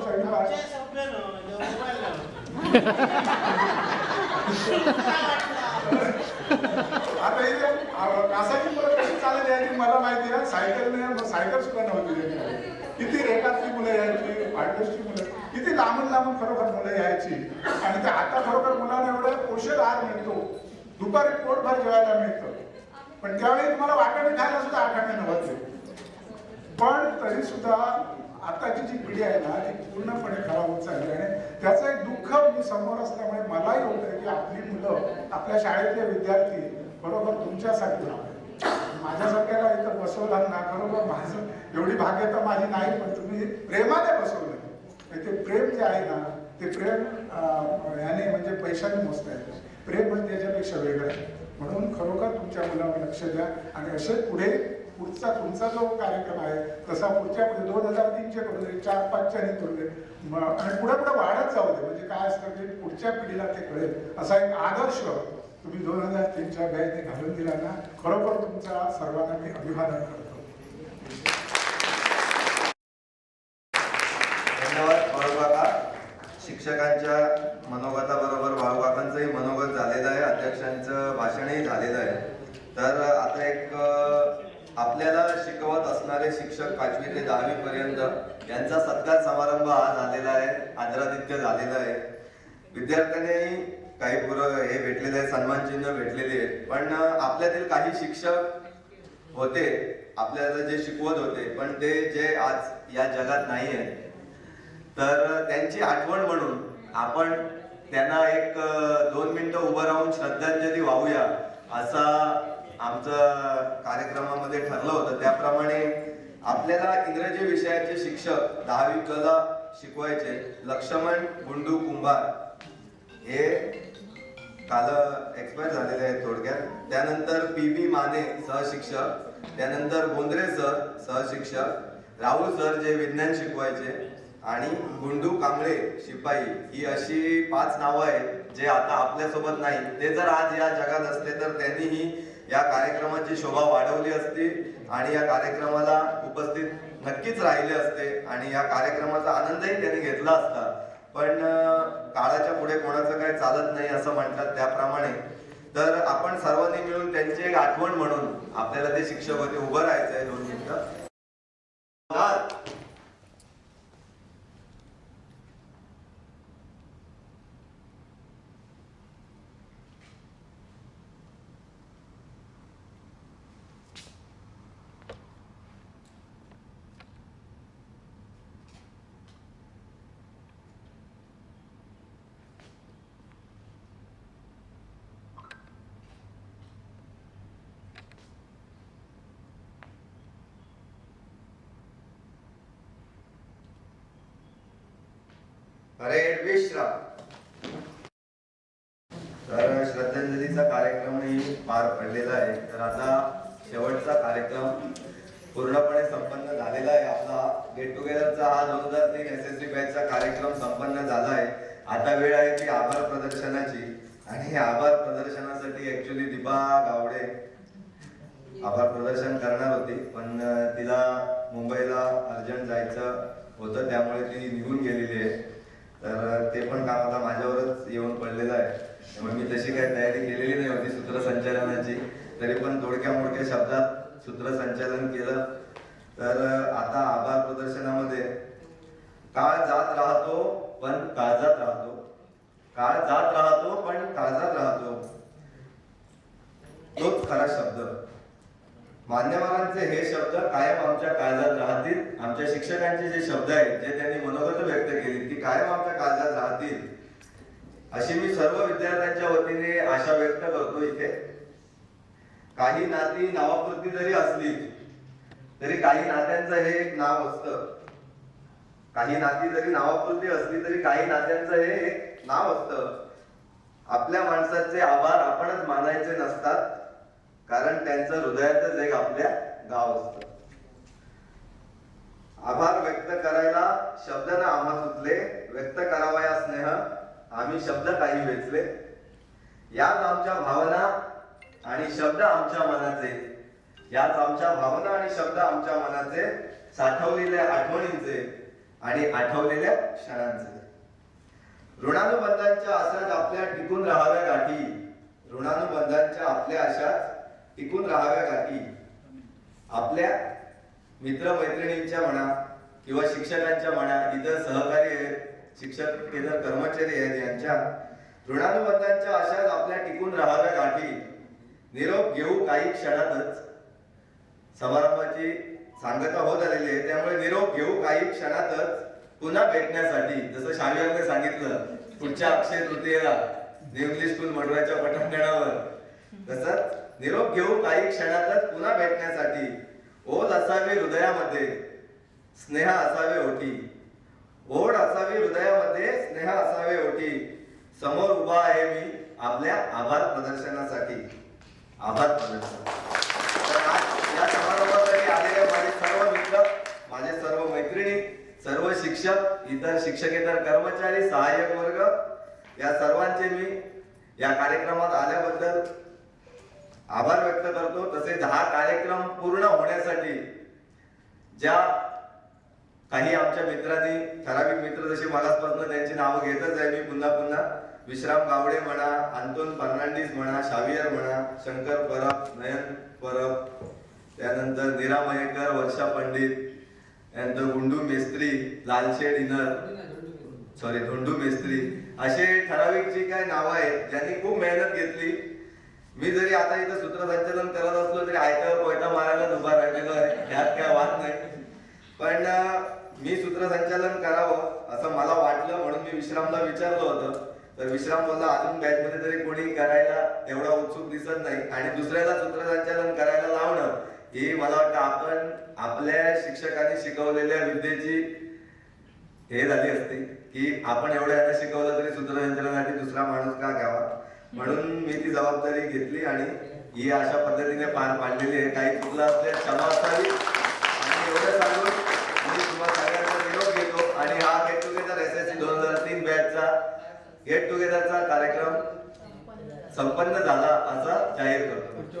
आता कासाची परत सायकल सुद्धा नव्हती त्याच्याकडे. किती रेटातली मुलं यायची, पार्टनर्सची मुलं, किती लांबून लांबून खरोखर मुलं यायची. आणि ते आता खरोखर मुलांना एवढं पोषक आहार मिळतो, दुपारी पोटभर जेवायला मिळतं. पण त्यावेळी तुम्हाला वाटाणे खायला सुद्धा आठाणे नव्हते. पण तरी सुद्धा आताची जी पिढी आहे ना ती पूर्णपणे खराब होत चालली आहे. त्याचं एक दुःख मी समोर असल्यामुळे मलाही होतं की आपली मुलं, आपल्या शाळेतले विद्यार्थी बरोबर तुमच्यासाठी माझ्यासारख्याला इथं बसवलं ना, खरोबर माझं एवढी भाग्यता माझी नाही, पण तुम्ही प्रेमाने बसवलं. ते प्रेम जे आहे ना ते प्रेम याने म्हणजे पैशाने मोजता येतं. प्रेम म्हणजे त्याच्यापेक्षा वेगळं आहे. म्हणून खरोखर तुमच्या मुलावर लक्ष द्या आणि असे पुढे पुढचा तुमचा जो कार्यक्रम आहे तसा पुढच्या 2003चे करू दे, 4-5च्या करू दे आणि पुढे पुढे वाढत जाऊ दे. म्हणजे काय असतं की पुढच्या पिढीला ते कळेल असा एक आदर्श तुम्ही 2003च्या बॅचने घालून दिला ना, खरोखर तुमचा सर्वांना मी अभिवादन करतो. धन्यवाद बाळूकाका. शिक्षकांच्या मनोगताबरोबर बाळूकाकांचंही मनोगत झालेलं आहे, अध्यक्षांचं भाषणही झालेलं आहे. तर आता एक आपल्याला शिकवत असणारे शिक्षक 5वी ते 10वी पर्यंत यांचा सत्कार समारंभ हा झालेला आहे, आदरातिथ्य झालेला आहे. विद्यार्थ्यांनी काही हे भेटलेले आहे, सन्मान चिन्ह भेटलेले आहे. पण आपल्यातील काही शिक्षक होते आपल्याला जे शिकवत होते पण ते जे आज या जगात नाही आहे, तर त्यांची आठवण म्हणून आपण त्यांना एक 2 मिनिटं उभं राहून श्रद्धांजली वाहूया असा आमचं कार्यक्रमामध्ये ठरलं होतं. त्याप्रमाणे आपल्याला इंग्रजी विषयाचे शिक्षक 10वी कला शिकवायचे लक्ष्मण गुंडू कुंभार हे काल एक्सपायर झालेले आहेत थोडक्यात. त्यानंतर PB माने सहशिक्षक, त्यानंतर बोंद्रे सर सहशिक्षक, राहुल सर जे विज्ञान शिकवायचे आणि गुंडू कांबळे शिपाई, ही अशी 5 नावं आहेत जे आता आपल्यासोबत नाही. ते जर आज या जगात असते तर त्यांनीही या कार्यक्रमाची शोभा वाढवली असती आणि या कार्यक्रमाला उपस्थित नक्कीच राहिले असते आणि या कार्यक्रमाचा आनंदही त्यांनी घेतला असता. पण काळाच्या पुढे कोणाचं काही चालत नाही असं म्हणतात त्याप्रमाणे. तर आपण सर्वांनी मिळून त्यांची एक आठवण म्हणून आपल्याला ते शिक्षक होते उभं राहायचं आहे 2 मिनिटं. हरे विश्राम. तर श्रद्धांजलीचा कार्यक्रमही पार पडलेला आहे. तर आता शेवटचा कार्यक्रम पूर्णपणे संपन्न झालेला आहे. आपला गेट टुगेदरचा हा 2003 SSC बॅचचा कार्यक्रम संपन्न झाला आहे. आता वेळ आहे की आभार प्रदर्शनाची. आणि आभार प्रदर्शनासाठी ऍक्च्युली दीपा गावडे आभार प्रदर्शन करणार होती, पण तिला मुंबईला अर्जंट जायचं होतं त्यामुळे ती निघून गेलेली आहे. तर ते पण काम आता माझ्यावरच येऊन पडलेलं आहे. त्यामुळे मी तशी काही तयारी केलेली नाही होती सूत्रसंचालनाची, तरी पण थोडक्या मोठ्या शब्दात सूत्रसंचालन केलं. तर आता आभार प्रदर्शनामध्ये काळ जात राहतो पण काळजात राहतो, काळ जात राहतो पण काळजात राहतो, तोच खरा शब्द. मान्यवरांचे हे शब्द कायम आमच्या काळजात राहतील. आमच्या शिक्षकांचे जे शब्द आहेत जे त्यांनी मनोगत व्यक्त केली ती कायम आमच्या काळजात राहतील अशी मी सर्व विद्यार्थ्यांच्या वतीने आशा व्यक्त करतो. इथे काही नाती नावापुरती जरी असली तरी काही नात्यांचं हे एक नाव असतं. काही नाती जरी नावापुरती असली तरी काही नात्यांचं हे एक नाव असतं. आपल्या माणसाचे आभार आपणच मानायचे नसतात, कारण त्यांचं हृदयातच एक आपल्या गाव असतं. आभार व्यक्त करायला शब्द न आम्हा सुचले, व्यक्त करावया स्नेह आम्ही शब्द काही वेचले. याच आमच्या भावना आणि शब्द आमच्या मनाचे, याच आमच्या भावना आणि शब्द आमच्या मनाचे, साठवलेल्या आठवणींचे आणि आठवलेल्या क्षणांचे. ऋणानुबंधांच्या अशाच आपल्या टिकून राहाव्या गाठी, ऋणानुबंधांच्या आपल्या अशाच टिकून राहाव्या गाठी, आपल्या मित्रमैत्रिणींच्या म्हणा किंवा शिक्षकांच्या म्हणा, इतर सहकारी आहेत, शिक्षक इतर कर्मचारी आहेत, यांच्या ऋणानुबंधांच्या अशाच आपल्या टिकून राहाव्या गाठी निरोप घेऊ काही क्षणातच. समारंभाची सांगता होत आलेली आहे, त्यामुळे निरोप घेऊ काही क्षणातच पुन्हा भेटण्यासाठी. जसं शावियांनी सांगितलं पुढच्या अक्षय तृतीयेला निवली स्कूल मडव्याच्या पटांगणावर, तसंच निरोप घेऊ काही क्षणातच पुन्हा भेटण्यासाठी. ओढ असावी हृदयामध्ये, स्नेह असावे ओठी. ओढ असावी हृदयामध्ये, स्नेह असावे ओठी. समोर उभा आहे मी आपल्या आभार प्रदर्शनासाठी. आभार प्रदर्शन. तर आज या समारंभासाठी आलेले माझे सर्व मित्र, माझे सर्व मैत्रिणी, सर्व शिक्षक, इतर शिक्षकेतर कर्मचारी, सहाय्यक वर्ग, या सर्वांचे मी या कार्यक्रमात आल्याबद्दल आभार व्यक्त करतो. तसेच हा कार्यक्रम पूर्ण होण्यासाठी ज्या काही आमच्या मित्रांनी, ठराविक मित्र जसे मलाचपासून त्यांची नावं घेतच आहे मी पुन्हा पुन्हा, विश्राम गावडे म्हणा, अंतोन फर्नांडिस म्हणा, शावियर म्हणा, शंकर परब, नयन परब, त्यानंतर नीरा मयेकर, वर्षा पंडित, त्यानंतर गुंडू मेस्त्री, लालशेड इनर, धोंडू मेस्त्री, असे ठराविक जी काही नावं आहेत ज्यांनी खूप मेहनत घेतली. मी जरी आता इथं सूत्रसंचालन करत असलो तरी आयत्यावर कोयता मारायलाच उभा राहिलेलो आहे, त्यात काय वाद नाही. पण मी सूत्रसंचालन करावं असं मला वाटलं, म्हणून मी विश्रामला विचारलं होतं. तर विश्राम बोलला अजून बॅच मध्ये तरी कोणी करायला एवढा उत्सुक दिसत नाही, आणि दुसऱ्याला सूत्रसंचालन करायला लावणं ही मला वाटतं आपण आपल्या शिक्षकांनी शिकवलेल्या विद्येची हे झाली असते की आपण एवढ्या शिकवलं तरी सूत्रसंचालनासाठी दुसरा माणूस का घ्यावा. म्हणून मी ती जबाबदारी घेतली आणि ही अशा पद्धतीने पार पाडलेली आहे. काही चुकलं असल्यास क्षमा असावी. आणि एवढं सांगून मी तुम्हाला सगळ्यांचा निरोप घेतो आणि हा गेट टुगेदर SSC 2003 बॅचचा गेट टुगेदरचा कार्यक्रम संपन्न झाला असं जाहीर करतो.